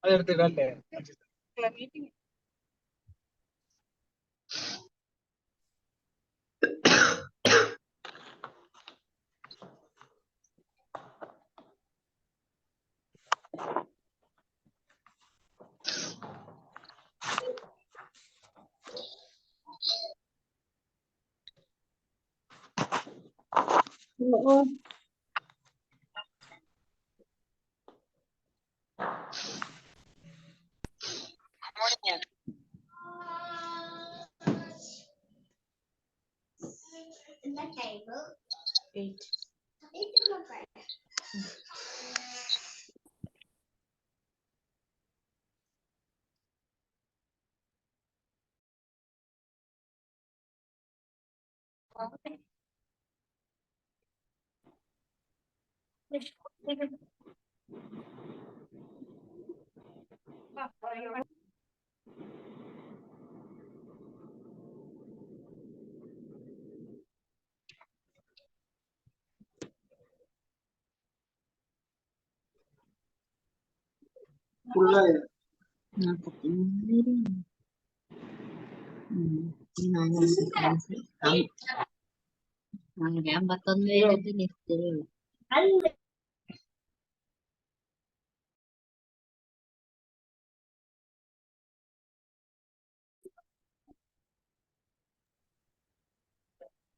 അതെടുത്തിട്ടല്ലേ?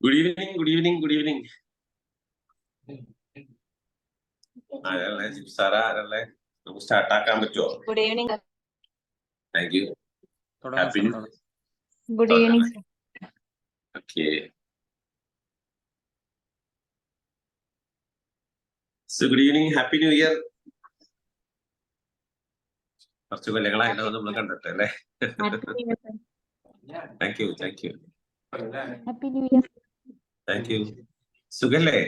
Good evening, good evening, good evening. സാറാ ആരല്ലേ? നമുക്ക് സ്റ്റാർട്ട് ആക്കാൻ പറ്റുമോ? Good evening. Thank you. Happy good evening. Okay. So good evening, happy new year. കുറച്ച് കൊല്ലങ്ങളായിട്ടാണ് നമ്മൾ കണ്ടിട്ട് അല്ലേ? Thank you, thank you, happy new year. Thank you. സുഖല്ലേ?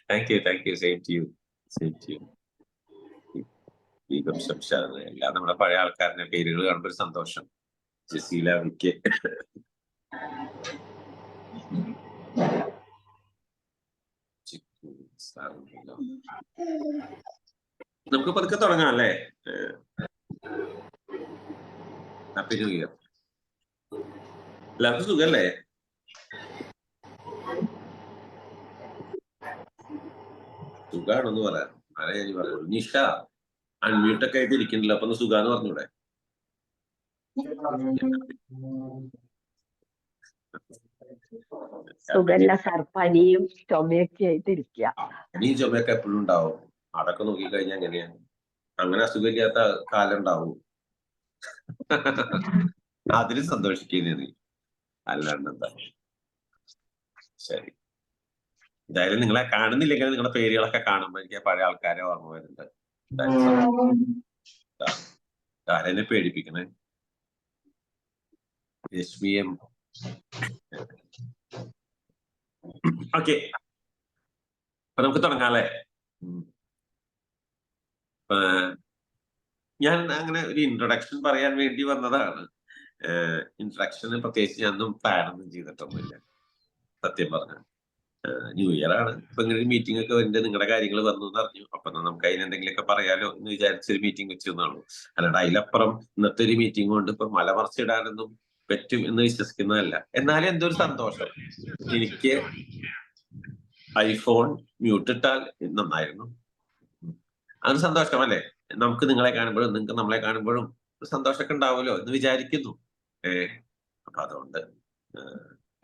Thank you, thank you. Same to you, same to you. Deepam, Shamshad, എല്ലാം നമ്മുടെ പഴയ ആൾക്കാരുടെ പേരുകൾ കാണുമ്പോൾ ഒരു സന്തോഷം. ജസീല, വിക്ക്, നമുക്ക് പതുക്കെ തുടങ്ങാം അല്ലേ? Happy new year. എല്ലാവർക്കും സുഖല്ലേ? സുഖാണെന്ന് പറയാം. ആരാ ഞാൻ പറഞ്ഞു? നിഷ അൺമ്യൂട്ടൊക്കെ ആയിട്ട് ഇരിക്കണില്ല, അപ്പൊ ഒന്ന് സുഖാന്ന് പറഞ്ഞൂടെ? സുഖല്ല സാർ, പനിയും ചുമയൊക്കെ ആയിട്ട് ഇരിക്കുക. പനിയും ചുമയൊക്കെ എപ്പോഴും ഉണ്ടാവും. അതൊക്കെ നോക്കിക്കഴിഞ്ഞാൽ എങ്ങനെയാണ്? അങ്ങനെ അസുഖമില്ലാത്ത കാലം ഉണ്ടാവും. അതിന് സന്തോഷിക്കുന്നത് അല്ലാണ്ട് എന്താ. ശരി, എന്തായാലും നിങ്ങളെ കാണുന്നില്ലെങ്കിൽ നിങ്ങളുടെ പേരുകളൊക്കെ കാണുമ്പോൾ എനിക്ക് പഴയ ആൾക്കാരെ ഓർമ്മ വരുന്നുണ്ട്. ആരെന്നെ പേടിപ്പിക്കണേ? SVM. ഓക്കെ, അപ്പൊ നമുക്ക് തുടങ്ങാല്ലേ? ഞാൻ അങ്ങനെ ഒരു ഇൻട്രൊഡക്ഷൻ പറയാൻ വേണ്ടി വന്നതാണ്. ഇൻട്രൊഡക്ഷന് പ്രത്യേകിച്ച് ഞാനൊന്നും പ്ലാനൊന്നും ചെയ്തിട്ടൊന്നുമില്ല, സത്യം പറഞ്ഞ. ന്യൂ ഇയർ ആണ്, ഇപ്പൊ ഇങ്ങനെ ഒരു മീറ്റിംഗ് ഒക്കെ വരുന്നുണ്ട്, നിങ്ങളുടെ കാര്യങ്ങൾ വന്നു എന്ന് അറിഞ്ഞു. അപ്പൊ നമുക്ക് അതിനെന്തെങ്കിലുമൊക്കെ പറയാലോ എന്ന് വിചാരിച്ചൊരു മീറ്റിംഗ് വെച്ചെന്നാണു. അല്ലാണ്ട് അതിലപ്പുറം ഇന്നത്തെ ഒരു മീറ്റിംഗ് കൊണ്ട് ഇപ്പൊ മലമറിച്ചിടാനൊന്നും പറ്റും എന്ന് വിശ്വസിക്കുന്നതല്ല. എന്നാലും എന്തൊരു സന്തോഷം. എനിക്ക് ഐഫോൺ മ്യൂട്ടിട്ടാൽ നന്നായിരുന്നു. അത് സന്തോഷമല്ലേ? നമുക്ക് നിങ്ങളെ കാണുമ്പോഴും നിങ്ങൾക്ക് നമ്മളെ കാണുമ്പോഴും സന്തോഷമൊക്കെ ഉണ്ടാവുമല്ലോ എന്ന് വിചാരിക്കുന്നു. അപ്പൊ അതുകൊണ്ട്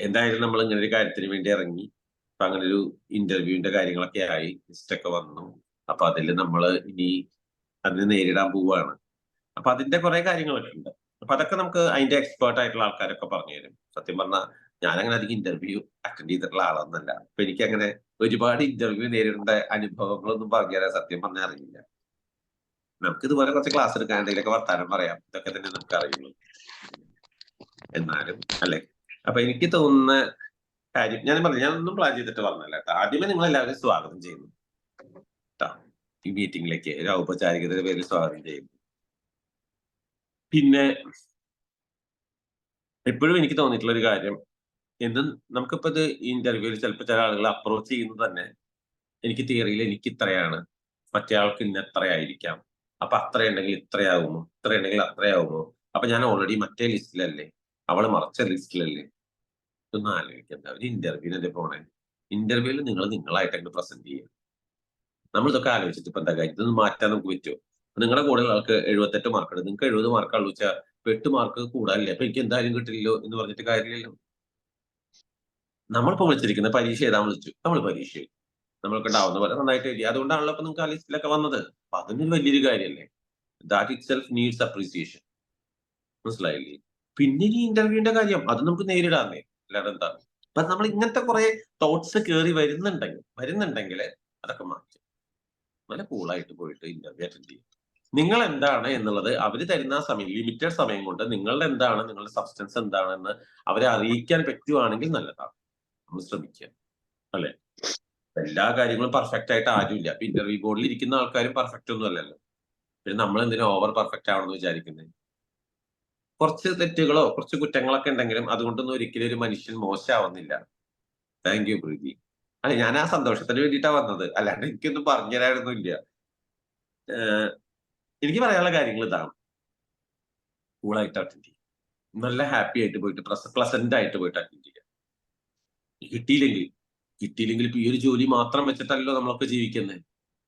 എന്തായാലും നമ്മൾ ഇങ്ങനെ ഒരു കാര്യത്തിന് വേണ്ടി ഇറങ്ങി. അപ്പൊ അങ്ങനെ ഒരു ഇന്റർവ്യൂവിന്റെ കാര്യങ്ങളൊക്കെ ആയി, ലിസ്റ്റൊക്കെ വന്നു. അപ്പൊ അതിൽ നമ്മൾ ഇനി അതിനെ നേരിടാൻ പോവുകയാണ്. അപ്പൊ അതിന്റെ കുറെ കാര്യങ്ങളൊക്കെ ഉണ്ട്. അപ്പൊ അതൊക്കെ നമുക്ക് അതിന്റെ എക്സ്പേർട്ട് ആയിട്ടുള്ള ആൾക്കാരൊക്കെ പറഞ്ഞു തരും. സത്യം പറഞ്ഞാൽ ഞാനങ്ങനെ അധികം ഇന്റർവ്യൂ അറ്റൻഡ് ചെയ്തിട്ടുള്ള ആളൊന്നല്ല. അപ്പൊ എനിക്ക് അങ്ങനെ ഒരുപാട് ഇന്റർവ്യൂ നേരിടേണ്ട അനുഭവങ്ങളൊന്നും പറഞ്ഞു തരാൻ സത്യം പറഞ്ഞാൽ അറിയില്ല. നമുക്ക് ഇതുപോലെ കുറച്ച് ക്ലാസ് എടുക്കാൻ എന്തെങ്കിലുമൊക്കെ വർത്താനം പറയാം, ഇതൊക്കെ തന്നെ നമുക്ക് അറിയുള്ളൂ. എന്നാലും അല്ലേ? അപ്പൊ എനിക്ക് തോന്നുന്ന കാര്യം ഞാൻ പറഞ്ഞു, ഞാനൊന്നും പ്ലാൻ ചെയ്തിട്ട് പറഞ്ഞല്ല കേട്ടോ. ആദ്യമേ നിങ്ങൾ എല്ലാവരും സ്വാഗതം ചെയ്യുന്നു കേട്ടോ ഈ മീറ്റിംഗിലേക്ക്. ഒരു ഔപചാരികതയുടെ പേരിൽ സ്വാഗതം ചെയ്യുന്നു. പിന്നെ എപ്പോഴും എനിക്ക് തോന്നിയിട്ടുള്ള ഒരു കാര്യം, എന്തും നമുക്കിപ്പോ ഇത് ഇന്റർവ്യൂവിൽ ചിലപ്പോൾ ചില ആളുകൾ അപ്രോച്ച് ചെയ്യുന്നത് തന്നെ എനിക്ക് തിയറിയിൽ എനിക്ക് ഇത്രയാണ്, മറ്റേ ആൾക്ക് ഇന്ന എത്രയായിരിക്കാം, അപ്പൊ അത്രയുണ്ടെങ്കിൽ ഇത്രയാകുമോ, ഇത്രയുണ്ടെങ്കിൽ അത്രയാകുമോ, അപ്പൊ ഞാൻ ഓൾറെഡി മറ്റേ ലിസ്റ്റിലല്ലേ, അവള് മറച്ച ലിസ്റ്റിലല്ലേ. ഇതൊന്നും ആലോചിക്കണ്ട. ഒരു ഇന്റർവ്യൂവിനല്ലേ പോണേ. ഇന്റർവ്യൂവിൽ നിങ്ങൾ നിങ്ങളായിട്ട് പ്രസന്റ് ചെയ്യുക. നമ്മൾ ഇതൊക്കെ ആലോചിച്ചിട്ട് ഇപ്പൊ എന്താ കാര്യം? ഇതൊന്നും മാറ്റാൻ നമുക്ക് പറ്റുമോ? നിങ്ങളുടെ കൂടെ ആൾക്ക് 78 മാർക്കുണ്ട്, നിങ്ങൾക്ക് 70 മാർക്കാണല്ലോ വെച്ചാൽ 8 മാർക്ക് കൂടാല്ലേ, അപ്പൊ എനിക്ക് എന്തായാലും കിട്ടില്ലല്ലോ എന്ന് പറഞ്ഞിട്ട് കാര്യമില്ലല്ലോ. നമ്മളിപ്പോ വിളിച്ചിരിക്കുന്ന പരീക്ഷ എഴുതാൻ വിളിച്ചു, നമ്മൾ പരീക്ഷ എഴുതി, നമ്മൾക്ക് ഉണ്ടാവുന്ന പോലെ നന്നായിട്ട് എഴുതി, അതുകൊണ്ടാണല്ലോ ഇപ്പൊ നിങ്ങൾക്ക് ആ ലിസ്റ്റിലൊക്കെ വന്നത്. അപ്പൊ അതൊരു വലിയൊരു കാര്യമല്ലേ. That it self needs appreciation. മനസ്സിലായില്ലേ? പിന്നെ ഈ ഇന്റർവ്യൂവിന്റെ കാര്യം അത് നമുക്ക് നേരിടാന്നേ, അല്ലാതെ എന്താ. അപ്പൊ നമ്മൾ ഇങ്ങനത്തെ കുറെ തോട്ട്സ് കയറി വരുന്നുണ്ടെങ്കിൽ അതൊക്കെ മാറ്റി നല്ല കൂളായിട്ട് പോയിട്ട് ഇന്റർവ്യൂ അറ്റൻഡ് ചെയ്യും. നിങ്ങൾ എന്താണ് എന്നുള്ളത് അവർ തരുന്ന സമയം, ലിമിറ്റഡ് സമയം കൊണ്ട് നിങ്ങളുടെ എന്താണ്, നിങ്ങളുടെ സബ്സ്റ്റൻസ് എന്താണെന്ന് അവരെ അറിയിക്കാൻ പറ്റുവാണെങ്കിൽ നല്ലതാണ്. നമ്മൾ ശ്രമിക്കുക, അല്ലെ. എല്ലാ കാര്യങ്ങളും പെർഫെക്റ്റ് ആയിട്ട് ആരുമില്ല. അപ്പൊ ഇന്റർവ്യൂ ബോർഡിൽ ഇരിക്കുന്ന ആൾക്കാരും പെർഫെക്റ്റ് ഒന്നും അല്ലല്ലോ. പിന്നെ നമ്മൾ എന്തിനാ ഓവർ പെർഫെക്റ്റ് ആവണമെന്ന് വിചാരിക്കുന്നത്? കുറച്ച് തെറ്റുകളോ കുറച്ച് കുറ്റങ്ങളൊക്കെ ഉണ്ടെങ്കിലും അതുകൊണ്ടൊന്നും ഒരിക്കലും ഒരു മനുഷ്യൻ മോശമാവുന്നില്ല. താങ്ക് യു പ്രീതി. അല്ല, ഞാൻ ആ സന്തോഷത്തിന് വേണ്ടിയിട്ടാ വന്നത്, അല്ലാണ്ട് എനിക്കൊന്നും പറഞ്ഞു തരാനൊന്നുമില്ല. എനിക്ക് പറയാനുള്ള കാര്യങ്ങൾ ഇതാണ്. കൂളായിട്ട് അറ്റൻഡ് ചെയ്യുക, നല്ല ഹാപ്പി ആയിട്ട് പോയിട്ട് പ്ലസന്റ് ആയിട്ട് പോയിട്ട് അറ്റൻഡ് ചെയ്യുക. കിട്ടിയില്ലെങ്കിൽ ഇപ്പൊ ഈ ഒരു ജോലി മാത്രം വെച്ചിട്ടല്ലോ നമ്മളൊക്കെ ജീവിക്കുന്നത്,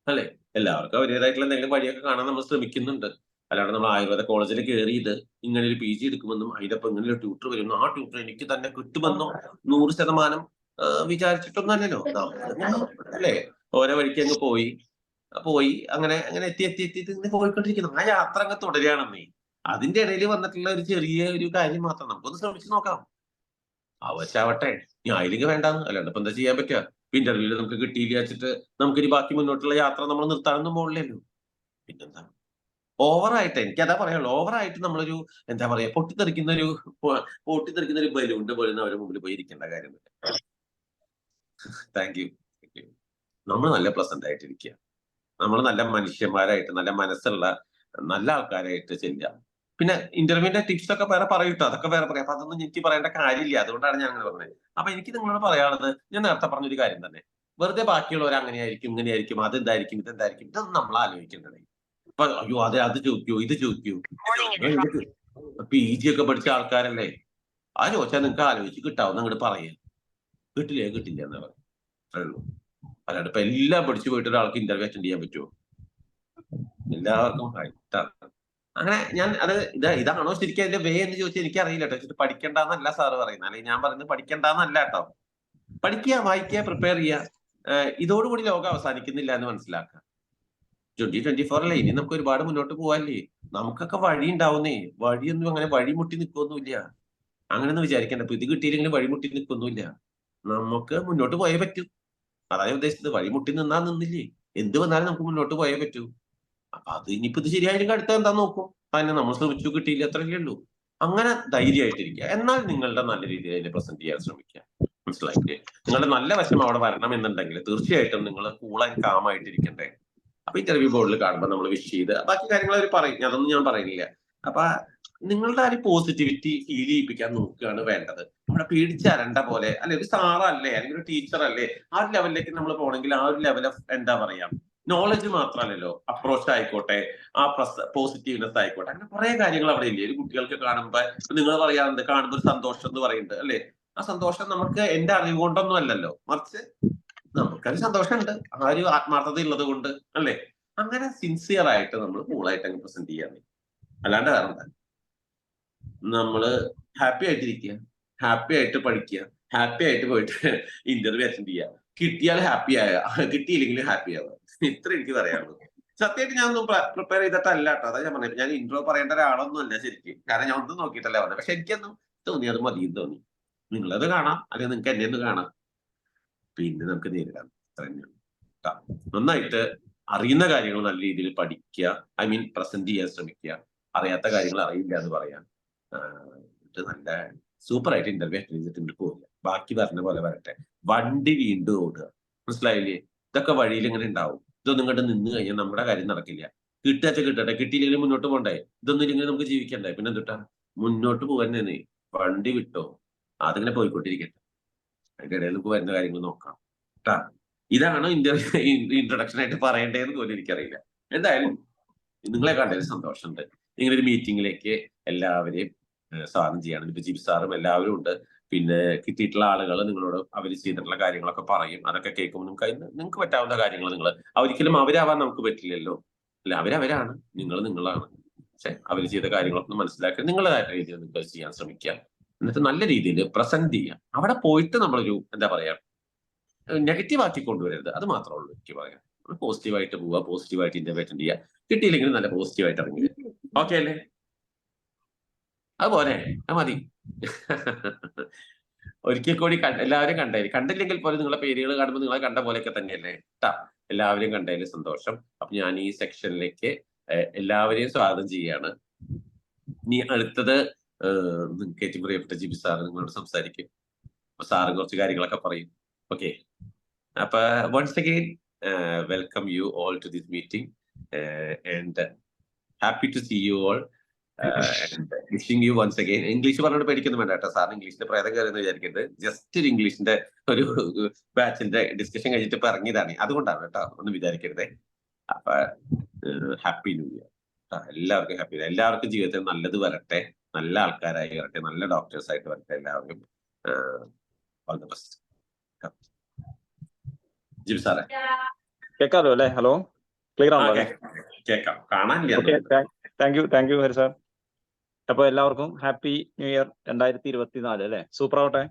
അല്ലെ. എല്ലാവർക്കും അവരുടേതായിട്ടുള്ള എന്തെങ്കിലും വഴിയൊക്കെ കാണാൻ നമ്മൾ ശ്രമിക്കുന്നുണ്ട്. അല്ലാണ്ട് നമ്മൾ ആയുർവേദ കോളേജിൽ കയറിയത് ഇങ്ങനെ ഒരു PG എടുക്കുമെന്നും അതിനൊപ്പം ഇങ്ങനെ ഒരു ട്യൂട്ടർ വരുന്നു, ആ ട്യൂട്ടർ എനിക്ക് തന്നെ കിട്ടുമെന്നോ 100% വിചാരിച്ചിട്ടൊന്നും അല്ലല്ലോ. അല്ലേ, ഓരോ വഴിക്ക് അങ്ങ് പോയി അങ്ങനെ അങ്ങനെ എത്തി ഇങ്ങനെ പോയിക്കൊണ്ടിരിക്കുന്നു. ആ യാത്ര അങ്ങ് തുടരുകയാണെന്നേ. അതിന്റെ ഇടയിൽ വന്നിട്ടുള്ള ഒരു ചെറിയ ഒരു കാര്യം മാത്രം നമുക്കൊന്ന് ശ്രമിച്ചു നോക്കാം. ആവട്ടെ, ഇനി ആയില്ലെങ്കിൽ വേണ്ടാന്ന്, അല്ലാണ്ട് ഇപ്പൊ എന്താ ചെയ്യാൻ പറ്റുക. ഇന്റർവ്യൂല് നമുക്ക് കിട്ടിയില്ല വെച്ചിട്ട് നമുക്കിനി ബാക്കി മുന്നോട്ടുള്ള യാത്ര നമ്മൾ നിർത്താനൊന്നും പോകില്ലല്ലോ. പിന്നെന്താ, ഓവറായിട്ട് എനിക്കതാ പറയുള്ളൂ. ഓവറായിട്ട് നമ്മളൊരു എന്താ പറയാ പൊട്ടിത്തെറിക്കുന്ന ഒരു ബലൂണിന്റെ പോലെ അവരുടെ മുമ്പിൽ പോയി ഇരിക്കേണ്ട കാര്യമില്ല. Thank you. നമ്മൾ നല്ല പ്ലസന്റ് ആയിട്ടിരിക്കുക, നമ്മൾ നല്ല മനുഷ്യന്മാരായിട്ട് നല്ല മനസ്സുള്ള നല്ല ആൾക്കാരായിട്ട് ചെല്ലുക. പിന്നെ ഇന്റർവ്യൂവിന്റെ ടിപ്സ് ഒക്കെ വേറെ പറയൂട്ടോ, അതൊക്കെ വേറെ പറയാം. അപ്പൊ അതൊന്നും എനിക്ക് പറയേണ്ട കാര്യമില്ല, അതുകൊണ്ടാണ് ഞാൻ അങ്ങനെ പറഞ്ഞത്. അപ്പൊ എനിക്ക് നിങ്ങളോട് പറയാനുള്ളത്, ഞാൻ നേരത്തെ പറഞ്ഞൊരു കാര്യം തന്നെ, വെറുതെ ബാക്കിയുള്ളവർ അങ്ങനെയായിരിക്കും ഇങ്ങനെയായിരിക്കും അതെന്തായിരിക്കും ഇതെന്തായിരിക്കും ഇതൊന്നും നമ്മൾ ആലോചിക്കേണ്ടത്. അപ്പൊ അയ്യോ അത് ചോദിക്കൂ ഇത് ചോദിക്കൂ. PG ഒക്കെ പഠിച്ച ആൾക്കാരല്ലേ, ആ ചോദിച്ചാൽ നിങ്ങൾക്ക് ആലോചിച്ച് കിട്ടാവുന്ന അങ്ങോട്ട് പറയാ, കിട്ടില്ല എന്നാ പറയാം. അത്രേ ഉള്ളൂ. അല്ലാണ്ട് ഇപ്പൊ എല്ലാം പഠിച്ചു പോയിട്ട് ഒരാൾക്ക് ഇന്റർവ്യൂ അറ്റൻഡ് ചെയ്യാൻ പറ്റുമോ? എല്ലാവർക്കും ഹൈറ്റാണ്. അങ്ങനെ ഞാൻ ഇതാണോ ശരിക്കും അതിന്റെ വേ എന്ന് ചോദിച്ചാൽ എനിക്ക് അറിയില്ല കേട്ടോ. പഠിക്കണ്ടെന്നല്ല സാറ് പറയുന്നത്, അല്ലെങ്കിൽ ഞാൻ പറയുന്നത് പഠിക്കണ്ടെന്നല്ല കേട്ടോ. പഠിക്കുക, വായിക്കുക, പ്രിപ്പയർ ചെയ്യുക. ഇതോടുകൂടി ലോകം അവസാനിക്കുന്നില്ല എന്ന് മനസ്സിലാക്കുക. 2024 അല്ലേ, ഇനി നമുക്ക് ഒരുപാട് മുന്നോട്ട് പോവാല്ലേ. നമുക്കൊക്കെ വഴി ഉണ്ടാവുന്നേ, വഴിയൊന്നും അങ്ങനെ വഴിമുട്ടി നിൽക്കൊന്നുമില്ല. അങ്ങനെയൊന്നും വിചാരിക്കണ്ട. ഇപ്പൊ ഇത് കിട്ടിയില്ലെങ്കിൽ വഴിമുട്ടി നിൽക്കൊന്നുമില്ല. നമുക്ക് മുന്നോട്ട് പോയേ പറ്റൂ. അതാണ് ഉദ്ദേശിച്ചത്. വഴിമുട്ടി നിന്നില്ലേ, എന്ത് വന്നാലും നമുക്ക് മുന്നോട്ട് പോയേ പറ്റൂ. അപ്പൊ അത് ഇനിയിപ്പോ ഇത് ശരിയായാലും അടുത്ത എന്താ നോക്കും. അതിനെ നമ്മൾ ശ്രമിച്ചു, കിട്ടിയില്ല, അത്രയല്ലേ ഉള്ളൂ. അങ്ങനെ ധൈര്യമായിട്ടിരിക്കുക. എന്നാൽ നിങ്ങളുടെ നല്ല രീതിയിൽ അതിനെ പ്രസന്റ് ചെയ്യാൻ ശ്രമിക്കുക. മനസ്സിലായില്ലേ? നിങ്ങളുടെ നല്ല വശം അവിടെ വരണം എന്നുണ്ടെങ്കിൽ തീർച്ചയായിട്ടും നിങ്ങൾ കൂളായി കാമായിട്ടിരിക്കണ്ടേ. അപ്പൊ ഇന്റർവ്യൂ ബോർഡിൽ കാണുമ്പോൾ നമ്മൾ വിഷ് ചെയ്ത് ബാക്കി കാര്യങ്ങൾ അവർ പറയും, അതൊന്നും ഞാൻ പറയുന്നില്ല. അപ്പൊ നിങ്ങളുടെ ആ ഒരു പോസിറ്റിവിറ്റി ഫീൽ ചെയ്യിപ്പിക്കാൻ നോക്കുകയാണ് വേണ്ടത്. നമ്മുടെ പേടിച്ചരണ്ട പോലെ, അല്ലെ, ഒരു സാറല്ലേ അല്ലെങ്കിൽ ഒരു ടീച്ചർ അല്ലേ, ആ ഒരു ലെവലിലേക്ക് നമ്മൾ പോകണമെങ്കിൽ ആ ഒരു ലെവൽ ഓഫ് എന്താ പറയാ നോളജ് മാത്രമല്ലല്ലോ, അപ്രോച്ച് ആയിക്കോട്ടെ, ആ പോസിറ്റീവ്നെസ് ആയിക്കോട്ടെ, അങ്ങനെ കുറെ കാര്യങ്ങൾ അവിടെ ഇല്ലേ. ഒരു കുട്ടികൾക്ക് കാണുമ്പോ നിങ്ങൾ പറയാറുണ്ട്, കാണുമ്പോൾ ഒരു സന്തോഷം എന്ന് പറയുന്നുണ്ട്, അല്ലെ. ആ സന്തോഷം നമുക്ക് എന്റെ അറിവ് കൊണ്ടൊന്നും അല്ലല്ലോ, മറിച്ച് നമുക്കൊരു സന്തോഷമുണ്ട് ആ ഒരു ആത്മാർത്ഥത ഉള്ളത് കൊണ്ട്, അല്ലേ. അങ്ങനെ സിൻസിയർ ആയിട്ട് നമ്മൾ കൂളായിട്ട് അങ്ങ് പ്രസന്റ് ചെയ്യാൻ, അല്ലാണ്ട് വേറെ നമ്മള് ഹാപ്പി ആയിട്ടിരിക്കുക, ഹാപ്പി ആയിട്ട് പഠിക്കുക, ഹാപ്പി ആയിട്ട് പോയിട്ട് ഇന്റർവ്യൂ അറ്റൻഡ് ചെയ്യുക. കിട്ടിയാൽ ഹാപ്പി കിട്ടിയില്ലെങ്കിൽ ഹാപ്പി ആവുക. ഇത്ര എനിക്ക് പറയാനുള്ളൂ. സത്യമായിട്ട് ഞാനൊന്നും പ്രിപ്പയർ ചെയ്തിട്ടല്ല കേട്ടോ. അതാ ഞാൻ പറഞ്ഞത്, ഞാൻ ഇൻട്രോ പറയേണ്ട ഒരാളൊന്നും അല്ല ശരിക്കും. കാരണം ഞാൻ ഒന്നും നോക്കിയിട്ടല്ല പറഞ്ഞത്. പക്ഷെ എനിക്കൊന്നും തോന്നി, അത് മതിയെന്ന് തോന്നി. നിങ്ങളത് കാണാം, അല്ലെങ്കിൽ നിങ്ങൾക്ക് എന്നെ ഒന്ന് കാണാം, പിന്നെ നമുക്ക് നേരിടാം. അത്ര തന്നെയാണ്. നന്നായിട്ട് അറിയുന്ന കാര്യങ്ങൾ നല്ല രീതിയിൽ പഠിക്കുക, ഐ മീൻ പ്രസന്റ് ചെയ്യാൻ ശ്രമിക്കുക. അറിയാത്ത കാര്യങ്ങൾ അറിയില്ല എന്ന് പറയാം. നല്ല സൂപ്പർ ആയിട്ട് ഇന്റർവ്യൂ അറ്റൻഡ് ചെയ്തിട്ട് പോകില്ല. ബാക്കി പറഞ്ഞ പോലെ വരട്ടെ. വണ്ടി വീണ്ടും ഓടുക. മനസ്സിലായില്ലേ? ഇതൊക്കെ വഴിയിൽ ഇങ്ങനെ ഉണ്ടാവും. ഇതൊന്നും കണ്ട് നിന്ന് കഴിഞ്ഞാൽ നമ്മുടെ കാര്യം നടക്കില്ല. കിട്ടട്ടെ, കിട്ടിയില്ലെങ്കിൽ മുന്നോട്ട് പോകണ്ടേ. ഇതൊന്നും ഇല്ലെങ്കിൽ നമുക്ക് ജീവിക്കണ്ടേ. പിന്നെ എന്തുട്ടാ, മുന്നോട്ട് പോകാൻ തന്നെ. വണ്ടി വിട്ടോ, അതിങ്ങനെ പോയിക്കൊണ്ടിരിക്കട്ടെ. അതിന്റെ ഇടയിൽ നമുക്ക് വരുന്ന കാര്യങ്ങൾ നോക്കാം കേട്ടാ. ഇതാണ് ഇൻട്രൊഡക്ഷൻ ആയിട്ട് പറയേണ്ടതെന്ന് പോലും എനിക്കറിയില്ല. എന്തായാലും നിങ്ങളെ കണ്ടതിൽ സന്തോഷമുണ്ട്. ഇങ്ങനെ ഒരു മീറ്റിംഗിലേക്ക് എല്ലാവരെയും സ്വാഗതം ചെയ്യാണ്. ഇപ്പൊ ജിബി സാറും എല്ലാവരും ഉണ്ട്. പിന്നെ കിട്ടിയിട്ടുള്ള ആളുകൾ നിങ്ങളോട് അവർ ചെയ്തിട്ടുള്ള കാര്യങ്ങളൊക്കെ പറയും. അതൊക്കെ കേൾക്കുമ്പോൾ നിങ്ങൾക്ക് പറ്റാവുന്ന കാര്യങ്ങൾ നിങ്ങൾ ഒരിക്കലും അവരാവാൻ നമുക്ക് പറ്റില്ലല്ലോ. അല്ല, അവരവരാണ്, നിങ്ങൾ നിങ്ങളാണ്. പക്ഷെ അവർ ചെയ്ത കാര്യങ്ങളൊക്കെ മനസ്സിലാക്കി നിങ്ങളതായിട്ട് രീതിയിൽ നിങ്ങൾ ചെയ്യാൻ ശ്രമിക്കുക. എന്നിട്ട് നല്ല രീതിയിൽ പ്രസന്റ് ചെയ്യാം. അവിടെ പോയിട്ട് നമ്മളൊരു എന്താ പറയാ നെഗറ്റീവ് ആക്കി കൊണ്ടുവരരുത്. അത് മാത്രമേ ഉള്ളൂ എനിക്ക് പറയാം. പോസിറ്റീവായിട്ട് പോവുക, പോസിറ്റീവായിട്ട് ഇന്റർവെറ്റ് ചെയ്യുക. കിട്ടിയില്ലെങ്കിൽ നല്ല പോസിറ്റീവായിട്ട് ഇറങ്ങി വരും. ഓക്കെ അല്ലേ? അതുപോലെ അത് മതി. ഒരിക്കൽ കൂടി എല്ലാവരും കണ്ടില്ലെങ്കിൽ പോലും നിങ്ങളെ പേരുകൾ കാണുമ്പോൾ നിങ്ങളെ കണ്ട പോലെയൊക്കെ തന്നെയല്ലേ കേട്ടാ. എല്ലാവരും കണ്ടതിൽ സന്തോഷം. അപ്പൊ ഞാൻ ഈ സെക്ഷനിലേക്ക് എല്ലാവരെയും സ്വാഗതം ചെയ്യാണ്. ഇനി അടുത്തത് ഏറ്റവും പ്രിയപ്പെട്ട ജിബി സാറ് നിങ്ങളോട് സംസാരിക്കും. അപ്പൊ സാറ് കുറച്ച് കാര്യങ്ങളൊക്കെ പറയും. ഓക്കെ, അപ്പൊ once again welcome you all to this meeting and happy to see you all and wishing you once again. English പറഞ്ഞോട് പേടിക്കൊന്നും വേണ്ട കേട്ടോ. സാറിന് ഇംഗ്ലീഷിന്റെ പ്രേതം കയറുന്ന വിചാരിക്കരുത്. ജസ്റ്റ് ഒരു ഇംഗ്ലീഷിന്റെ ഒരു ബാച്ചിന്റെ ഡിസ്കഷൻ കഴിഞ്ഞിട്ട് ഇപ്പൊ ഇറങ്ങിയതാണ്, അതുകൊണ്ടാണ് കേട്ടോ, ഒന്നും വിചാരിക്കരുതേ. അപ്പൊ ഹാപ്പി ന്യൂ ഇയർ. എല്ലാവർക്കും ഹാപ്പി. എല്ലാവർക്കും ജീവിതത്തിൽ നല്ലത് വരട്ടെ, നല്ല ആൾക്കാരായി വരട്ടെ, നല്ല ഡോക്ടേഴ്സ് ആയിട്ട് വരട്ടെ. എല്ലാവർക്കും ഓൾ ദ ബെസ്റ്റ്. ജിബി സാറേ കേൾക്കാലോ അല്ലേ? ഹലോ, ക്ലിയർ ആണല്ലോ? കേൾക്കാം, കാണാനില്ല. Thank you Hari sir. അപ്പൊ എല്ലാവർക്കും ഹാപ്പി ന്യൂ ഇയർ 2024 അല്ലെ? സൂപ്പർ ആവട്ടെ.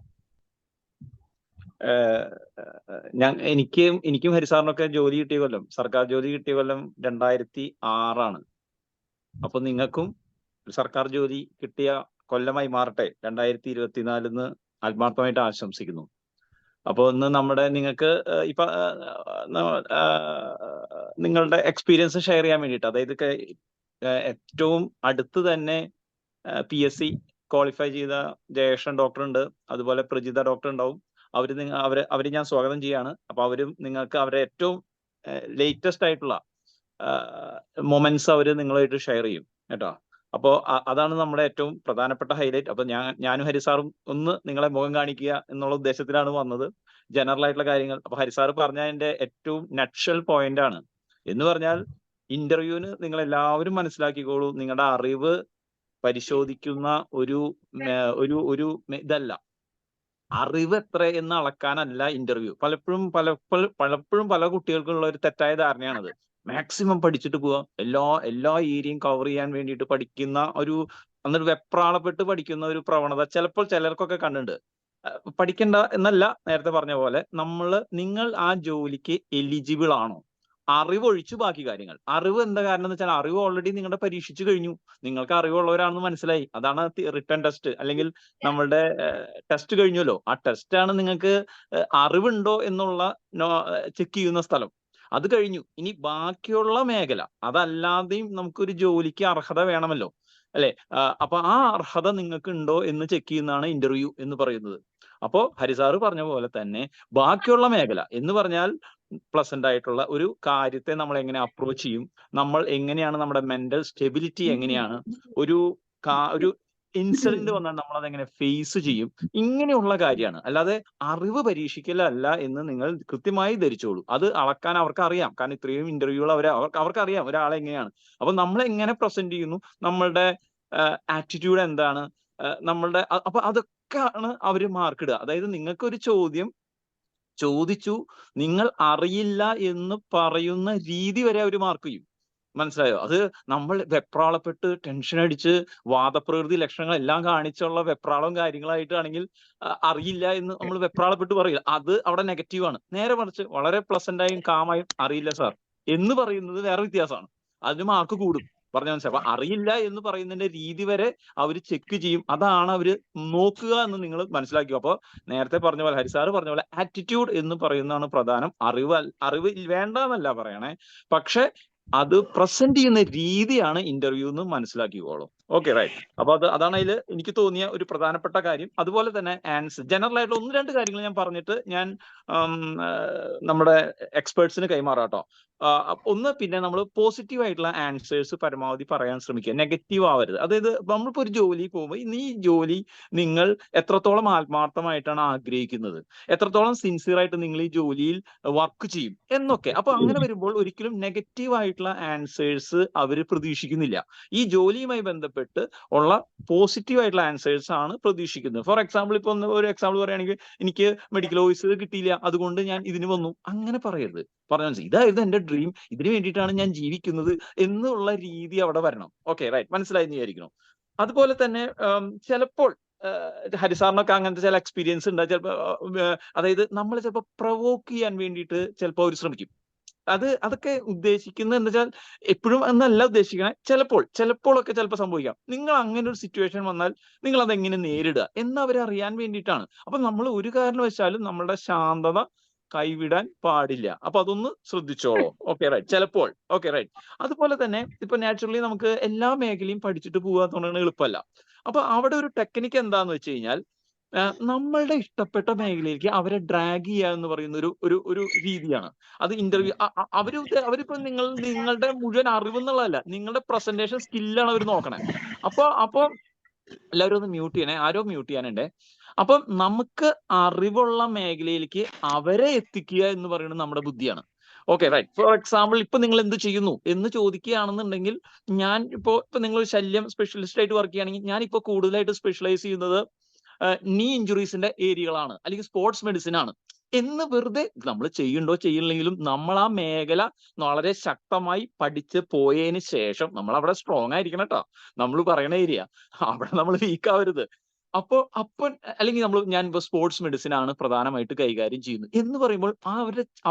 എനിക്കും ഹരി സാറിനൊക്കെ ജോലി കിട്ടിയ കൊല്ലം, സർക്കാർ ജോലി കിട്ടിയ കൊല്ലം 2006 അപ്പൊ നിങ്ങൾക്കും സർക്കാർ ജോലി കിട്ടിയ കൊല്ലമായി മാറട്ടെ 2024 ആത്മാർത്ഥമായിട്ട് ആശംസിക്കുന്നു. അപ്പോൾ ഇന്ന് നിങ്ങൾക്ക് ഇപ്പൊ നിങ്ങളുടെ എക്സ്പീരിയൻസ് ഷെയർ ചെയ്യാൻ വേണ്ടിയിട്ട്, അതായത് ഏറ്റവും അടുത്ത് തന്നെ PSC ക്വാളിഫൈ ചെയ്ത ജയേഷൻ ഡോക്ടർ ഉണ്ട്, അതുപോലെ പ്രജിത ഡോക്ടർ ഉണ്ടാവും. അവര് ഞാൻ സ്വാഗതം ചെയ്യാണ്. അപ്പൊ അവരും നിങ്ങൾക്ക് അവരുടെ ഏറ്റവും ലേറ്റസ്റ്റ് ആയിട്ടുള്ള മൊമെന്റ്സ് അവര് നിങ്ങളായിട്ട് ഷെയർ ചെയ്യും കേട്ടോ. അപ്പോൾ അതാണ് നമ്മുടെ ഏറ്റവും പ്രധാനപ്പെട്ട ഹൈലൈറ്റ്. അപ്പൊ ഞാനും ഹരിസാറും ഒന്ന് നിങ്ങളെ മുഖം കാണിക്കുക എന്നുള്ള ഉദ്ദേശത്തിലാണ് വന്നത്, ജനറൽ ആയിട്ടുള്ള കാര്യങ്ങൾ. അപ്പൊ ഹരിസാർ പറഞ്ഞതിന്റെ ഏറ്റവും നട്ഷൽ പോയിന്റ് ആണ് എന്ന് പറഞ്ഞാൽ, ഇന്റർവ്യൂവിന് നിങ്ങൾ എല്ലാവരും മനസ്സിലാക്കിക്കോളൂ, നിങ്ങളുടെ അറിവ് പരിശോധിക്കുന്ന ഒരു ഇതല്ല, അറിവ് എത്ര എന്ന് അളക്കാനല്ല ഇന്റർവ്യൂ. പലപ്പോഴും പല കുട്ടികൾക്കുള്ള ഒരു തെറ്റായ ധാരണയാണത്. മാക്സിമം പഠിച്ചിട്ട് പോവുക, എല്ലാ ഏരിയയും കവർ ചെയ്യാൻ വേണ്ടിയിട്ട് പഠിക്കുന്ന എന്നിട്ട് വെപ്രാളപ്പെട്ട് പഠിക്കുന്ന ഒരു പ്രവണത ചിലപ്പോൾ ചിലർക്കൊക്കെ കണ്ടിട്ടുണ്ട്. പഠിക്കണ്ട എന്നല്ല, നേരത്തെ പറഞ്ഞ പോലെ നിങ്ങൾ ആ ജോലിക്ക് എലിജിബിൾ ആണോ, അറിവൊഴിച്ചു ബാക്കി കാര്യങ്ങൾ. അറിവ് എന്താ കാരണം എന്ന് വെച്ചാൽ, അറിവ് ഓൾറെഡി നിങ്ങളുടെ പരീക്ഷിച്ചു കഴിഞ്ഞു, നിങ്ങൾക്ക് അറിവുള്ളവരാണെന്ന് മനസ്സിലായി. അതാണ് റിട്ടേൺ ടെസ്റ്റ്, അല്ലെങ്കിൽ നമ്മളുടെ ടെസ്റ്റ് കഴിഞ്ഞല്ലോ. ആ ടെസ്റ്റാണ് നിങ്ങൾക്ക് അറിവുണ്ടോ എന്നുള്ള ചെക്ക് ചെയ്യുന്ന സ്ഥലം. അത് കഴിഞ്ഞു. ഇനി ബാക്കിയുള്ള മേഖല, അതല്ലാതെയും നമുക്കൊരു ജോലിക്ക് അർഹത വേണമല്ലോ അല്ലെ? അപ്പൊ ആ അർഹത നിങ്ങൾക്ക് ഉണ്ടോ എന്ന് ചെക്ക് ചെയ്യുന്നതാണ് ഇന്റർവ്യൂ എന്ന് പറയുന്നത്. അപ്പോ ഹരിസാറ് പറഞ്ഞ പോലെ തന്നെ ബാക്കിയുള്ള മേഖല എന്ന് പറഞ്ഞാൽ, പ്ലസന്റ് ആയിട്ടുള്ള ഒരു കാര്യത്തെ നമ്മൾ എങ്ങനെ അപ്രോച്ച് ചെയ്യും, നമ്മൾ എങ്ങനെയാണ് നമ്മുടെ മെന്റൽ സ്റ്റെബിലിറ്റി എങ്ങനെയാണ്, ഒരു ഇൻസിഡന്റ് വന്നാൽ നമ്മൾ അതെങ്ങനെ ഫേസ് ചെയ്യും, ഇങ്ങനെയുള്ള കാര്യമാണ്. അല്ലാതെ അറിവ് പരീക്ഷിക്കലല്ല എന്ന് നിങ്ങൾ കൃത്യമായി ധരിച്ചോളൂ. അത് അളക്കാൻ അവർക്ക് അറിയാം, കാരണം ഇത്രയും ഇന്റർവ്യൂകൾ അവർക്കറിയാം ഒരാളെ എങ്ങനെയാണ്. അപ്പൊ നമ്മൾ എങ്ങനെ പ്രസന്റ് ചെയ്യുന്നു, നമ്മളുടെ ആറ്റിറ്റ്യൂഡ് എന്താണ്, അപ്പൊ അതൊക്കെയാണ് അവര് മാർക്ക് ഇടുക. അതായത് നിങ്ങൾക്കൊരു ചോദ്യം ചോദിച്ചു, നിങ്ങൾ അറിയില്ല എന്ന് പറയുന്ന രീതി വരെ അവർ മാർക്ക് ചെയ്യും. മനസ്സിലായോ? അത് നമ്മൾ വെപ്രാളപ്പെട്ട് ടെൻഷൻ അടിച്ച് വാദപ്രകൃതി ലക്ഷണങ്ങൾ എല്ലാം കാണിച്ചുള്ള വെപ്രാളവും കാര്യങ്ങളായിട്ടാണെങ്കിൽ അറിയില്ല എന്ന് നമ്മൾ വെപ്രാളപ്പെട്ട് പറയില്ല, അത് അവിടെ നെഗറ്റീവാണ്. നേരെ മറിച്ച് വളരെ പ്ലസന്റായും കാമായും അറിയില്ല സാർ എന്ന് പറയുന്നത് വേറെ വ്യത്യാസമാണ്, അതിന് മാർക്ക് കൂടും. പറഞ്ഞ മനസ്സിലായി? അപ്പൊ അറിയില്ല എന്ന് പറയുന്നതിന്റെ രീതി വരെ അവർ ചെക്ക് ചെയ്യും. അതാണ് അവര് നോക്കുക എന്ന് നിങ്ങൾ മനസ്സിലാക്കുക. അപ്പൊ നേരത്തെ പറഞ്ഞ പോലെ, ഹരിസാറ് പറഞ്ഞ പോലെ, ആറ്റിറ്റ്യൂഡ് എന്ന് പറയുന്നതാണ് പ്രധാനം. അറിവ് വേണ്ട എന്നല്ല പറയണേ, പക്ഷെ അത് പ്രസന്റ് ചെയ്യുന്ന രീതിയാണ് ഇന്റർവ്യൂ എന്ന് മനസ്സിലാക്കിക്കോളും. Okay right. അപ്പൊ അതാണ് അതിൽ എനിക്ക് തോന്നിയ ഒരു പ്രധാനപ്പെട്ട കാര്യം. അതുപോലെ തന്നെ ആൻസർ ജനറൽ ആയിട്ടുള്ള 1-2 കാര്യങ്ങൾ ഞാൻ പറഞ്ഞിട്ട് ഞാൻ നമ്മുടെ എക്സ്പേർട്സിന് കൈമാറാട്ടോ. ഒന്ന്, പിന്നെ നമ്മൾ പോസിറ്റീവ് ആയിട്ടുള്ള ആൻസേഴ്സ് പരമാവധി പറയാൻ ശ്രമിക്കുക, നെഗറ്റീവ് ആവരുത്. അതായത് നമ്മളിപ്പോ ഒരു ജോലി പോകുമ്പോൾ ഈ ജോലി നിങ്ങൾ എത്രത്തോളം ആത്മാർത്ഥമായിട്ടാണ് ആഗ്രഹിക്കുന്നത്, എത്രത്തോളം സിൻസിയർ ആയിട്ട് നിങ്ങൾ ഈ ജോലിയിൽ വർക്ക് ചെയ്യും എന്നൊക്കെ. അപ്പൊ അങ്ങനെ വരുമ്പോൾ ഒരിക്കലും നെഗറ്റീവ് ആയിട്ടുള്ള ആൻസേഴ്സ് അവർ പ്രതീക്ഷിക്കുന്നില്ല. ഈ ജോലിയുമായി ബന്ധപ്പെട്ട് ഉള്ള പോസിറ്റീവ് ആയിട്ടുള്ള ആൻസേഴ്സ് ആണ് പ്രതീക്ഷിക്കുന്നത്. ഫോർ എക്സാമ്പിൾ, ഇപ്പൊ ഒരു എക്സാമ്പിൾ പറയുകയാണെങ്കിൽ, എനിക്ക് മെഡിക്കൽ ഓഫീസർ കിട്ടിയില്ല, അതുകൊണ്ട് ഞാൻ ഇതിന് വന്നു, അങ്ങനെ പറയരുത്. പറഞ്ഞാൽ ഇതായിരുന്നു എന്റെ ഡ്രീം, ഇതിന് വേണ്ടിയിട്ടാണ് ഞാൻ ജീവിക്കുന്നത് എന്നുള്ള രീതി അവിടെ വരണം. ഓക്കെ റൈറ്റ്, മനസ്സിലായി എന്ന് വിചാരിക്കണം. അതുപോലെ തന്നെ ചിലപ്പോൾ ഹരിസാറിനൊക്കെ അങ്ങനത്തെ ചില എക്സ്പീരിയൻസ് ഉണ്ട്. ചിലപ്പോൾ അതായത് നമ്മൾ ചിലപ്പോൾ പ്രൊവോക്ക് ചെയ്യാൻ വേണ്ടിയിട്ട് ചിലപ്പോൾ അവർ ശ്രമിക്കും. അതൊക്കെ ഉദ്ദേശിക്കുന്നത് എന്താ വെച്ചാൽ എപ്പോഴും എന്നല്ല ഉദ്ദേശിക്കണേ, ചിലപ്പോഴൊക്കെ ചിലപ്പോൾ സംഭവിക്കാം. നിങ്ങൾ അങ്ങനെ ഒരു സിറ്റുവേഷൻ വന്നാൽ നിങ്ങൾ അതെങ്ങനെ നേരിടുക എന്ന് അവരെ അറിയാൻ വേണ്ടിയിട്ടാണ്. അപ്പൊ നമ്മൾ ഒരു കാരണവശാലും നമ്മളുടെ ശാന്തത കൈവിടാൻ പാടില്ല. അപ്പൊ അതൊന്ന് ശ്രദ്ധിച്ചോളൂ. Okay right. ചിലപ്പോൾ ഓക്കെ റൈറ്റ്. അതുപോലെ തന്നെ ഇപ്പൊ നാച്ചുറലി നമുക്ക് എല്ലാ മേഖലയും പഠിച്ചിട്ട് പോവുക എന്ന് പറയുന്നത് എളുപ്പമല്ല. അപ്പൊ അവിടെ ഒരു ടെക്നിക്ക് എന്താന്ന് വെച്ച് കഴിഞ്ഞാൽ, നമ്മളുടെ ഇഷ്ടപ്പെട്ട മേഖലയിലേക്ക് അവരെ ഡ്രാഗ് ചെയ്യുക എന്ന് പറയുന്ന ഒരു രീതിയാണ്. അത് ഇന്റർവ്യൂ അവരിപ്പോ നിങ്ങളുടെ മുഴുവൻ അറിവ് എന്നുള്ളതല്ല, നിങ്ങളുടെ പ്രസന്റേഷൻ സ്കില്ലാണ് അവർ നോക്കണേ. അപ്പൊ എല്ലാവരും ഒന്ന് മ്യൂട്ട് ചെയ്യണേ, ആരോ മ്യൂട്ട് ചെയ്യാനുണ്ടേ. അപ്പൊ നമുക്ക് അറിവുള്ള മേഖലയിലേക്ക് അവരെ എത്തിക്കുക എന്ന് പറയുന്നത് നമ്മുടെ ബുദ്ധിയാണ്. Okay right. ഫോർ എക്സാമ്പിൾ, ഇപ്പൊ നിങ്ങൾ എന്ത് ചെയ്യുന്നു എന്ന് ചോദിക്കുകയാണെന്നുണ്ടെങ്കിൽ, ഞാൻ ഇപ്പൊ നിങ്ങൾ ശല്യം സ്പെഷ്യലിസ്റ്റ് ആയിട്ട് വർക്ക് ചെയ്യുകയാണെങ്കിൽ, ഞാൻ ഇപ്പൊ കൂടുതലായിട്ട് സ്പെഷ്യലൈസ് ചെയ്യുന്നത് നീ ഇഞ്ചുറീസിന്റെ ഏരിയകളാണ്, അല്ലെങ്കിൽ സ്പോർട്സ് മെഡിസിൻ ആണ് എന്ന് വെറുതെ നമ്മൾ ചെയ്യുന്നുണ്ടോ ചെയ്യില്ലെങ്കിലും നമ്മൾ ആ മേഖല വളരെ ശക്തമായി പഠിച്ച് പോയതിന് ശേഷം നമ്മൾ അവിടെ സ്ട്രോങ് ആയിരിക്കണം കേട്ടോ. നമ്മൾ പറയണ ഏരിയ അവിടെ നമ്മൾ വീക്ക് ആവരുത്. അപ്പൊ അല്ലെങ്കിൽ ഞാൻ ഇപ്പൊ സ്പോർട്സ് മെഡിസിൻ ആണ് പ്രധാനമായിട്ട് കൈകാര്യം ചെയ്യുന്നത് എന്ന് പറയുമ്പോൾ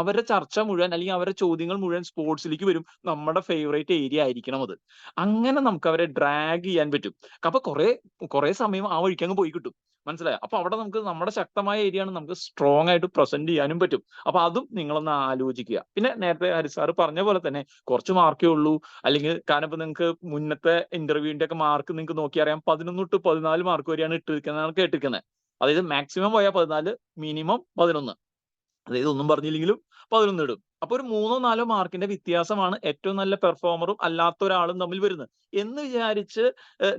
അവരുടെ ചർച്ച മുഴുവൻ, അല്ലെങ്കിൽ അവരുടെ ചോദ്യങ്ങൾ മുഴുവൻ സ്പോർട്സിലേക്ക് വരും. നമ്മുടെ ഫേവറേറ്റ് ഏരിയ ആയിരിക്കണം അത്. അങ്ങനെ നമുക്ക് അവരെ ഡ്രാഗ് ചെയ്യാൻ പറ്റും. അപ്പൊ കുറെ സമയം ആ വഴിക്ക് അങ്ങ് പോയി കിട്ടും. മനസ്സിലായോ? അപ്പൊ അവിടെ നമുക്ക് നമ്മുടെ ശക്തമായ ഏരിയ ആണ്, നമുക്ക് സ്ട്രോങ് ആയിട്ട് പ്രസന്റ് ചെയ്യാനും പറ്റും. അപ്പൊ അതും നിങ്ങളൊന്ന് ആലോചിക്കുക. പിന്നെ നേരത്തെ ഹരിസാർ പറഞ്ഞ പോലെ തന്നെ കുറച്ച് മാർക്കേ ഉള്ളൂ, അല്ലെങ്കിൽ കാരണം ഇപ്പൊ നിങ്ങൾക്ക് മുന്നത്തെ ഇന്റർവ്യൂവിന്റെ ഒക്കെ മാർക്ക് നിങ്ങൾക്ക് നോക്കി അറിയാം, 11 to 14 മാർക്ക് വരെയാണ് ഇട്ടിരിക്കുന്നതാണ് കേട്ടിരിക്കുന്നത്. അതായത് മാക്സിമം പോയാൽ 14, മിനിമം 11. അതായത് ഒന്നും പറഞ്ഞില്ലെങ്കിലും 11 ഇടും. അപ്പൊ ഒരു 3-4 മാർക്കിന്റെ വ്യത്യാസമാണ് ഏറ്റവും നല്ല പെർഫോമറും അല്ലാത്ത ഒരാളും തമ്മിൽ വരുന്നത് എന്ന് വിചാരിച്ച്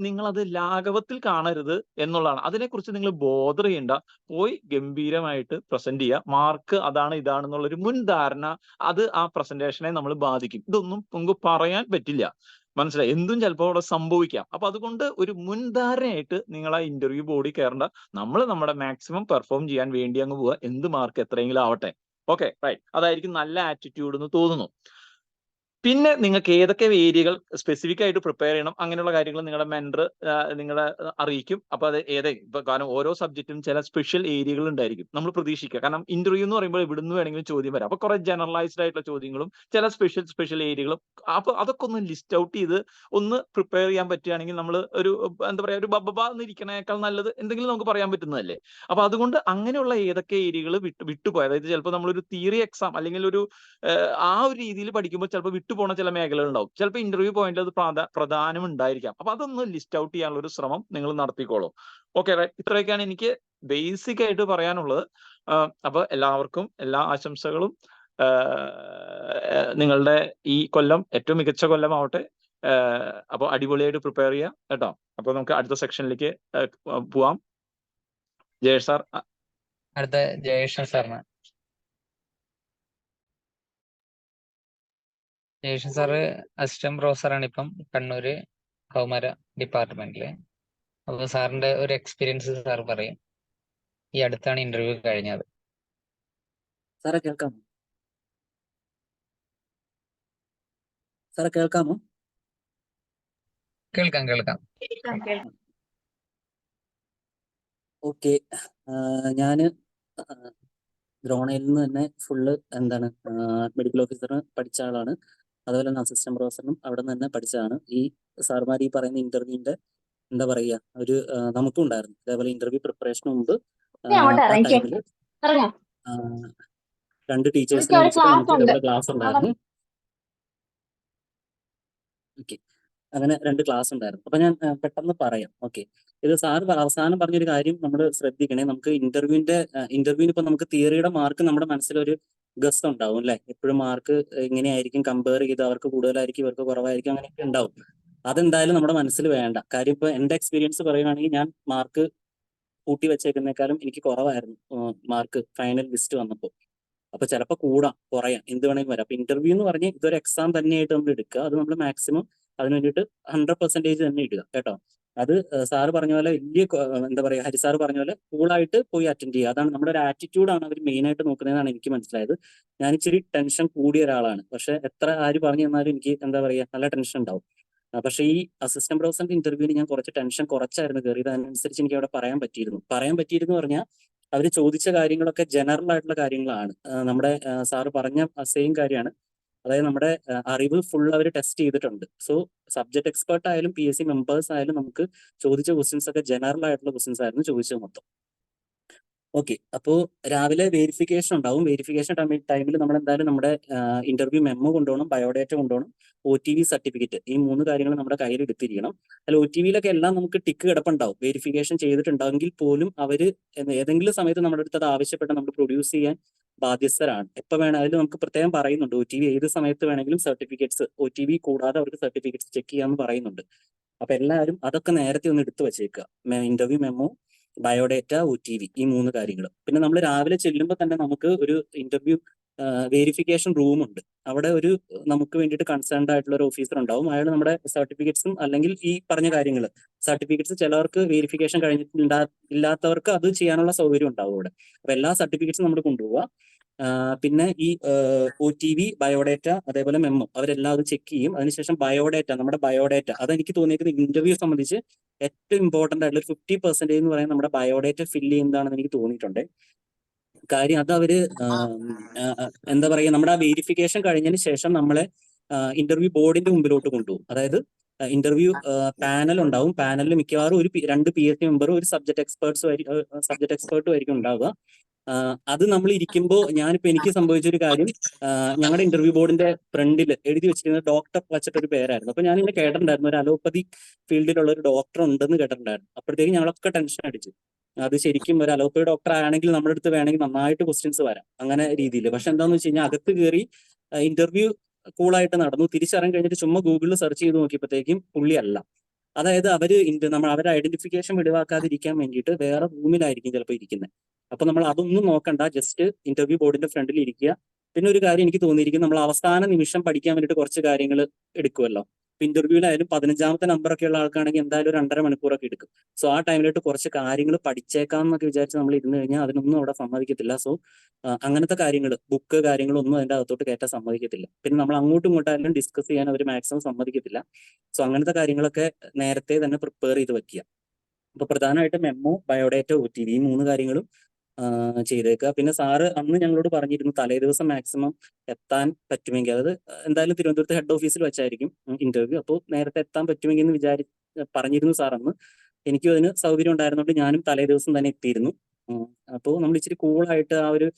നിങ്ങൾ അത് ലാഘവത്തിൽ കാണരുത് എന്നുള്ളതാണ്. അതിനെക്കുറിച്ച് നിങ്ങൾ ബോധർ ചെയ്യണ്ട. പോയി ഗംഭീരമായിട്ട് പ്രസന്റ് ചെയ്യുക. മാർക്ക് അതാണ് ഇതാണെന്നുള്ളൊരു മുൻധാരണ അത് ആ പ്രസന്റേഷനെ നമ്മൾ ബാധിക്കും. ഇതൊന്നും നമുക്ക് പറയാൻ പറ്റില്ല. മനസ്സിലായി? എന്തും ചിലപ്പോൾ അവിടെ സംഭവിക്കാം. അപ്പൊ അതുകൊണ്ട് ഒരു മുൻധാരണയായിട്ട് നിങ്ങൾ ആ ഇന്റർവ്യൂ ബോർഡിൽ കയറേണ്ട. നമ്മൾ നമ്മുടെ മാക്സിമം പെർഫോം ചെയ്യാൻ വേണ്ടി അങ്ങ് പോവുക. എന്ത് മാർക്ക് എത്രയെങ്കിലും ആവട്ടെ. Okay right. അതായിരിക്കും നല്ല ആറ്റിറ്റ്യൂഡ് എന്ന് തോന്നുന്നു. പിന്നെ നിങ്ങൾക്ക് ഏതൊക്കെ ഏരിയകൾ സ്പെസിഫിക് ആയിട്ട് പ്രിപ്പയർ ചെയ്യണം, അങ്ങനെയുള്ള കാര്യങ്ങൾ നിങ്ങളുടെ മെന്റർ നിങ്ങളെ അറിയിക്കും. അപ്പൊ അത് ഇപ്പൊ കാരണം ഓരോ സബ്ജക്റ്റിനും ചില സ്പെഷ്യൽ ഏരിയകൾ ഉണ്ടായിരിക്കും. നമ്മൾ പ്രതീക്ഷിക്കുക. കാരണം ഇന്റർവ്യൂ എന്ന് പറയുമ്പോൾ ഇവിടുന്ന് വേണമെങ്കിലും ചോദ്യം വരാം. അപ്പൊ കുറെ ജനറലൈസ്ഡ് ആയിട്ടുള്ള ചോദ്യങ്ങളും ചില സ്പെഷ്യൽ ഏരിയകളും. അപ്പൊ അതൊക്കെ ഒന്ന് ലിസ്റ്റ് ഔട്ട് ചെയ്ത് ഒന്ന് പ്രിപ്പയർ ചെയ്യാൻ പറ്റുകയാണെങ്കിൽ നമ്മൾ ഒരു എന്താ പറയാ, ഒരു ബബ്ബ എന്നിരിക്കണേക്കാൾ നല്ലത് എന്തെങ്കിലും നമുക്ക് പറയാൻ പറ്റുന്നതല്ലേ. അപ്പൊ അതുകൊണ്ട് അങ്ങനെയുള്ള ഏതൊക്കെ ഏരിയകൾ വിട്ടുപോയി, അതായത് ചിലപ്പോൾ നമ്മളൊരു തിയറി എക്സാം അല്ലെങ്കിൽ ഒരു ആ ഒരു രീതിയിൽ പഠിക്കുമ്പോൾ ചിലപ്പോൾ വിട്ടുപോണ ചില മേഖലകൾ ഉണ്ടാവും. ചിലപ്പോൾ ഇന്റർവ്യൂ പോയിന്റിൽ അത് പ്രധാനം ഉണ്ടായിരിക്കാം. അപ്പൊ അതൊന്ന് ലിസ്റ്റ് ഔട്ട് ചെയ്യാനുള്ള ഒരു ശ്രമം നിങ്ങൾ നടത്തിക്കോളൂ. Okay right. ഇത്രയൊക്കെയാണ് എനിക്ക് ബേസിക് ആയിട്ട് പറയാനുള്ളത്. അപ്പൊ എല്ലാവർക്കും എല്ലാ ആശംസകളും. നിങ്ങളുടെ ഈ കൊല്ലം ഏറ്റവും മികച്ച കൊല്ലമാവട്ടെ. അപ്പൊ അടിപൊളിയായിട്ട് പ്രിപ്പയർ ചെയ്യാം കേട്ടോ. അപ്പൊ നമുക്ക് അടുത്ത സെക്ഷനിലേക്ക് പോവാം. ജയേഷ് സാർ. അടുത്ത ജയേഷൻ സാറിന്. ജയേഷൻ സാറ് അസിസ്റ്റന്റ് പ്രൊഫസറാണ് ഇപ്പം കണ്ണൂര് കൗമാര ഡിപ്പാർട്ട്മെന്റില്. അപ്പൊ സാറിന്റെ ഒരു എക്സ്പീരിയൻസ് സാർ പറയും. ഈ അടുത്താണ് ഇന്റർവ്യൂ കഴിഞ്ഞത്. സാറേ കേൾക്കാമോ? സാറേ കേൾക്കാമോ? കേൾക്കാം. ഓക്കെ. ഞാന് ദ്രോണയിൽ നിന്ന് തന്നെ ഫുള്ള് മെഡിക്കൽ ഓഫീസറിന് പഠിച്ച ആളാണ്. അതുപോലെ തന്നെ അസിസ്റ്റന്റ് പ്രൊഫസറിനും അവിടെ നിന്ന് തന്നെ പഠിച്ചതാണ്. ഈ സാർമാർ ഈ പറയുന്ന ഇന്റർവ്യൂവിന്റെ എന്താ പറയുക, ഒരു നമുക്കും ഉണ്ടായിരുന്നു ഇതേപോലെ ഇന്റർവ്യൂ പ്രിപ്പറേഷന് മുമ്പ് ആ ടൈമില് 2 ടീച്ചേഴ്സിനെ വിളിച്ചിട്ട് നമുക്ക് ഇതേപോലെ ക്ലാസ് ഉണ്ടായിരുന്നു. ഓക്കെ. അങ്ങനെ 2 ക്ലാസ് ഉണ്ടായിരുന്നു. അപ്പൊ ഞാൻ പെട്ടെന്ന് പറയാം. ഓക്കെ, ഇത് സാർ അവസാനം പറഞ്ഞൊരു കാര്യം നമ്മൾ ശ്രദ്ധിക്കണേ. നമുക്ക് ഇന്റർവ്യൂവിന് ഇപ്പൊ നമുക്ക് തിയറിയുടെ മാർക്ക് നമ്മുടെ മനസ്സിലൊരു ഗസ് ഉണ്ടാവും അല്ലെ. എപ്പോഴും മാർക്ക് ഇങ്ങനെയായിരിക്കും, കമ്പയർ ചെയ്ത് അവർക്ക് കൂടുതലായിരിക്കും ഇവർക്ക് കുറവായിരിക്കും, അങ്ങനെയൊക്കെ ഉണ്ടാവും. അതെന്തായാലും നമ്മുടെ മനസ്സിൽ വേണ്ട. കാര്യം ഇപ്പൊ എന്റെ എക്സ്പീരിയൻസ് പറയുകയാണെങ്കിൽ ഞാൻ മാർക്ക് കൂട്ടി വെച്ചേക്കുന്നേക്കാളും എനിക്ക് കുറവായിരുന്നു മാർക്ക് ഫൈനൽ ലിസ്റ്റ് വന്നപ്പോൾ. അപ്പൊ ചിലപ്പോൾ കൂടാം കുറയാം, എന്ത് വേണമെങ്കിലും വരാം. അപ്പൊ ഇന്റർവ്യൂ എന്ന് പറഞ്ഞാൽ ഇതൊരു എക്സാം തന്നെയായിട്ട് നമ്മൾ എടുക്കുക. അത് നമ്മൾ മാക്സിമം അതിന് വേണ്ടിയിട്ട് 100% തന്നെ ഇടുക കേട്ടോ. അത് സാറ് പറഞ്ഞ പോലെ എന്താ പറയുക, ഹരി സാറ് പറഞ്ഞ പോലെ കൂളായിട്ട് പോയി അറ്റൻഡ് ചെയ്യുക. അതാണ് നമ്മുടെ ഒരു ആറ്റിറ്റ്യൂഡാണ് അവർ മെയിൻ ആയിട്ട് നോക്കുന്നതെന്നാണ് എനിക്ക് മനസ്സിലായത്. ഞാൻ ഇച്ചിരി ടെൻഷൻ കൂടിയ ഒരാളാണ്, പക്ഷെ എത്ര ആര് പറഞ്ഞു തന്നാലും എനിക്ക് എന്താ പറയുക നല്ല ടെൻഷൻ ഉണ്ടാവും. പക്ഷേ ഈ അസിസ്റ്റന്റ് പ്രൊഫസറിന്റെ ഇന്റർവ്യൂവിന് ഞാൻ കുറച്ച് ടെൻഷൻ കുറച്ചായിരുന്നു കയറിയത്. അതിനനുസരിച്ച് എനിക്ക് അവിടെ പറയാൻ പറ്റിയിരുന്നു പറഞ്ഞാൽ അവർ ചോദിച്ച കാര്യങ്ങളൊക്കെ ജനറൽ ആയിട്ടുള്ള കാര്യങ്ങളാണ്. നമ്മുടെ സാറ് പറഞ്ഞ സെയിം കാര്യമാണ്. അതായത് നമ്മുടെ അറിവ് ഫുൾ അവർ ടെസ്റ്റ് ചെയ്തിട്ടുണ്ട്. സോ സബ്ജക്ട് എക്സ്പേർട്ട് ആയാലും PSC മെമ്പേഴ്സ് ആയാലും നമുക്ക് ചോദിച്ച ക്വസ്റ്റ്യൻസ് ഒക്കെ ജനറൽ ആയിട്ടുള്ള ക്വസ്റ്റ്യൻസ് ആയിരുന്നു ചോദിച്ചത് മൊത്തം. ഓക്കെ, അപ്പോൾ രാവിലെ വെരിഫിക്കേഷൻ ഉണ്ടാവും. വെരിഫിക്കേഷൻ ടൈമിൽ നമ്മൾ എന്തായാലും നമ്മുടെ ഇന്റർവ്യൂ മെമ്മോ കൊണ്ടുപോകണം, ബയോഡേറ്റ കൊണ്ടുപോകണം, OTV സർട്ടിഫിക്കറ്റ്, ഈ 3 കാര്യങ്ങൾ നമ്മുടെ കയ്യിൽ എടുത്തിരിക്കണം. അല്ല OTVയിലൊക്കെ എല്ലാം നമുക്ക് ടിക്ക് കിടപ്പുണ്ടാവും. വെരിഫിക്കേഷൻ ചെയ്തിട്ടുണ്ടെങ്കിൽ പോലും അവർ ഏതെങ്കിലും സമയത്ത് നമ്മുടെ അടുത്ത് അത് ആവശ്യപ്പെട്ട് നമ്മൾ പ്രൊഡ്യൂസ് ചെയ്യാൻ ബാധ്യസ്ഥരാണ്. എപ്പോൾ വേണം അതിൽ നമുക്ക് പ്രത്യേകം പറയുന്നുണ്ട്. OTV ഏത് സമയത്ത് വേണമെങ്കിലും സർട്ടിഫിക്കറ്റ്സ്, OTV കൂടാതെ അവർക്ക് സർട്ടിഫിക്കറ്റ്സ് ചെക്ക് ചെയ്യാമെന്ന് പറയുന്നുണ്ട്. അപ്പൊ എല്ലാവരും അതൊക്കെ നേരത്തെ ഒന്ന് എടുത്തു വെച്ചേക്കുക. ഇന്റർവ്യൂ മെമ്മോ, ബയോഡേറ്റ, OTV, ഈ 3 കാര്യങ്ങൾ. പിന്നെ നമ്മൾ രാവിലെ ചെല്ലുമ്പോൾ തന്നെ നമുക്ക് ഒരു ഇന്റർവ്യൂ വെരിഫിക്കേഷൻ റൂം ഉണ്ട്. അവിടെ ഒരു നമുക്ക് വേണ്ടിയിട്ട് കൺസേൺഡ് ആയിട്ടുള്ള ഒരു ഓഫീസർ ഉണ്ടാവും. അയാൾ നമ്മുടെ സർട്ടിഫിക്കറ്റ്സും അല്ലെങ്കിൽ ഈ പറഞ്ഞ കാര്യങ്ങൾ സർട്ടിഫിക്കറ്റ്സ് ചിലവർക്ക് വെരിഫിക്കേഷൻ ഇല്ലാത്തവർക്ക് അത് ചെയ്യാനുള്ള സൗകര്യം ഉണ്ടാവും അവിടെ. അപ്പൊ എല്ലാ സർട്ടിഫിക്കറ്റ്സും നമ്മൾ കൊണ്ടുപോവുക. പിന്നെ ഈ OTV, ബയോഡേറ്റ, അതേപോലെ മെമ്മോ അവരെല്ലാം അത് ചെക്ക് ചെയ്യും. അതിനുശേഷം നമ്മുടെ ബയോഡേറ്റ അതെനിക്ക് തോന്നിയിരിക്കുന്നത് ഇന്റർവ്യൂ സംബന്ധിച്ച് ഏറ്റവും ഇമ്പോർട്ടന്റ് ആയിട്ടുള്ള 50% എന്ന് പറയുന്നത് നമ്മുടെ ബയോഡേറ്റ ഫില്ല് ചെയ്യുന്നതാണെന്ന് എനിക്ക് തോന്നിയിട്ടുണ്ട്. കാര്യം അത് അവര് എന്താ പറയുക, നമ്മുടെ ആ വെരിഫിക്കേഷൻ കഴിഞ്ഞതിന് ശേഷം നമ്മളെ ഇന്റർവ്യൂ ബോർഡിന്റെ മുമ്പിലോട്ട് കൊണ്ടുപോകും. അതായത് ഇന്റർവ്യൂ പാനൽ ഉണ്ടാവും. പാനലിൽ മിക്കവാറും 2 PSC മെമ്പറും ഒരു സബ്ജക്ട് എക്സ്പേർട്ടും ആയിരിക്കും ഉണ്ടാവുക. അത് നമ്മൾ ഇരിക്കുമ്പോൾ എനിക്ക് സംഭവിച്ചൊരു കാര്യം, ഞങ്ങളുടെ ഇന്റർവ്യൂ ബോർഡിന്റെ ഫ്രണ്ടിൽ എഴുതി വെച്ചിരുന്ന ഡോക്ടർ വച്ചിട്ടൊരു പേരായിരുന്നു. അപ്പൊ ഞാനിങ്ങനെ കേട്ടിട്ടുണ്ടായിരുന്നു ഒരു അലോപ്പതി ഫീൽഡിലുള്ള ഒരു ഡോക്ടർ ഉണ്ടെന്ന് കേട്ടിട്ടുണ്ടായിരുന്നു. അപ്പോഴത്തേക്കും ഞങ്ങളൊക്കെ ടെൻഷൻ അടിച്ചു. അത് ശരിക്കും ഒരു അലോപ്പതി ഡോക്ടർ ആണെങ്കിൽ നമ്മുടെ അടുത്ത് വേണമെങ്കിൽ നന്നായിട്ട് ക്വസ്റ്റ്യൻസ് വരാം, അങ്ങനെ രീതിയിൽ. പക്ഷെ എന്താണെന്ന് വെച്ച് കഴിഞ്ഞാൽ അകത്ത് കയറി ഇന്റർവ്യൂ കൂളായിട്ട് നടന്നു. തിരിച്ചറിയാൻ കഴിഞ്ഞിട്ട് ചുമ്മാ ഗൂഗിളിൽ സെർച്ച് ചെയ്ത് നോക്കിയപ്പോഴത്തേക്കും പുള്ളിയല്ല. അതായത് അവരെ ഐഡന്റിഫിക്കേഷൻ വെളിവാക്കാതിരിക്കാൻ വേണ്ടിയിട്ട് വേറെ റൂമിലായിരിക്കും ചിലപ്പോൾ ഇരിക്കുന്നത്. അപ്പൊ നമ്മൾ അതൊന്നും നോക്കണ്ട, ജസ്റ്റ് ഇന്റർവ്യൂ ബോർഡിന്റെ ഫ്രണ്ടിൽ ഇരിക്കുക. പിന്നെ ഒരു കാര്യം എനിക്ക് തോന്നിയിരിക്കും, നമ്മൾ അവസാന നിമിഷം പഠിക്കാൻ വേണ്ടിയിട്ട് കുറച്ച് കാര്യങ്ങൾ എടുക്കുമല്ലോ. ഇന്റർവ്യൂവിലായാലും 15ാമത്തെ നമ്പറൊക്കെ ഉള്ള ആൾക്കാണെങ്കിൽ എന്തായാലും ഒരു 2.5 മണിക്കൂറൊക്കെ എടുക്കും. സോ ആ ടൈമിലോട്ട് കുറച്ച് കാര്യങ്ങൾ പഠിച്ചേക്കാം എന്നൊക്കെ വിചാരിച്ച് നമ്മൾ ഇരുന്ന് കഴിഞ്ഞാൽ അതിനൊന്നും അവിടെ സമ്മതിക്കത്തില്ല. സോ അങ്ങനത്തെ കാര്യങ്ങളൊന്നും അതിന്റെ അകത്തോട്ട് കയറ്റാൻ സമ്മതിക്കത്തില്ല. പിന്നെ നമ്മൾ അങ്ങോട്ടും ഇങ്ങോട്ടായാലും ഡിസ്കസ് ചെയ്യാൻ അവർ മാക്സിമം സമ്മതിക്കത്തില്ല. സോ അങ്ങനത്തെ കാര്യങ്ങളൊക്കെ നേരത്തെ തന്നെ പ്രിപ്പയർ ചെയ്ത് വെക്കുക. അപ്പൊ പ്രധാനമായിട്ടും മെമ്മോ, ബയോഡേറ്റ, OTV, ഈ 3 കാര്യങ്ങളും ചെയ്തേക്കുക. പിന്നെ സാറ് അന്ന് ഞങ്ങളോട് പറഞ്ഞിരുന്നു തലേ ദിവസം മാക്സിമം എത്താൻ പറ്റുമെങ്കിൽ, അതായത് എന്തായാലും തിരുവനന്തപുരത്ത് ഹെഡ് ഓഫീസിൽ വെച്ചായിരിക്കും ഇന്റർവ്യൂ. അപ്പോൾ നേരത്തെ എത്താൻ പറ്റുമെങ്കിൽ എന്ന് പറഞ്ഞിരുന്നു സാർ അന്ന്. എനിക്കും അതിന് സൗകര്യം ഉണ്ടായിരുന്നുകൊണ്ട് ഞാനും തലേ ദിവസം തന്നെ എത്തിയിരുന്നു. അപ്പോൾ നമ്മൾ ഇച്ചിരി കൂളായിട്ട് ആ ഒരു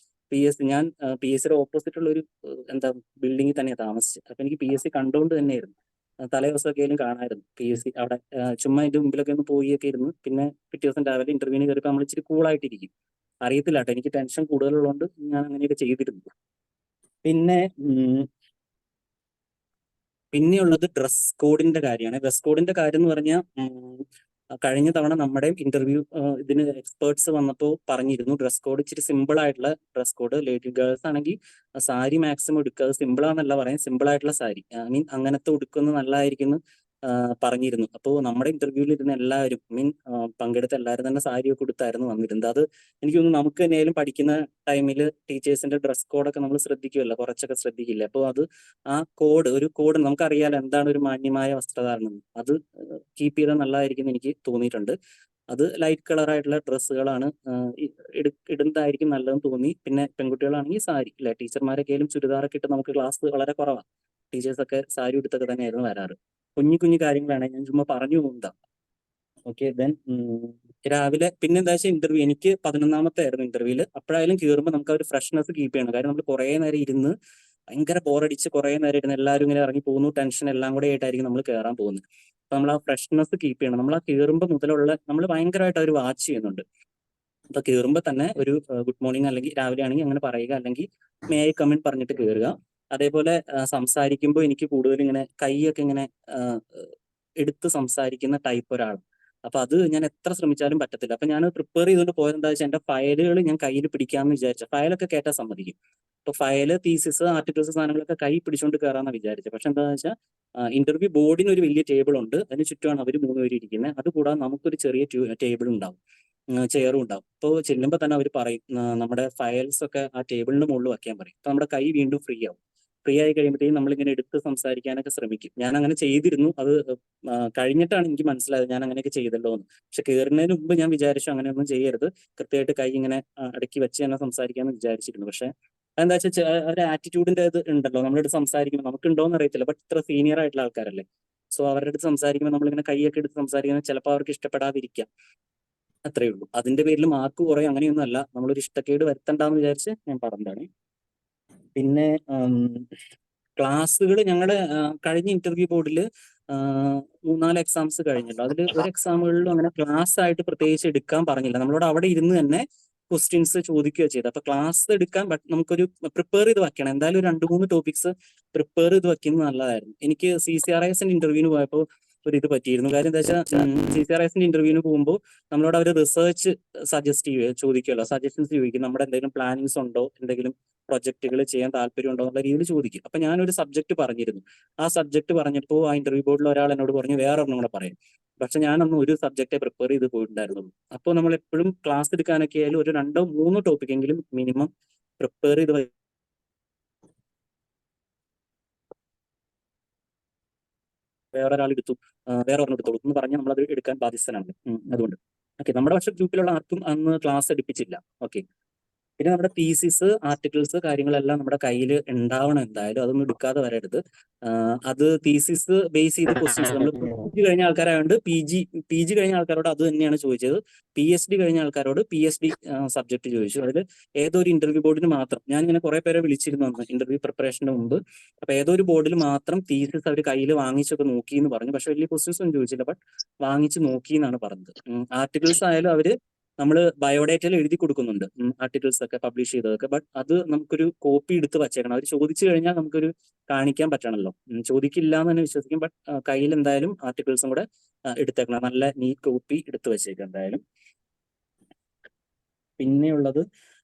ഞാൻ PSCയുടെ ഓപ്പോസിറ്റ് ഉള്ള ഒരു എന്താ ബിൽഡിങ്ങിൽ തന്നെയാണ് താമസിച്ചത്. അപ്പൊ എനിക്ക് PSC കണ്ടുകൊണ്ട് തന്നെയായിരുന്നു തലേ ദിവസമൊക്കെയും കാണാമായിരുന്നു PSC അവിടെ. ചുമ്മാ അതിന്റെ മുമ്പിലൊക്കെ ഒന്ന് പോയൊക്കെ ഇരുന്ന് പിന്നെ പിറ്റേ ദിവസം രാവിലെ ഇന്റർവ്യൂവിന് കയറിയപ്പോൾ നമ്മൾ ഇച്ചിരി കൂളായിട്ടിരിക്കും. അറിയത്തില്ല കേട്ടോ, എനിക്ക് ടെൻഷൻ കൂടുതലുള്ളതുകൊണ്ട് ഞാൻ അങ്ങനെയൊക്കെ ചെയ്തിരുന്നു. പിന്നെയുള്ളത് ഡ്രസ് കോഡിന്റെ കാര്യമാണ്. ഡ്രസ് കോഡിന്റെ കാര്യം എന്ന് പറഞ്ഞാൽ കഴിഞ്ഞ തവണ നമ്മുടെ ഇന്റർവ്യൂ ഇതിന് എക്സ്പേർട്സ് വന്നപ്പോൾ പറഞ്ഞിരുന്നു ഡ്രസ് കോഡ് ഇച്ചിരി സിമ്പിൾ ആയിട്ടുള്ള ഡ്രസ് കോഡ്. ഗേൾസ് ആണെങ്കിൽ സാരി മാക്സിമം എടുക്കുക. അത് സിമ്പിളാന്നല്ല പറയാം, സിമ്പിൾ ആയിട്ടുള്ള സാരി, അങ്ങനത്തെ ഉടുക്കുന്നത് നല്ലതായിരിക്കും പറഞ്ഞിരുന്നു. അപ്പോൾ നമ്മുടെ ഇന്റർവ്യൂവിൽ ഇരുന്ന എല്ലാവരും പങ്കെടുത്ത എല്ലാവരും തന്നെ സാരിയൊക്കെ ഉടുത്തായിരുന്നു വന്നിരുന്നത്. അത് എനിക്ക് തോന്നുന്നു നമുക്ക് തന്നെയാലും പഠിക്കുന്ന ടൈമിൽ ടീച്ചേഴ്സിന്റെ ഡ്രസ് കോഡൊക്കെ നമ്മൾ ശ്രദ്ധിക്കുമല്ലോ, കുറച്ചൊക്കെ ശ്രദ്ധിക്കില്ല. അപ്പോൾ അത് ആ ഒരു കോഡ് നമുക്കറിയാലോ എന്താണ് ഒരു മാന്യമായ വസ്ത്രധാരണം, അത് കീപ്പ് ചെയ്താൽ നല്ലതായിരിക്കും എനിക്ക് തോന്നിയിട്ടുണ്ട്. അത് ലൈറ്റ് കളർ ആയിട്ടുള്ള ഡ്രസ്സുകളാണ് ഇടുന്നതായിരിക്കും നല്ലതെന്ന് തോന്നി. പിന്നെ പെൺകുട്ടികളാണെങ്കിൽ സാരി, അല്ലെ ടീച്ചർമാരൊക്കെയാലും ചുരിദാറൊക്കെ ഇട്ട് നമുക്ക് ക്ലാസ് വളരെ കുറവാണ്. ടീച്ചേഴ്സൊക്കെ സാരി ഉടുത്തൊക്കെ തന്നെയായിരുന്നു വരാറ്. കുഞ്ഞു കാര്യങ്ങളാണ്, ഞാൻ ചുമ്മാ പറഞ്ഞു പോകുന്നതാ. ഓക്കെ, ദെൻ രാവിലെ പിന്നെ എന്താ വെച്ചാൽ ഇന്റർവ്യൂ എനിക്ക് 11ാമത്തെ ആയിരുന്നു ഇന്റർവ്യൂല്. അപ്പോഴായാലും കയറുമ്പോൾ നമുക്ക് ഒരു ഫ്രഷ്നെസ് കീപ്പ് ചെയ്യണം. കാര്യം നമ്മൾ കുറേ നേരം ഇരുന്ന് ഭയങ്കര ബോറടിച്ച് കുറെ നേരം ഇരുന്ന് എല്ലാവരും ഇങ്ങനെ ഇറങ്ങി പോകുന്നു, ടെൻഷൻ എല്ലാം കൂടെ ആയിട്ടായിരിക്കും നമ്മൾ കയറാൻ പോകുന്നത്. അപ്പൊ നമ്മൾ ആ ഫ്രഷ്നെസ് കീപ്പ് ചെയ്യണം. നമ്മൾ ആ കയറുമ്പോൾ മുതലുള്ള നമ്മൾ ഭയങ്കരമായിട്ട് അവർ വാച്ച് ചെയ്യുന്നുണ്ട്. അപ്പൊ കയറുമ്പോൾ തന്നെ ഒരു ഗുഡ് മോർണിംഗ് അല്ലെങ്കിൽ രാവിലെ ആണെങ്കിൽ അങ്ങനെ പറയുക, അല്ലെങ്കിൽ മേ ഐ കമിൻ പറഞ്ഞിട്ട് കയറുക. അതേപോലെ സംസാരിക്കുമ്പോൾ എനിക്ക് കൂടുതൽ ഇങ്ങനെ കൈയൊക്കെ ഇങ്ങനെ എടുത്ത് സംസാരിക്കുന്ന ടൈപ്പ് ഒരാൾ. അപ്പൊ അത് ഞാൻ എത്ര ശ്രമിച്ചാലും പറ്റത്തില്ല. അപ്പൊ ഞാൻ പ്രിപ്പയർ ചെയ്തുകൊണ്ട് പോയത് എന്താ വെച്ചാൽ എന്റെ ഫയലുകൾ ഞാൻ കയ്യിൽ പിടിക്കാമെന്ന് വിചാരിച്ച ഫയലൊക്കെ കയറ്റാൻ സമ്മതിക്കും. അപ്പൊ ഫയല്, തീസിസ്, ആർട്ടിക്കിൾസ് സാധനങ്ങളൊക്കെ കൈ പിടിച്ചുകൊണ്ട് കയറാമെന്ന് വിചാരിച്ചത്. പക്ഷെ എന്താണെന്ന് വെച്ചാൽ ഇന്റർവ്യൂ ബോർഡിന് ഒരു വലിയ ടേബിൾ ഉണ്ട്, അതിന് ചുറ്റുമാണ് അവർ 3 പേര് ഇരിക്കുന്നത്. അതുകൂടാതെ നമുക്കൊരു ചെറിയ ടേബിൾ ഉണ്ടാവും, ചെയറും ഉണ്ടാവും. അപ്പോൾ ചെല്ലുമ്പോൾ തന്നെ അവർ പറയും നമ്മുടെ ഫയൽസ് ഒക്കെ ആ ടേബിളിന് മുകളിൽ വയ്ക്കാൻ പറയും. അപ്പൊ നമ്മുടെ കൈ വീണ്ടും ഫ്രീ ആവും. ഫ്രീ ആയി കഴിയുമ്പോഴത്തേക്കും നമ്മളിങ്ങനെ എടുത്ത് സംസാരിക്കാനൊക്കെ ശ്രമിക്കും. ഞാൻ അങ്ങനെ ചെയ്തിരുന്നു. അത് കഴിഞ്ഞിട്ടാണ് എനിക്ക് മനസ്സിലായത് ഞാൻ അങ്ങനെയൊക്കെ ചെയ്തല്ലോ എന്ന്. പക്ഷെ കയറുന്നതിന് മുമ്പ് ഞാൻ വിചാരിച്ചു അങ്ങനെയൊന്നും ചെയ്യരുത്, കൃത്യമായിട്ട് കൈ ഇങ്ങനെ അടക്കി വെച്ച് തന്നെ സംസാരിക്കാമെന്ന് വിചാരിച്ചിരുന്നു. പക്ഷെ എന്താ വെച്ചാൽ ഒരു ആറ്റിറ്റ്യൂഡിന്റെ ഇത് ഉണ്ടല്ലോ, നമ്മളോട് സംസാരിക്കുമ്പോൾ നമുക്കുണ്ടോന്ന് അറിയത്തില്ല, ബട്ട് ഇത്ര സീനിയർ ആയിട്ടുള്ള ആൾക്കാരല്ലേ, സോ അവരുടെ അടുത്ത് സംസാരിക്കുമ്പോൾ നമ്മളിങ്ങനെ കൈയൊക്കെ എടുത്ത് സംസാരിക്കുന്നത് ചിലപ്പോൾ അവർക്ക് ഇഷ്ടപ്പെടാതിരിക്കാം. അത്രേ ഉള്ളൂ. അതിന്റെ പേരിൽ മാർക്ക് കുറയും അങ്ങനെയൊന്നും അല്ല, നമ്മളൊരു ഇഷ്ടക്കേട് വരുത്തണ്ടെന്ന് വിചാരിച്ച് ഞാൻ പറഞ്ഞതാണ്. പിന്നെ ക്ലാസ്സുകൾ ഞങ്ങളുടെ കഴിഞ്ഞ ഇന്റർവ്യൂ ബോർഡിൽ 3-4 എക്സാംസ് കഴിഞ്ഞല്ലോ. അതിൽ ഒരു എക്സാമുകളിലും അങ്ങനെ ക്ലാസ് ആയിട്ട് പ്രത്യേകിച്ച് എടുക്കാൻ പറഞ്ഞില്ല. നമ്മളോട് അവിടെ ഇരുന്ന് തന്നെ ക്വസ്റ്റ്യൻസ് ചോദിക്കുകയോ ചെയ്തത്. അപ്പൊ ക്ലാസ് എടുക്കാൻ നമുക്കൊരു പ്രിപ്പയർ ചെയ്ത് വെക്കണം. എന്തായാലും ഒരു 2-3 ടോപ്പിക്സ് പ്രിപ്പയർ ചെയ്ത് വെക്കുന്നത് നല്ലതായിരുന്നു. എനിക്ക് CCRISന്റെ ഇന്റർവ്യൂവിന് പോയപ്പോൾ ഒരു ഇത് പറ്റിയിരുന്നു. കാര്യം എന്താ വെച്ചാൽ CCRISന്റെ ഇന്റർവ്യൂവിന് പോകുമ്പോൾ നമ്മളോട് അവർ റിസർച്ച് സജസ്റ്റ് ചോദിക്കുമല്ലോ, സജഷൻസ് ചോദിക്കും. നമ്മുടെ എന്തെങ്കിലും പ്ലാനിങ്സ് ഉണ്ടോ, എന്തെങ്കിലും പ്രൊജക്ടുകൾ ചെയ്യാൻ താല്പര്യം ഉണ്ടോ എന്നുള്ള രീതിയിൽ ചോദിക്കും. അപ്പൊ ഞാനൊരു സബ്ജക്ട് പറഞ്ഞിരുന്നു. ആ സബ്ജക്ട് പറഞ്ഞപ്പോൾ ആ ഇന്റർവ്യൂ ബോർഡിൽ ഒരാൾ എന്നോട് പറഞ്ഞു വേറെ ഒരെണ്ണം കൂടെ പറയും. പക്ഷെ ഞാനൊന്നും ഒരു സബ്ജക്റ്റേ പ്രിപ്പയർ ചെയ്ത് പോയിട്ടുണ്ടായിരുന്നുള്ളൂ. അപ്പോൾ നമ്മൾ എപ്പോഴും ക്ലാസ് എടുക്കാനൊക്കെ ആയാലും ഒരു 2-3 ടോപ്പിക് എങ്കിലും മിനിമം പ്രിപ്പയർ ചെയ്ത് വേറെ ഒരാൾ എടുത്തു, വേറെ ഒരെണ്ണം എടുത്തോളൂ എന്ന് പറഞ്ഞ് നമ്മളത് എടുക്കാൻ ബാധ്യസ്ഥനാണ്. അതുകൊണ്ട് ഓക്കെ, നമ്മുടെ പക്ഷെ ഗ്രൂപ്പിലുള്ള ആർക്കും അന്ന് ക്ലാസ് എടുപ്പിച്ചില്ല. ഓക്കെ, പിന്നെ നമ്മുടെ തീസിസ്, ആർട്ടിക്കിൾസ് കാര്യങ്ങളെല്ലാം നമ്മുടെ കയ്യിൽ ഉണ്ടാവണം എന്തായാലും, അതൊന്നും എടുക്കാതെ വരരുത്. അത് തീസിസ് ബേസ് ചെയ്ത ക്വസ്റ്റ്യൻസ് നമ്മൾ PG കഴിഞ്ഞ ആൾക്കാരായതുകൊണ്ട് PG കഴിഞ്ഞ ആൾക്കാരോട് അത് തന്നെയാണ് ചോദിച്ചത്. PhD കഴിഞ്ഞ ആൾക്കാരോട് PhD സബ്ജക്ട് ചോദിച്ചു. അതിൽ ഏതൊരു ഇന്റർവ്യൂ ബോർഡിന് മാത്രം, ഞാൻ ഇങ്ങനെ കുറെ പേരെ വിളിച്ചിരുന്നു അന്ന് ഇന്റർവ്യൂ പ്രിപ്പറേഷന് മുമ്പ്. അപ്പൊ ഏതൊരു ബോർഡിൽ മാത്രം തീസിസ് അവർ കയ്യിൽ വാങ്ങിച്ചൊക്കെ നോക്കി എന്ന് പറഞ്ഞു. പക്ഷെ വലിയ ക്വസ്റ്റ്യൻസ് ഒന്നും ചോദിച്ചില്ല, ബട്ട് വാങ്ങിച്ച് നോക്കി എന്നാണ് പറഞ്ഞത്. ആർട്ടിക്കിൾസ് ആയാലും അവര് നമ്മൾ ബയോഡേറ്റയിൽ എഴുതി കൊടുക്കുന്നുണ്ട് ആർട്ടിക്കിൾസ് ഒക്കെ പബ്ലിഷ് ചെയ്തതൊക്കെ, ബട്ട് അത് നമുക്കൊരു കോപ്പി എടുത്ത് വച്ചേക്കണം. അവർ ചോദിച്ചു കഴിഞ്ഞാൽ നമുക്കൊരു കാണിക്കാൻ പറ്റണമല്ലോ. ചോദിക്കില്ല എന്ന് തന്നെ വിശ്വസിക്കും, ബട്ട് കയ്യിൽ എന്തായാലും ആർട്ടിക്കിൾസും കൂടെ എടുത്തേക്കണം, നല്ല നീറ്റ് കോപ്പി എടുത്ത് വെച്ചേക്കാം എന്തായാലും. പിന്നെയുള്ളത്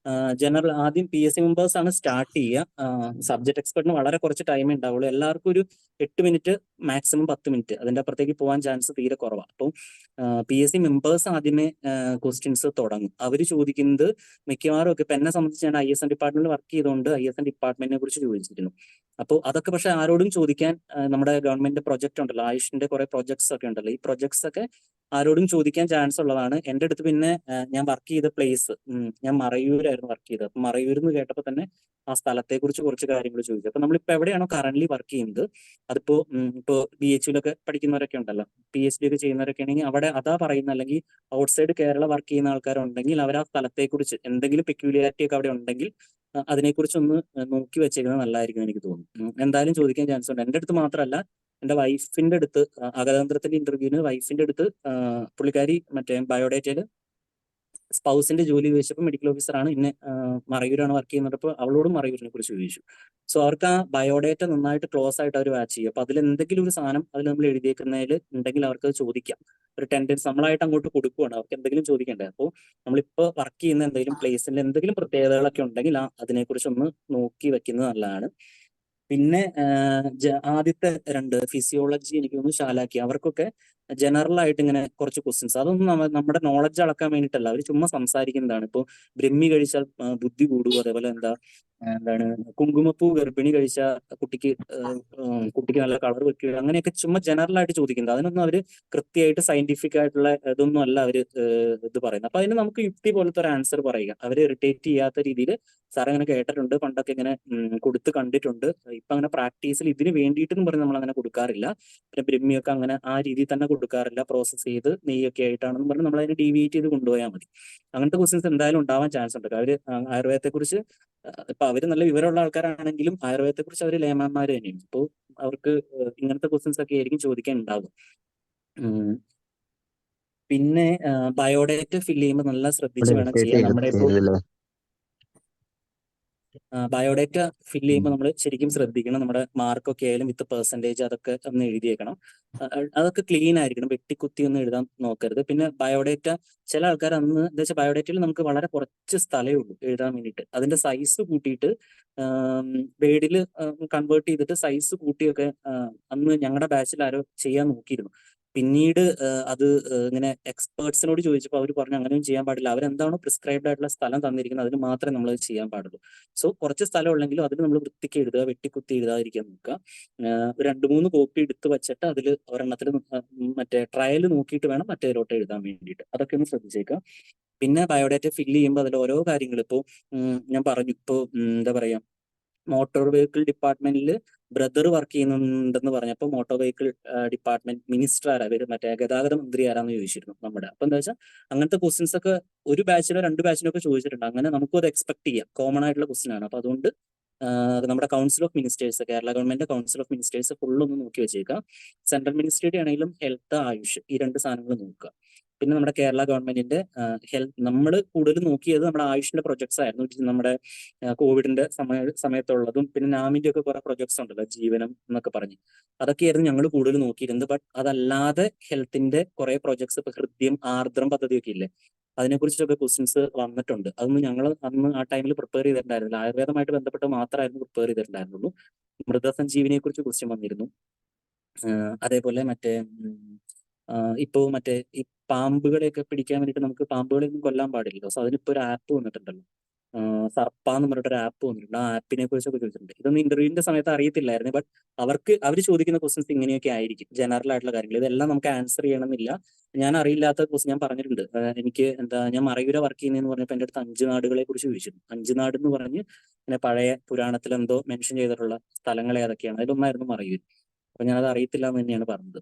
ജനറൽ, ആദ്യം PSC മെമ്പേഴ്സ് ആണ് സ്റ്റാർട്ട് ചെയ്യുക. സബ്ജക്ട് എക്സ്പെർട്ടിന് വളരെ കുറച്ച് ടൈമേ ഉണ്ടാവുള്ളൂ. എല്ലാവർക്കും ഒരു 8 മിനിറ്റ് മാക്സിമം 10 മിനിറ്റ്, അതിന്റെ അപ്പുറത്തേക്ക് പോകാൻ ചാൻസ് തീരെ കുറവാണ്. അപ്പോൾ PSC മെമ്പേഴ്സ് ആദ്യമേ ക്വസ്റ്റ്യൻസ് തുടങ്ങും. അവർ ചോദിക്കുന്നത് മിക്കവാറും ഒക്കെ, ഇപ്പൊ എന്നെ സംബന്ധിച്ച് ഞാൻ ISN ഡിപ്പാർട്ട്മെന്റിൽ വർക്ക് ചെയ്തുകൊണ്ട് ISN ഡിപ്പാർട്ട്മെന്റിനെ കുറിച്ച് ചോദിച്ചിരുന്നു. അപ്പോൾ അതൊക്കെ പക്ഷെ ആരോടും ചോദിക്കാൻ നമ്മുടെ ഗവൺമെന്റ് പ്രൊജക്ട് ഉണ്ടല്ലോ, ആയുഷിന്റെ കുറെ പ്രൊജക്ട്സ് ഒക്കെ ഉണ്ടല്ലോ, ഈ പ്രൊജക്ട്സ് ഒക്കെ ആരോടും ചോദിക്കാൻ ചാൻസ് ഉള്ളതാണ്. എൻ്റെ അടുത്ത് പിന്നെ ഞാൻ വർക്ക് ചെയ്ത പ്ലേസ്, ഞാൻ മറയൂരായിരുന്നു വർക്ക് ചെയ്തത്. അപ്പൊ മറയൂരിൽ നിന്ന് കേട്ടപ്പോൾ തന്നെ ആ സ്ഥലത്തെ കുറിച്ച് കുറച്ച് കാര്യങ്ങൾ ചോദിച്ചു. അപ്പൊ നമ്മളിപ്പോ എവിടെയാണോ കറന്റ് വർക്ക് ചെയ്യുന്നത്, അതിപ്പോ ഇപ്പോൾ BHUലൊക്കെ പഠിക്കുന്നവരൊക്കെ ഉണ്ടല്ലോ, PhD ഒക്കെ ചെയ്യുന്നവരൊക്കെ ആണെങ്കിൽ അവിടെ അതാ പറയുന്നത്, അല്ലെങ്കിൽ ഔട്ട്സൈഡ് കേരള വർക്ക് ചെയ്യുന്ന ആൾക്കാരുണ്ടെങ്കിൽ അവർ ആ സ്ഥലത്തെ കുറിച്ച് എന്തെങ്കിലും പെക്യൂലിയാരിറ്റി ഒക്കെ അവിടെ ഉണ്ടെങ്കിൽ അതിനെക്കുറിച്ചൊന്ന് നോക്കി വെച്ചേക്കുന്നത് നല്ലതായിരിക്കും എനിക്ക് തോന്നുന്നു. എന്തായാലും ചോദിക്കാൻ ചാൻസ് ഉണ്ട്. എൻ്റെ അടുത്ത് മാത്രമല്ല, എൻ്റെ വൈഫിന്റെ അടുത്ത് അകതന്ത്രത്തിന്റെ ഇന്റർവ്യൂവിന് വൈഫിന്റെ അടുത്ത് പുള്ളിക്കാരി മറ്റേ ബയോഡേറ്റയില് സ്പൗസിന്റെ ജോലി ചോദിച്ചപ്പോൾ മെഡിക്കൽ ഓഫീസറാണ്, ഇന്നെ മറയൂരാണ് വർക്ക് ചെയ്യുന്നത്. അപ്പോൾ അവളോടും മറയൂരിനെ കുറിച്ച് ചോദിച്ചു. സോ അവർക്ക് ആ ബയോഡേറ്റ നന്നായിട്ട് ക്ലോസ് ആയിട്ട് അവർ വാച്ച് ചെയ്യും. അപ്പൊ അതിൽ എന്തെങ്കിലും ഒരു സാധനം അതിൽ നമ്മൾ എഴുതിയേക്കുന്നതിൽ ഉണ്ടെങ്കിൽ അവർക്ക് ചോദിക്കാം. ഒരു ടെൻഡൻസ് നമ്മളായിട്ട് അങ്ങോട്ട് കൊടുക്കുകയാണ്, അവർക്ക് എന്തെങ്കിലും ചോദിക്കണ്ടേ. അപ്പോൾ നമ്മളിപ്പോൾ വർക്ക് ചെയ്യുന്ന എന്തെങ്കിലും പ്ലേസിൽ എന്തെങ്കിലും പ്രത്യേകതകളൊക്കെ ഉണ്ടെങ്കിൽ അതിനെക്കുറിച്ചൊന്ന് നോക്കി വെക്കുന്നത് നല്ലതാണ്. പിന്നെ ആദ്യത്തെ 2 ഫിസിയോളജി എനിക്ക് തോന്നുന്നു ശാലാക്കി, അവർക്കൊക്കെ ജനറൽ ആയിട്ട് ഇങ്ങനെ കുറച്ച് ക്വസ്റ്റ്യൻസ്, അതൊന്നും നമ്മുടെ നോളജ് അളക്കാൻ വേണ്ടിയിട്ടല്ല, അവർ ചുമ്മാ സംസാരിക്കുന്നതാണ്. ഇപ്പോൾ ബ്രഹ്മി കഴിച്ചാൽ ബുദ്ധി കൂടും, അതേപോലെ എന്താണ് കുങ്കുമപ്പൂ ഗർഭിണി കഴിച്ചാൽ കുട്ടിക്ക് നല്ല കളർ വെക്കുക, അങ്ങനെയൊക്കെ ചുമ്മാ ജനറൽ ആയിട്ട് ചോദിക്കുന്നത്. അതിനൊന്നും അവർ കൃത്യമായിട്ട് സയന്റിഫിക് ആയിട്ടുള്ള ഇതൊന്നും അല്ല അവർ ഇത് പറയുന്നത്. അപ്പൊ അതിന് നമുക്ക് യുക്തി പോലത്തെ ഒരു ആൻസർ പറയുക, അവരെ ഇറിറ്റേറ്റ് ചെയ്യാത്ത രീതിയിൽ. സാർ അങ്ങനെ കേട്ടിട്ടുണ്ട്, പണ്ടൊക്കെ ഇങ്ങനെ കൊടുത്ത് കണ്ടിട്ടുണ്ട്. ഇപ്പൊ അങ്ങനെ പ്രാക്ടീസിൽ ഇതിന് വേണ്ടിയിട്ടെന്ന് പറഞ്ഞ് നമ്മൾ അങ്ങനെ കൊടുക്കാറില്ല. പിന്നെ ബ്രഹ്മിയൊക്കെ അങ്ങനെ ആ രീതിയിൽ തന്നെ കൊടുക്കാറില്ല, പ്രോസസ്സ് ചെയ്ത് നെയ്യൊക്കെ ആയിട്ടാണെന്ന് പറഞ്ഞ് നമ്മൾ അതിനെ ഡീവിയേറ്റ് ചെയ്ത് കൊണ്ടുപോയാൽ മതി. അങ്ങനത്തെ ക്വസ്റ്റ്യൻസ് എന്തായാലും ഉണ്ടാവാൻ ചാൻസ് ഉണ്ട്. അവര് ആയുർവേദത്തെക്കുറിച്ച് ഇപ്പൊ അവര് നല്ല വിവരമുള്ള ആൾക്കാരാണെങ്കിലും ആയുർവേദത്തെക്കുറിച്ച് അവർ ലേമാന്മാർ തന്നെയാണ്. അപ്പോൾ അവർക്ക് ഇങ്ങനത്തെ ക്വസ്റ്റ്യൻസ് ഒക്കെ ആയിരിക്കും ചോദിക്കാൻ ഉണ്ടാകും. പിന്നെ ബയോഡേറ്റ ഫില്ല് ചെയ്യുമ്പോൾ നല്ല ശ്രദ്ധിച്ച് വേണം ചെയ്യാൻ. നമ്മുടെ ഇപ്പോൾ ബയോഡേറ്റ ഫില്ല് ചെയ്യുമ്പോൾ നമ്മൾ ശരിക്കും ശ്രദ്ധിക്കണം. നമ്മുടെ മാർക്കൊക്കെ ആയാലും വിത്ത് പെർസെൻറ്റേജ് അതൊക്കെ ഒന്ന് എഴുതിയേക്കണം. അതൊക്കെ ക്ലീൻ ആയിരിക്കണം, വെട്ടിക്കുത്തി ഒന്നും എഴുതാൻ നോക്കരുത്. പിന്നെ ബയോഡേറ്റ ചില ആൾക്കാർ അന്ന് എന്താ വെച്ചാൽ ബയോഡേറ്റയിൽ നമുക്ക് വളരെ കുറച്ച് സ്ഥലമേ ഉള്ളൂ എഴുതാൻ വേണ്ടിയിട്ട്. അതിന്റെ സൈസ് കൂട്ടിയിട്ട് വേർഡിൽ കൺവേർട്ട് ചെയ്തിട്ട് സൈസ് കൂട്ടിയൊക്കെ അന്ന് ഞങ്ങളുടെ ബാച്ചിൽ ആരോ ചെയ്യാൻ നോക്കിയിരുന്നു. പിന്നീട് അത് ഇങ്ങനെ എക്സ്പേർട്സിനോട് ചോദിച്ചപ്പോൾ അവർ പറഞ്ഞു അങ്ങനെയൊന്നും ചെയ്യാൻ പാടില്ല. അവരെന്താണോ പ്രിസ്ക്രൈബ്ഡ് ആയിട്ടുള്ള സ്ഥലം തന്നിരിക്കുന്നത് അതിന് മാത്രമേ നമ്മൾ ചെയ്യാൻ പാടുള്ളൂ. സോ കുറച്ച് സ്ഥലം ഉള്ളെങ്കിലും അതിന് നമ്മൾ വൃത്തിക്ക് എഴുതുക, വെട്ടിക്കുത്തി എഴുതാതിരിക്കാൻ നോക്കുക. 2-3 കോപ്പി എടുത്ത് വെച്ചിട്ട് അതിൽ ഒരെണ്ണത്തിൽ മറ്റേ ട്രയൽ നോക്കിയിട്ട് വേണം മറ്റേതിലോട്ട് എഴുതാൻ വേണ്ടിയിട്ട്. അതൊക്കെ ഒന്ന് ശ്രദ്ധിച്ചേക്കുക. പിന്നെ ബയോഡേറ്റ ഫില്ല് ചെയ്യുമ്പോൾ അതിൽ ഓരോ കാര്യങ്ങൾ ഇപ്പോൾ ഞാൻ പറഞ്ഞു, ഇപ്പോൾ എന്താ പറയാ, മോട്ടോർ വെഹിക്കിൾ ഡിപ്പാർട്ട്മെന്റിൽ ബ്രദർ വർക്ക് ചെയ്യുന്നുണ്ടെന്ന് പറഞ്ഞപ്പോൾ മോട്ടോർ വെഹിക്കിൾ ഡിപ്പാർട്ട്മെന്റ് മിനിസ്റ്റർ ആരാ, മറ്റേ ഗതാഗത മന്ത്രി ആരാന്ന് ചോദിച്ചിരുന്നു നമ്മുടെ. അപ്പൊ എന്താ വെച്ചാൽ അങ്ങനത്തെ ക്വസ്റ്റ്യൻസ് ഒക്കെ ഒരു ബാച്ചിലോ 2 ബാച്ചിലോ ഒക്കെ ചോദിച്ചിട്ടുണ്ട്. അങ്ങനെ നമുക്കും അത് എക്സ്പെക്ട് ചെയ്യാം, കോമൺ ആയിട്ടുള്ള ക്വസ്റ്റ്യൻ ആണ്. അപ്പൊ അതുകൊണ്ട് നമ്മുടെ council of ministers, Kerala government council of ministers ഫുള്ളൊന്ന് നോക്കി വെച്ചേക്കാം. സെൻട്രൽ മിനിസ്ട്രിയുടെ ആണെങ്കിലും ഹെൽത്ത്, ആയുഷ്, ഈ 2 സാധനങ്ങൾ നോക്കുക. പിന്നെ നമ്മുടെ കേരള ഗവൺമെന്റിന്റെ ഹെൽത്ത്, നമ്മൾ കൂടുതൽ നോക്കിയത് നമ്മുടെ ആയുഷിന്റെ പ്രൊജക്ട്സ് ആയിരുന്നു. നമ്മുടെ കോവിഡിന്റെ സമയത്തുള്ളതും പിന്നെ നാമിന്റെ ഒക്കെ കുറെ പ്രൊജക്ട്സ് ഉണ്ടല്ലോ, ജീവനം എന്നൊക്കെ പറഞ്ഞ്, അതൊക്കെയായിരുന്നു ഞങ്ങൾ കൂടുതൽ നോക്കിയിരുന്നത്. ബട്ട് അതല്ലാതെ ഹെൽത്തിന്റെ കുറെ പ്രൊജക്ട്സ്, ഇപ്പൊ ഹൃദ്യം, ആർദ്രം പദ്ധതിയൊക്കെ ഇല്ലേ, അതിനെക്കുറിച്ചൊക്കെ ക്വസ്റ്റ്യൻസ് വന്നിട്ടുണ്ട്. അതൊന്നും ഞങ്ങൾ അന്ന് ആ ടൈമിൽ പ്രിപ്പയർ ചെയ്തിട്ടുണ്ടായിരുന്നില്ല. ആയുർവേദമായിട്ട് ബന്ധപ്പെട്ട് മാത്രമായിരുന്നു പ്രിപ്പയർ ചെയ്തിട്ടുണ്ടായിരുന്നുള്ളൂ. മൃതസഞ്ജീവിനിയെ കുറിച്ച് ക്വസ്റ്റ്യൻ വന്നിരുന്നു. അതേപോലെ മറ്റേ ഇപ്പോ മറ്റേ ഈ പാമ്പുകളെയൊക്കെ പിടിക്കാൻ വേണ്ടിയിട്ട് നമുക്ക് പാമ്പുകളെയൊന്നും കൊല്ലാൻ പാടില്ലല്ലോ. സോ അതിനിപ്പോ ഒരു ആപ്പ് വന്നിട്ടുണ്ടല്ലോ, സർപ്പ എന്ന് പറഞ്ഞിട്ടൊരു ആപ്പ് വന്നിട്ടുണ്ട്. ആ ആപ്പിനെ കുറിച്ചൊക്കെ ചോദിച്ചിട്ടുണ്ട്. ഇതൊന്നും ഇന്റർവ്യൂവിന്റെ സമയത്ത് അറിയത്തില്ലായിരുന്നു. ബട്ട് അവർ ചോദിക്കുന്ന ക്വസ്റ്റ്യൻസ് ഇങ്ങനെയൊക്കെ ആയിരിക്കും, ജനറൽ ആയിട്ടുള്ള കാര്യങ്ങൾ. ഇതെല്ലാം നമുക്ക് ആൻസർ ചെയ്യണമെന്നില്ല. ഞാൻ അറിയില്ലാത്ത ക്വസ്റ്റ്യൻ ഞാൻ പറഞ്ഞിട്ടുണ്ട്. എനിക്ക് ഞാൻ മറയൂര വർക്ക് ചെയ്യുന്നതെന്ന് പറഞ്ഞപ്പോൾ എൻ്റെ അടുത്ത് 5 നാടുകളെ കുറിച്ച് ചോദിച്ചിരുന്നു. 5 നാട് എന്ന് പറഞ്ഞ് പിന്നെ പഴയ പുരാണത്തിൽ എന്തോ മെൻഷൻ ചെയ്തിട്ടുള്ള സ്ഥലങ്ങൾ ഏതൊക്കെയാണ്, അതിലൊന്നായിരുന്നു മറയൂർ. അപ്പൊ ഞാനത് അറിയത്തില്ല എന്ന് തന്നെയാണ് പറഞ്ഞത്.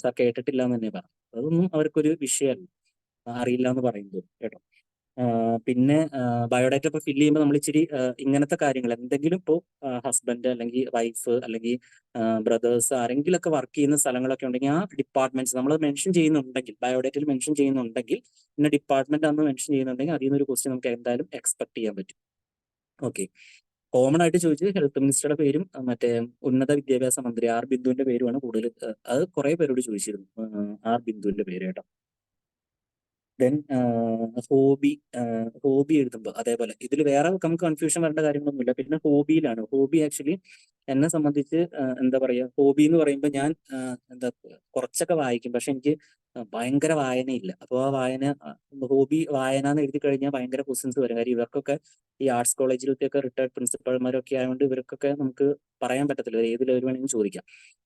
സാർ കേട്ടിട്ടില്ല എന്ന് തന്നെ പറഞ്ഞു. അതൊന്നും അവർക്കൊരു വിഷയമല്ല, അറിയില്ല എന്ന് പറയുന്നത് കേട്ടോ. പിന്നെ ബയോഡാറ്റ ഇപ്പൊ ഫില്ല് ചെയ്യുമ്പോൾ നമ്മൾ ഇച്ചിരി ഇങ്ങനത്തെ കാര്യങ്ങൾ എന്തെങ്കിലും ഇപ്പോൾ ഹസ്ബൻഡ് അല്ലെങ്കിൽ വൈഫ് അല്ലെങ്കിൽ ബ്രദേഴ്സ് ആരെങ്കിലും ഒക്കെ വർക്ക് ചെയ്യുന്ന സ്ഥലങ്ങളൊക്കെ ഉണ്ടെങ്കിൽ ആ ഡിപ്പാർട്ട്മെന്റ്സ് നമ്മൾ മെൻഷൻ ചെയ്യുന്നുണ്ടെങ്കിൽ, ബയോഡാറ്റയിൽ മെൻഷൻ ചെയ്യുന്നുണ്ടെങ്കിൽ, പിന്നെ ഡിപ്പാർട്ട്മെന്റ് അന്ന് മെൻഷൻ ചെയ്യുന്നുണ്ടെങ്കിൽ അതിൽ നിന്നൊരു ക്വസ്റ്റ്യൻ നമുക്ക് എന്തായാലും എക്സ്പെക്ട് ചെയ്യാൻ പറ്റും. ഓക്കെ, കോമൺ ആയിട്ട് ചോദിച്ചത് ഹെൽത്ത് മിനിസ്റ്ററുടെ പേരും മറ്റേ ഉന്നത വിദ്യാഭ്യാസ മന്ത്രി ആർ ബിന്ദുവിന്റെ പേരുമാണ് കൂടുതൽ. അത് കുറെ പേരോട് ചോദിച്ചിരുന്നു, ആർ ബിന്ദുവിന്റെ പേര് കേട്ടോ. ദെൻ ഹോബി എഴുതുമ്പോൾ അതേപോലെ ഇതിൽ വേറെ നമുക്ക് കൺഫ്യൂഷൻ വരേണ്ട കാര്യങ്ങളൊന്നുമില്ല. പിന്നെ ഹോബിയിലാണ്, ഹോബി ആക്ച്വലി എന്നെ സംബന്ധിച്ച് എന്താ പറയാ, ഹോബി എന്ന് പറയുമ്പോൾ ഞാൻ എന്താ കുറച്ചൊക്കെ വായിക്കും, പക്ഷെ എനിക്ക് ഭയങ്കര വായനയില്ല. അപ്പോൾ ആ ഹോബി വായന എന്ന് എഴുതി കഴിഞ്ഞാൽ ഭയങ്കര ക്വസ്റ്റ്യൻസ് വരും. കാര്യം ഇവർക്കൊക്കെ ഈ ആർട്സ് കോളേജിലത്തെയൊക്കെ റിട്ടയർഡ് പ്രിൻസിപ്പൾമാരൊക്കെ ആയതുകൊണ്ട് ഇവർക്കൊക്കെ നമുക്ക് പറയാൻ പറ്റത്തില്ല, ഏത് ലെവൽ വേണമെങ്കിലും ചോദിക്കാം.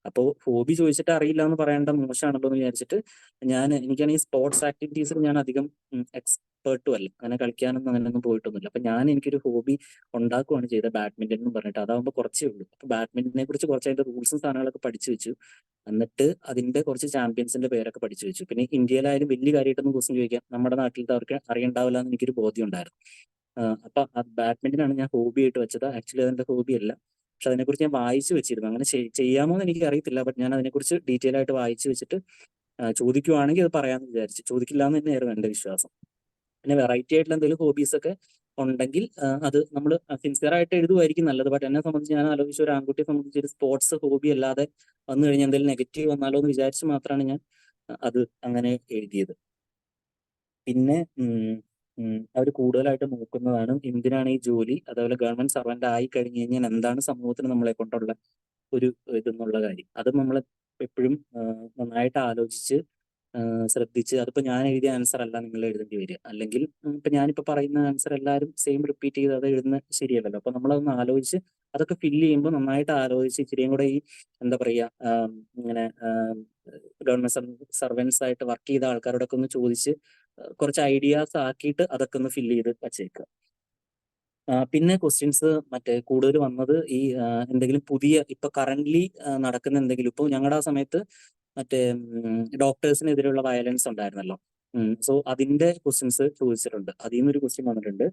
അപ്പോൾ ഹോബി ചോദിച്ചിട്ട് അറിയില്ല എന്ന് പറയേണ്ട മോശമാണല്ലോ എന്ന് വിചാരിച്ചിട്ട് എനിക്കാണെങ്കിൽ സ്പോർട്സ് ആക്ടിവിറ്റീസിൽ ഞാൻ അധികം എക്സ്പേർട്ടും അല്ല, അങ്ങനെ കളിക്കാനൊന്നും അങ്ങനെയൊന്നും പോയിട്ടൊന്നുമില്ല. അപ്പൊ എനിക്കൊരു ഹോബി ഉണ്ടാക്കുകയാണ് ചെയ്തത്, ബാഡ്മിന്റൺ എന്ന് പറഞ്ഞിട്ട്. അതാകുമ്പോൾ കുറച്ചേ ഉള്ളൂ. അപ്പൊ ബാഡ്മിന്റനെ കുറിച്ച് കുറച്ച് അതിന്റെ റൂൾസും സാധനങ്ങളൊക്കെ പഠിച്ചു വെച്ചു. എന്നിട്ട് അതിന്റെ കുറച്ച് ചാമ്പ്യൻസിന്റെ പേരൊക്കെ പഠിച്ചു വെച്ചു. പിന്നെ ഇന്ത്യയിലായാലും വലിയ കാര്യമായിട്ടൊന്നും ക്വസ്റ്റ്യൻ ചോദിക്കാം നമ്മുടെ നാട്ടിലത്തെ അവർക്ക് അറിയണ്ടാവില്ല എന്ന് എനിക്കൊരു ബോധ്യം ഉണ്ടായിരുന്നു. അപ്പൊ ബാഡ്മിന്റനാണ് ഞാൻ ഹോബി ആയിട്ട് വെച്ചത്. ആക്ച്വലി അതെന്റെ ഹോബി അല്ല, പക്ഷെ അതിനെക്കുറിച്ച് ഞാൻ വായിച്ചു വെച്ചിരുന്നു. അങ്ങനെ ചെയ്യാമോ എന്ന് എനിക്ക് അറിയത്തില്ല, ബട്ട് ഞാൻ അതിനെക്കുറിച്ച് ഡീറ്റെയിൽ ആയിട്ട് വായിച്ചു വെച്ചിട്ട് ചോദിക്കുവാണെങ്കിൽ അത് പറയാമെന്ന് വിചാരിച്ചു. ചോദിക്കില്ല എന്ന് തന്നെയായിരുന്നു എന്റെ വിശ്വാസം. പിന്നെ വെറൈറ്റി ആയിട്ടുള്ള എന്തെങ്കിലും ഹോബീസ് ഒക്കെ ഉണ്ടെങ്കിൽ അത് നമ്മൾ സിൻസിയർ ആയിട്ട് എഴുതുമായിരിക്കും നല്ലത്. ബട്ട് എന്നെ സംബന്ധിച്ച് ഞാൻ ആലോചിച്ച ഒരു ആൺകുട്ടിയെ സംബന്ധിച്ച് ഒരു സ്പോർട്സ് ഹോബി അല്ലാതെ വന്നു കഴിഞ്ഞാൽ എന്തെങ്കിലും നെഗറ്റീവ് വന്നാലോ എന്ന് വിചാരിച്ച് മാത്രമാണ് ഞാൻ അത് അങ്ങനെ എഴുതിയത്. പിന്നെ അവർ കൂടുതലായിട്ട് നോക്കുന്നതാണ് എന്തിനാണ് ഈ ജോലി, അതേപോലെ ഗവൺമെന്റ് സർവന്റ് ആയി കഴിഞ്ഞു കഴിഞ്ഞാൽ എന്താണ് സമൂഹത്തിന് നമ്മളെ കൊണ്ടുള്ള ഒരു ഇതെന്നുള്ള കാര്യം. അത് നമ്മൾ എപ്പോഴും നന്നായിട്ട് ആലോചിച്ച് ശ്രദ്ധിച്ച്, അതിപ്പോ ഞാൻ എഴുതിയ ആൻസർ അല്ല നിങ്ങൾ എഴുതേണ്ടി വരിക. അല്ലെങ്കിൽ ഇപ്പൊ ഞാനിപ്പോ പറയുന്ന ആൻസർ എല്ലാവരും സെയിം റിപ്പീറ്റ് ചെയ്ത് അത് എഴുതുന്ന ശരിയല്ലല്ലോ. അപ്പൊ നമ്മളതൊന്ന് ആലോചിച്ച് അതൊക്കെ ഫില്ല് ചെയ്യുമ്പോൾ നന്നായിട്ട് ആലോചിച്ച് ഇച്ചിരിയും കൂടെ ഈ എന്താ പറയാ, ഇങ്ങനെ ഗവൺമെന്റ് സർവൻസ് ആയിട്ട് വർക്ക് ചെയ്ത ആൾക്കാരോടൊക്കെ ഒന്ന് ചോദിച്ച് കുറച്ച് ഐഡിയാസ് ആക്കിയിട്ട് അതൊക്കെ ഒന്ന് ഫില്ല് ചെയ്ത് വച്ചേക്കുക. പിന്നെ ക്വസ്റ്റ്യൻസ് മറ്റേ കൂടുതൽ വന്നത് ഈ എന്തെങ്കിലും പുതിയ ഇപ്പൊ കറന്റ്ലി നടക്കുന്ന എന്തെങ്കിലും, ഇപ്പോൾ ഞങ്ങളുടെ ആ സമയത്ത് മറ്റേ ഡോക്ടേഴ്സിനെതിരെയുള്ള വയലൻസ് ഉണ്ടായിരുന്നല്ലോ. സോ അതിന്റെ ക്വസ്റ്റ്യൻസ് ചോദിച്ചിട്ടുണ്ട്. അതിൽ നിന്നൊരു ക്വസ്റ്റ്യൻ വന്നിട്ടുണ്ട്.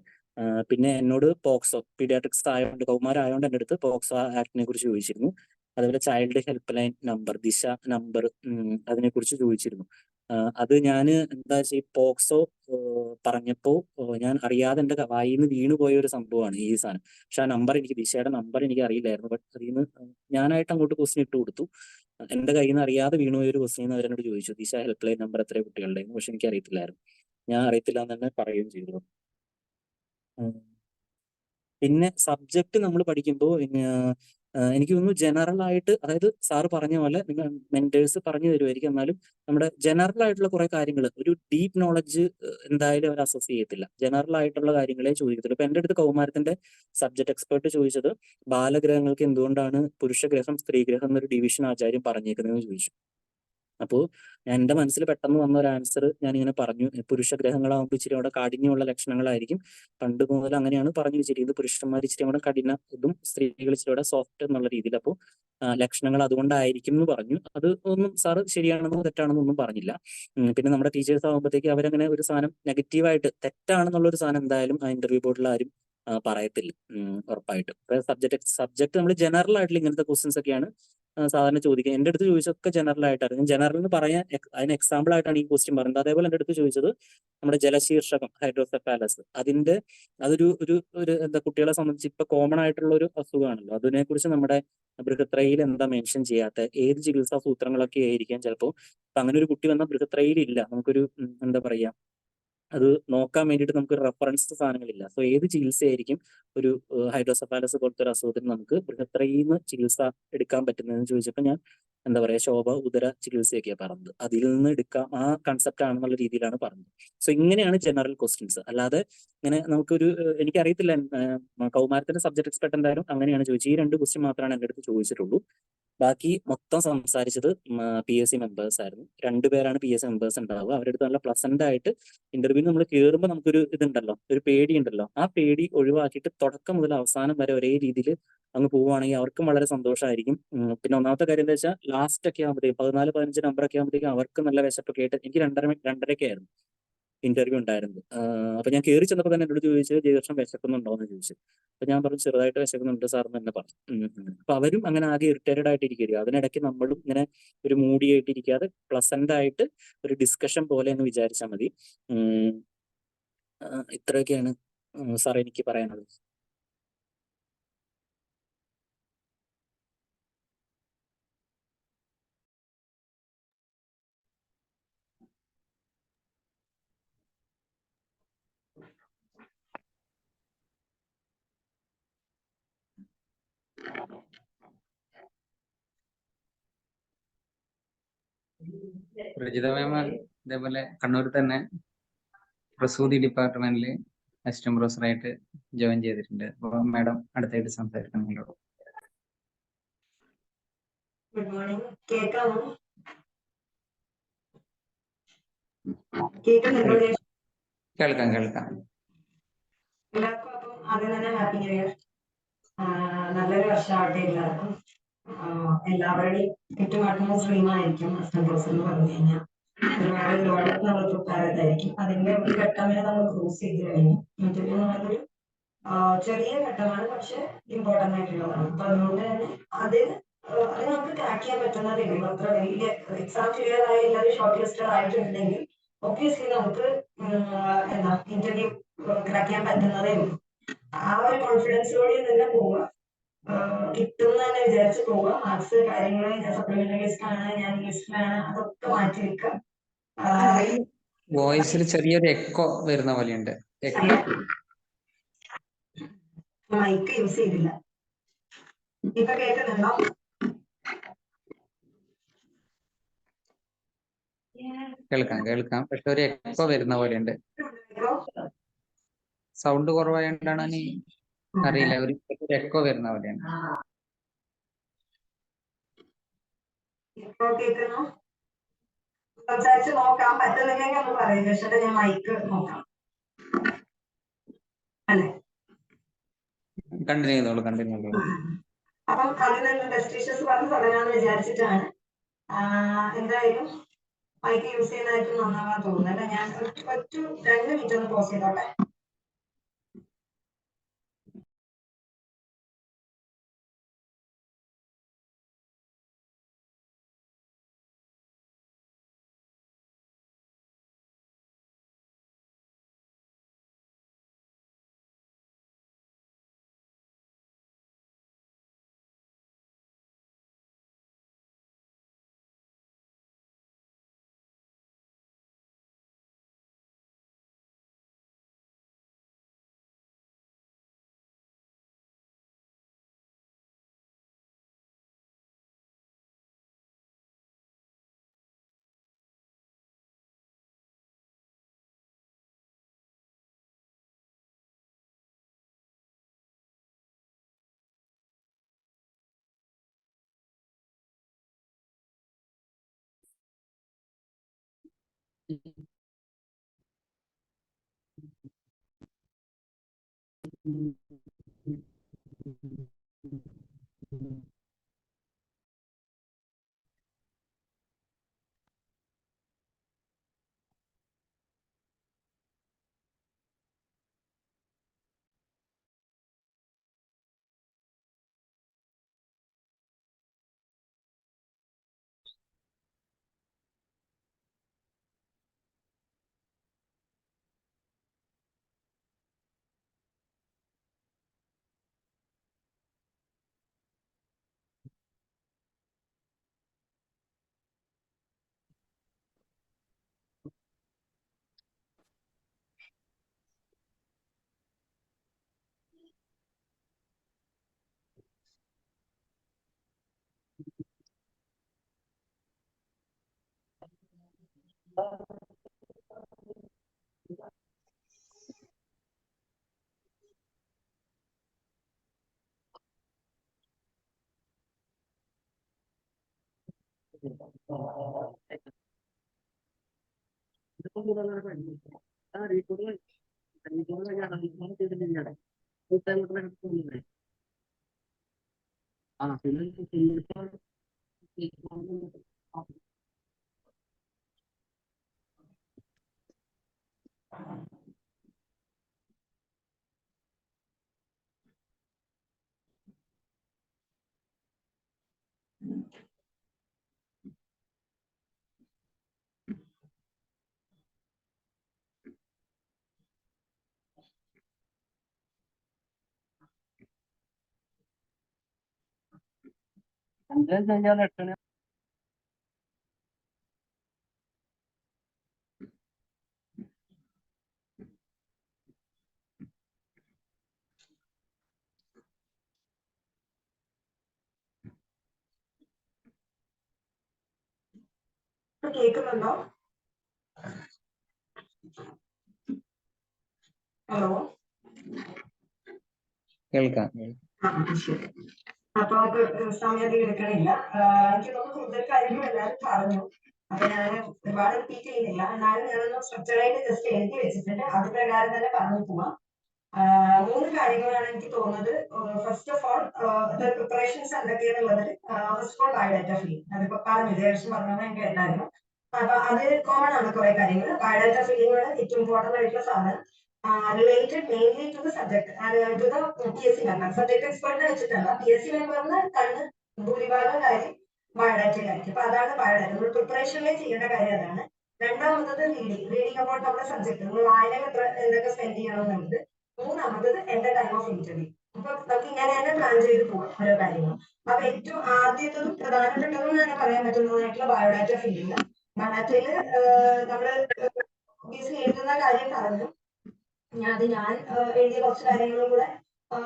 പിന്നെ എന്നോട് പോക്സോ പീഡിയാട്രിക്സ് ആയതുകൊണ്ട് കൗമാരമായതുകൊണ്ട് എൻ്റെ അടുത്ത് പോക്സോ ആക്ടിനെ കുറിച്ച് ചോദിച്ചിരുന്നു. അതുപോലെ ചൈൽഡ് ഹെൽപ്പ് ലൈൻ നമ്പർ, ദിശ നമ്പർ, അതിനെക്കുറിച്ച് ചോദിച്ചിരുന്നു. അത് ഞാൻ എന്താ വെച്ചാൽ ഈ പോക്സോ പറഞ്ഞപ്പോൾ ഞാൻ അറിയാതെ എൻ്റെ വായിൽ നിന്ന് വീണു പോയ ഒരു സംഭവമാണ് ഈ സാധനം. പക്ഷെ ആ നമ്പർ ദിശയുടെ നമ്പർ എനിക്ക് അറിയില്ലായിരുന്നു. ബട്ട് അതിൽ നിന്ന് ഞാനായിട്ട് അങ്ങോട്ട് ക്വസ്റ്റ്യൻ ഇട്ട് കൊടുത്തു. എൻ്റെ കയ്യിൽ നിന്ന് അറിയാതെ വീണു പോയ ഒരു ക്വസ്റ്റ്യൻ അവരെന്നോട് ചോദിച്ചു, ദിശ ഹെൽപ്പ് ലൈൻ നമ്പർ എത്ര കുട്ടികളുടെ, പക്ഷെ എനിക്ക് അറിയത്തില്ലായിരുന്നു. ഞാൻ അറിയത്തില്ല എന്ന് തന്നെ പറയുകയും ചെയ്തു. പിന്നെ സബ്ജക്ട് നമ്മൾ പഠിക്കുമ്പോൾ എനിക്ക് തോന്നുന്നു ജനറൽ ആയിട്ട്, അതായത് സാറ് പറഞ്ഞ പോലെ നിങ്ങൾ മെന്റേഴ്സ് പറഞ്ഞു തരുമായിരിക്കും, എന്നാലും നമ്മുടെ ജനറൽ ആയിട്ടുള്ള കുറെ കാര്യങ്ങൾ, ഒരു ഡീപ്പ് നോളജ് എന്തായാലും അവർ അസസ് ചെയ്യത്തില്ല. ജനറൽ ആയിട്ടുള്ള കാര്യങ്ങളെ ചോദിക്കത്തുള്ളൂ. ഇപ്പൊ എൻ്റെ അടുത്ത് കൗമാരത്തിന്റെ സബ്ജക്ട് എക്സ്പേർട്ട് ചോദിച്ചത് ബാലഗ്രഹങ്ങൾക്ക് എന്തുകൊണ്ടാണ് പുരുഷഗ്രഹം സ്ത്രീഗ്രഹം എന്നൊരു ഡിവിഷൻ ആചാര്യം പറഞ്ഞേക്കുന്നതെന്ന് ചോദിച്ചു. അപ്പോൾ എൻ്റെ മനസ്സിൽ പെട്ടെന്ന് വന്ന ഒരു ആൻസർ ഞാൻ ഇങ്ങനെ പറഞ്ഞു, പുരുഷഗ്രഹങ്ങളാകുമ്പോൾ ഇച്ചിരി കൂടെ കാഠിന്യമുള്ള ലക്ഷണങ്ങളായിരിക്കും. പണ്ട് മുതൽ അങ്ങനെയാണ് പറഞ്ഞു വെച്ചിരിക്കുന്നത്. പുരുഷന്മാർ ഇച്ചിരി കൂടെ കഠിന ഇതും സ്ത്രീകൾ ഇച്ചിരി കൂടെ സോഫ്റ്റ് എന്നുള്ള രീതിയിൽ. അപ്പോൾ ലക്ഷണങ്ങൾ അതുകൊണ്ടായിരിക്കും എന്ന് പറഞ്ഞു. അത് ഒന്നും സാറ് ശരിയാണെന്നോ തെറ്റാണെന്നോ ഒന്നും പറഞ്ഞില്ല. പിന്നെ നമ്മുടെ ടീച്ചേഴ്സ് ആകുമ്പോഴത്തേക്ക് അവരങ്ങനെ ഒരു സാധനം നെഗറ്റീവായിട്ട് തെറ്റാണെന്നുള്ള ഒരു സാധനം എന്തായാലും ആ ഇന്റർവ്യൂ ബോർഡിൽ ആരും പറയത്തില്ല ഉറപ്പായിട്ടും. സബ്ജക്ട് നമ്മൾ ജനറൽ ആയിട്ടുള്ള ഇങ്ങനത്തെ ക്വസ്റ്റ്യൻസ് ഒക്കെയാണ് സാധാരണ ചോദിക്കുക. എൻ്റെ അടുത്ത് ചോദിച്ചതൊക്കെ ജനറൽ ആയിട്ടാണ്. ജനറൽ എന്ന് പറയാൻ അതിന് എക്സാമ്പിൾ ആയിട്ടാണ് ഈ ക്വസ്റ്റ്യൻ പറയുന്നത്. അതേപോലെ എൻ്റെ അടുത്ത് ചോദിച്ചത് നമ്മുടെ ജലശീർഷകം ഹൈഡ്രോസെഫാലസ്, അതൊരു എന്താ കുട്ടികളെ സംബന്ധിച്ച് ഇപ്പൊ കോമൺ ആയിട്ടുള്ള ഒരു അസുഖമാണല്ലോ. അതിനെക്കുറിച്ച് നമ്മുടെ ബൃഹത്രയിൽ എന്താ മെൻഷൻ ചെയ്യാത്ത, ഏത് ചികിത്സാ സൂത്രങ്ങളൊക്കെ ആയിരിക്കാം ചിലപ്പോൾ. അപ്പൊ അങ്ങനെ ഒരു കുട്ടി വന്ന ബൃഹത്രയിൽ ഇല്ല, നമുക്കൊരു എന്താ പറയാ, അത് നോക്കാൻ വേണ്ടിയിട്ട് നമുക്കൊരു റെഫറൻസ് സാധനങ്ങളില്ല. സോ ഏത് ചികിത്സയായിരിക്കും ഒരു ഹൈഡ്രോസെഫാലസ് പോലത്തെ ഒരു അസുഖത്തിന് നമുക്ക് ബൃഹത്രയിൽ നിന്ന് ചികിത്സ എടുക്കാൻ പറ്റുന്നതെന്ന് ചോദിച്ചപ്പോൾ ഞാൻ എന്താ പറയാ, ശോഭ ഉദര ചികിത്സയൊക്കെയാണ് പറഞ്ഞത്. അതിൽ നിന്ന് എടുക്കാം, ആ കൺസെപ്റ്റ് ആണെന്നുള്ള രീതിയിലാണ് പറഞ്ഞത്. സോ ഇങ്ങനെയാണ് ജനറൽ ക്വസ്റ്റ്യൻസ്. അല്ലാതെ ഇങ്ങനെ നമുക്കൊരു എനിക്കറിയത്തില്ല, കൗമാരത്തിന്റെ സബ്ജക്ട് എക്സ്പെർട്ട് എന്തായാലും അങ്ങനെയാണ് ചോദിച്ചത്. ഈ 2 ക്വസ്റ്റ്യൻ മാത്രമാണ് എൻ്റെ അടുത്ത് ചോദിച്ചിട്ടുള്ളൂ. ബാക്കി മൊത്തം സംസാരിച്ചത് PSC മെമ്പേഴ്സ് ആയിരുന്നു. 2 പേരാണ് PSC മെമ്പേഴ്സ് ഉണ്ടാവുക. അവരുടെ അടുത്ത് നല്ല പ്ലസന്റ് ആയിട്ട് ഇന്റർവ്യൂവിന് നമ്മൾ കയറുമ്പോൾ നമുക്കൊരു ഇതുണ്ടല്ലോ, ഒരു പേടി ഉണ്ടല്ലോ, ആ പേടി ഒഴിവാക്കിയിട്ട് തുടക്കം മുതൽ അവസാനം വരെ ഒരേ രീതിയിൽ അങ്ങ് പോവുകയാണെങ്കിൽ അവർക്കും വളരെ സന്തോഷമായിരിക്കും. പിന്നെ ഒന്നാമത്തെ കാര്യം എന്താ വെച്ചാൽ ലാസ്റ്റ് ഒക്കെ ആകുമ്പോഴത്തേക്കും 14-15 നമ്പർ ഒക്കെ ആകുമ്പോഴത്തേക്കും അവർക്ക് നല്ല വിശപ്പൊക്കെ ആയിട്ട്, എനിക്ക് 2:30 ഇന്റർവ്യൂ ഉണ്ടായിരുന്നത്. അപ്പൊ ഞാൻ കയറി ചെന്നപ്പോൾ തന്നെ എന്നോട് ചോദിച്ചത് ജയകൃഷ്ണൻ വിശക്കുന്നുണ്ടോ എന്ന് ചോദിച്ചു. അപ്പൊ ഞാൻ പറഞ്ഞു ചെറുതായിട്ട് വിശക്കുന്നുണ്ട് സാർ എന്ന് തന്നെ പറഞ്ഞു. അപ്പൊ അവരും അങ്ങനെ ആകെ ഇറിറ്റേറ്റഡ് ആയിട്ടിരിക്കുക. അതിനിടയ്ക്ക് നമ്മളും ഇങ്ങനെ ഒരു മൂടിയായിട്ടിരിക്കാതെ പ്ലസന്റ് ആയിട്ട് ഒരു ഡിസ്കഷൻ പോലെ എന്ന് വിചാരിച്ചാൽ മതി. ഇത്രയൊക്കെയാണ് സാർ എനിക്ക് പറയാനുള്ളത്. രജിത മാം ഇതേപോലെ കണ്ണൂർ തന്നെ പ്രസൂതി ഡിപ്പാർട്ട്മെന്റിൽ അസിസ്റ്റന്റ് പ്രൊഫസറായിട്ട് ജോയിൻ ചെയ്തിട്ടുണ്ട്. അപ്പോൾ മാഡം അടുത്തായിട്ട് സംസാരിക്കണം നിങ്ങളോട്. Good morning. കേൾക്കാമോ? കേൾക്കുന്നുണ്ടോ? കേൾക്കാം. എല്ലാവർക്കും അപ്പം ആദ്യം തന്നെ ഹാപ്പി ന്യൂ ഇയർ. നല്ലൊരു വർഷമാവട്ടെ എല്ലാവർക്കും. എല്ലാവരുടെയും ചുറ്റുപാടുന്ന സ്ട്രീമായിരിക്കും അസിസ്റ്റന്റ് പ്രൊഫസർ എന്ന് പറഞ്ഞു കഴിഞ്ഞാൽ ഒരുപാട് നമ്മൾ പ്രിപ്പയർ ആയിരിക്കും. അതിന്റെ ഒരു ഘട്ടം വരെ നമ്മൾ ക്രോസ് ചെയ്ത് കഴിഞ്ഞു. ഇന്റർവ്യൂ എന്ന് പറയുന്നൊരു ചെറിയ ഘട്ടമാണ്, പക്ഷെ ഇമ്പോർട്ടന്റ് ആയിട്ടുള്ളതാണ്. അപ്പൊ അതുകൊണ്ട് തന്നെ അത് നമുക്ക് ക്രാക്ക് ചെയ്യാൻ പറ്റുന്നതേ ഉള്ളൂ. അത്ര വലിയ എക്സാം ക്ലിയർ ആയി എല്ലാവരും ഷോർട്ട് ലിസ്റ്റഡ് ആയിട്ടുണ്ടെങ്കിൽ ഒബ്വിയസ്ലി നമുക്ക് ഇന്റർവ്യൂ ക്രാക്ക് ചെയ്യാൻ പറ്റുന്നതേ ഉള്ളൂ. ആ ഒരു കോൺഫിഡൻസോടെ തന്നെ പോവുക, കിട്ടും തന്നെ വിചാരിച്ച് പോവുക. മാർക്സ് കാര്യങ്ങൾ സപ്ലിമെന്ററി ലിസ്റ്റാണ്, ഞാൻ ലിസ്റ്റിലാണ്, അതൊക്കെ മാറ്റി വെക്കുക. വോയിസിൽ ചെറിയൊരു എക്കോ വരുന്ന പോലെയുണ്ട്. മൈക്ക് യൂസ് ചെയ്തില്ല. ഇപ്പൊ കേൾക്കുന്നുണ്ടോ? കേൾക്കാം. പക്ഷെ ഒരു എക്കോ വരുന്ന പോലെയുണ്ട്. സൗണ്ട് കുറവായോണ്ടാണ് അറിയില്ല, ഒരു എക്കോ വരുന്ന പോലെയാണ്. ഇപ്പൊ കേൾക്കുന്നു? സംസാരിച്ച് നോക്കാം. പറ്റുന്നില്ലെങ്കിൽ ഒന്ന് പറയും. പക്ഷേ ഞാൻ മൈക്ക് നോക്കാം. അല്ലേ? കണ്ടിന്യൂ ചെയ്തോളൂ. അപ്പം അതിന് ടെസ്റ്റ് ഇഷ്യൂസ് പറഞ്ഞ് തുടങ്ങാന്ന് വിചാരിച്ചിട്ടാണ്. എന്തായാലും മൈക്ക് യൂസ് ചെയ്യുന്നതായിരിക്കും നന്നാവാൻ തോന്നുന്നു അല്ലെ. ഞാൻ ഒറ്റ 2 മിനിറ്റ് ഒന്ന് പോസ് ചെയ്തോട്ടെ. കേൾക്കുന്നുണ്ടോ? ഹലോ. കേൾക്കാം. ശരി. അപ്പൊ നമുക്ക് സമയം എടുക്കണില്ല. എനിക്ക് തോന്നുന്നു കൂടുതൽ കാര്യങ്ങൾ എല്ലാവരും പറഞ്ഞു. അപ്പൊ ഞാൻ ഒരുപാട് റിപ്പീറ്റ് ചെയ്യുന്നില്ല. എന്നാലും ഞാനൊന്ന് സ്ട്രക്ചറായിട്ട് ജസ്റ്റ് എഴുതി വെച്ചിട്ടുണ്ട്. അത് പ്രകാരം തന്നെ പറഞ്ഞു പോവാം. 3 കാര്യങ്ങളാണ് എനിക്ക് തോന്നുന്നത്. ഫസ്റ്റ് ഓഫ് ഓൾ പ്രിപ്പറേഷൻസ് എന്തൊക്കെയാണുള്ളത്. First of all biodata filling. അതിപ്പോ പറഞ്ഞു ജയകൃഷ്ണൻ പറഞ്ഞത് ഞാൻ കേട്ടായിരുന്നു. അപ്പൊ അത് കോമൺ ആണ് കുറെ കാര്യങ്ങൾ. ബയോഡാറ്റ ഫില്ലിംഗ് ആണ് ഏറ്റവും ഇമ്പോർട്ടന്റ് ആയിട്ടുള്ള സാധനം. Related mainly to the subject to the PSC member. Subject എക്സ്പെർട്ടിനെ വെച്ചിട്ടല്ല. PSC മെമ്പറിന് കണ്ണ് ഭൂരിഭാഗം കാര്യം ബയോഡാറ്റയിലായിരിക്കും. അപ്പൊ അതാണ് ബയോഡാറ്റ. നമ്മൾ പ്രിപ്പറേഷനിൽ ചെയ്യേണ്ട കാര്യം അതാണ്. രണ്ടാമത്തത് റീഡിങ് അബൌട്ട് നമ്മുടെ സബ്ജക്ട്. നമ്മൾ വായനയിൽ എന്തൊക്കെ സ്പെൻഡ് ചെയ്യണം എന്നുള്ളത്. മൂന്നാമത്തത് എന്റെ ടൈം ഓഫ് ഇന്റർവ്യൂ. അപ്പൊ നമുക്ക് ഇങ്ങനെ തന്നെ പ്ലാൻ ചെയ്ത് പോകാം ഓരോ കാര്യങ്ങളും. അപ്പൊ ഏറ്റവും ആദ്യത്തതും പ്രധാനപ്പെട്ടതും തന്നെ പറയാൻ പറ്റുന്നതായിട്ടുള്ള ബയോഡാറ്റ ഫില്ലിംഗ്. ബയോഡാറ്റയില് നമ്മള് obviously എഴുതുന്ന കാര്യം പറഞ്ഞു. അത് ഞാൻ എഴുതിയ കുറച്ച് കാര്യങ്ങളും കൂടെ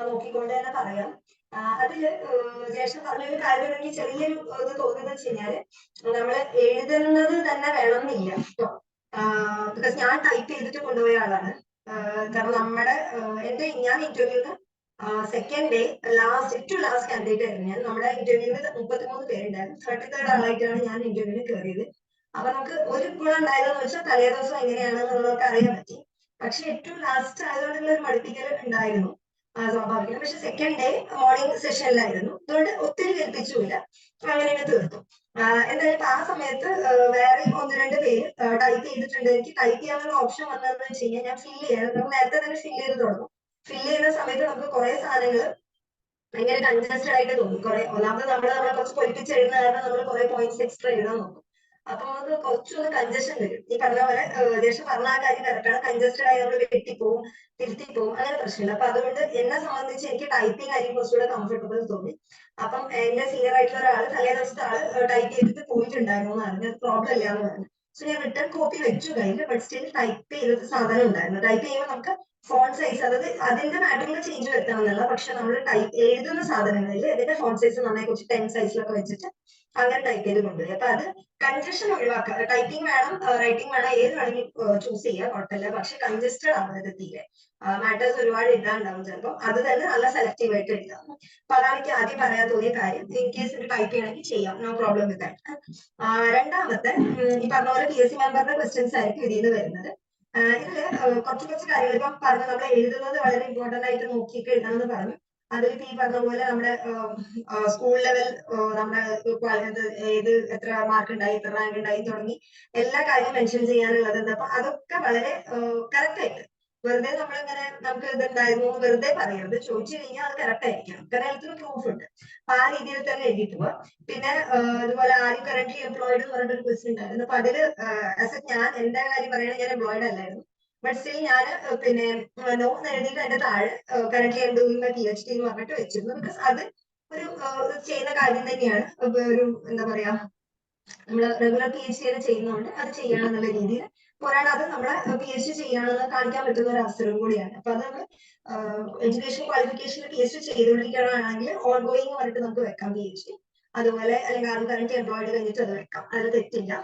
നോക്കിക്കൊണ്ട് തന്നെ പറയാം. അതില് ജേഷൻ പറഞ്ഞൊരു കാര്യം എനിക്ക് ചെറിയൊരു ഇത് തോന്നുന്നത് വെച്ച് കഴിഞ്ഞാല് നമ്മള് എഴുതുന്നത് തന്നെ വേണമെന്നില്ല കേട്ടോ. ബിക്കോസ് ഞാൻ ടൈപ്പ് ചെയ്തിട്ട് കൊണ്ടുപോയ ആളാണ്. കാരണം നമ്മുടെ ഞാൻ ഇന്റർവ്യൂന്ന് സെക്കൻഡ് ഡേ ഏറ്റവും ലാസ്റ്റ് കാൻഡിഡേറ്റ് ആയിരുന്നു ഞാൻ. നമ്മുടെ ഇന്റർവ്യൂവിൽ 33 പേരുണ്ടായിരുന്നു. 33rd ആളായിട്ടാണ് ഞാൻ ഇന്റർവ്യൂവിൽ കയറിയത്. അപ്പൊ നമുക്ക് ഒരു ഗുണം ഉണ്ടായതെന്ന് വെച്ചാൽ തലേ ദിവസം എങ്ങനെയാണെന്ന് നമുക്ക് അറിയാൻ പറ്റി. പക്ഷെ ഏറ്റവും ലാസ്റ്റ് ആയതുകൊണ്ടുള്ള ഒരു മടുപ്പിക്കൽ ഉണ്ടായിരുന്നു. സ്വാഭാവികം. പക്ഷെ സെക്കൻഡ് ഡേ മോർണിംഗ് സെഷനിലായിരുന്നു, അതുകൊണ്ട് ഒത്തിരി കേൾപ്പിച്ചില്ല, അങ്ങനെ തീർത്തു. എന്തായാലും ആ സമയത്ത് വേറെ 1-2 പേര് ടൈപ്പ് ചെയ്തിട്ടുണ്ട്. എനിക്ക് ടൈപ്പ് ചെയ്യാനുള്ള ഓപ്ഷൻ വന്നതെന്ന് വെച്ച് കഴിഞ്ഞാൽ ഞാൻ ഫില്ല് ചെയ്യാൻ നേരത്തെ തന്നെ ഫില്ല് ചെയ്ത് തുടങ്ങും. ഫില്ല് ചെയ്യുന്ന സമയത്ത് നമുക്ക് കുറെ സാധനങ്ങൾ ഭയങ്കര കൺജസ്റ്റഡ് ആയിട്ട് തോന്നും. ഒന്നാമത് നമ്മളെ കുറച്ച് പൊലിപ്പിച്ച് എഴുതുന്ന കാരണം നമ്മൾ കുറെ പോയിന്റ്സ് എക്സ്ട്രാ എഴുതാൻ നോക്കും. അപ്പൊ നമുക്ക് കുറച്ചൊന്ന് കൺജഷൻ വരും. ഈ പറഞ്ഞ പോലെ ജസ്റ്റ് പറഞ്ഞ ആ കാര്യം കറക്റ്റാണ്, കൺജസ്റ്റഡ് ആയി നമ്മൾ വെട്ടിപ്പോവും, തിരുത്തിപ്പോവും, അങ്ങനെ പ്രശ്നമില്ല. അപ്പൊ അതുകൊണ്ട് എന്നെ സംബന്ധിച്ച് എനിക്ക് ടൈപ്പിംഗ് ആയിരിക്കും കുറച്ചുകൂടെ കംഫർട്ടബിൾ തോന്നി. അപ്പം എന്റെ സീനിയർ ആയിട്ടുള്ള ഒരാൾ തലേ ദിവസത്തെ ആള് ടൈപ്പ് ചെയ്തിട്ട് പോയിട്ടുണ്ടായിരുന്നു എന്ന് പറഞ്ഞു, പ്രോബ്ലം ഇല്ല എന്ന് പറഞ്ഞു. സോ ഞാൻ റിട്ടേൺ കോപ്പി വെച്ചു കയ്യിൽ, ബട്ട് സ്റ്റിൽ ടൈപ്പ് ചെയ്തത് സാധനം ഉണ്ടായിരുന്നു. ടൈപ്പ് ചെയ്യുമ്പോൾ നമുക്ക് ഫോണ്ട് സൈസ്, അതായത് അതിന്റെ മാറ്ററിൽ ചേഞ്ച് വരുത്തണം എന്നല്ല, പക്ഷെ നമ്മൾ എഴുതുന്ന സാധനങ്ങളിൽ അതിന്റെ ഫോണ്ട് സൈസ് നന്നായി കുറച്ച് 10 സൈസിലൊക്കെ വെച്ചിട്ട് അങ്ങനെ ടൈപ്പ് ചെയ്ത് കൊണ്ടുപോയി. അപ്പൊ അത് കൺജഷൻ ഒഴിവാക്കുക. ടൈപ്പിംഗ് വേണം, റൈറ്റിംഗ് വേണം, ഏത് വേണമെങ്കിൽ ചൂസ് ചെയ്യാം, കുഴപ്പമില്ല. പക്ഷെ കൺജസ്റ്റഡ് ആവരുത് തീരെ. മാറ്റേഴ്സ് ഒരുപാട് എഴുതാണ്ടാവും ചിലപ്പോൾ, അത് തന്നെ നല്ല സെലക്റ്റീവ് ആയിട്ട് എഴുതാം. അപ്പൊ അതാണ് എനിക്ക് ആദ്യം പറയാൻ തോന്നിയ കാര്യം. ഇൻ കേസ് ടൈപ്പ് ചെയ്യണമെങ്കിൽ ചെയ്യാം, നോ പ്രോബ്ലം വിത്ത് ദാറ്റ്. രണ്ടാമത്തെ, ഈ പറഞ്ഞ പോലെ PSC മെമ്പറുടെ ക്വസ്റ്റ്യൻസ് ആയിരിക്കും ഇതിൽ നിന്ന് വരുന്നത്. ഇതില് കുറച്ച് കാര്യങ്ങൾ ഇപ്പം പറഞ്ഞു, നമ്മൾ എഴുതുന്നത് വളരെ ഇമ്പോർട്ടന്റ് ആയിട്ട് നോക്കിയിട്ട് എഴുതാമെന്ന് പറഞ്ഞു. അതിലിപ്പോ ഈ പറഞ്ഞ പോലെ നമ്മുടെ സ്കൂൾ ലെവൽ, നമ്മുടെ ഏത് എത്ര മാർക്ക് ഉണ്ടായി, എത്ര റാങ്ക് ഉണ്ടായി തുടങ്ങി എല്ലാ കാര്യവും മെൻഷൻ ചെയ്യാനുള്ളത് ഉണ്ട്. അപ്പൊ അതൊക്കെ വളരെ കറക്റ്റ് ആയിട്ട്, വെറുതെ നമ്മളിങ്ങനെ നമുക്ക് ഇതുണ്ടായിരുന്നു വെറുതെ പറയരുത്, ചോദിച്ചു കഴിഞ്ഞാൽ അത് കറക്റ്റ് ആയിരിക്കണം. കാരണം അതിന് പ്രൂഫ് ഉണ്ട്. അപ്പൊ ആ രീതിയിൽ തന്നെ എഴുതിയിട്ട് പോവാം. പിന്നെ അതുപോലെ ആര് കറന്റ്ലി എംപ്ലോയിഡ് എന്ന് പറഞ്ഞിട്ട് ഒരു ക്വസ്റ്റ്യൻ ഉണ്ടായിരുന്നു. അപ്പൊ അതില് ഞാൻ എന്റെ കാര്യം പറയുകയാണെങ്കിൽ ഞാൻ എംപ്ലോയിഡ് അല്ലായിരുന്നു, ബട്ട് സ്റ്റിൽ ഞാൻ പിന്നെ നോ എഴുതിയിട്ട് അതിന്റെ താഴെ currently I am doing my PhD എന്ന് പറഞ്ഞിട്ട് വെച്ചിരുന്നു. ബിക്കോസ് അത് ഒരു ചെയ്യുന്ന കാര്യം തന്നെയാണ്. ഒരു എന്താ പറയാ, നമ്മള് റെഗുലർ PhD ചെയ്യുന്നതുകൊണ്ട് അത് ചെയ്യണം എന്നുള്ള രീതിയിൽ, പോരാതെ അത് നമ്മളെ PhD ചെയ്യാണെന്ന് കാണിക്കാൻ പറ്റുന്ന ഒരു അവസരം കൂടിയാണ്. അപ്പൊ അത് നമ്മൾ എഡ്യൂക്കേഷൻ ക്വാളിഫിക്കേഷനിൽ PhD ചെയ്തുകൊണ്ടിരിക്കുകയാണെങ്കിൽ ഓൺ ഗോയിങ് പറഞ്ഞിട്ട് നമുക്ക് വെക്കാം PhD. അതുപോലെ അല്ലെങ്കിൽ ആരും കറന്റ് എംപ്ലോയിഡ് കഴിഞ്ഞിട്ട് അത് വെക്കാം, അതിൽ തെറ്റില്ല.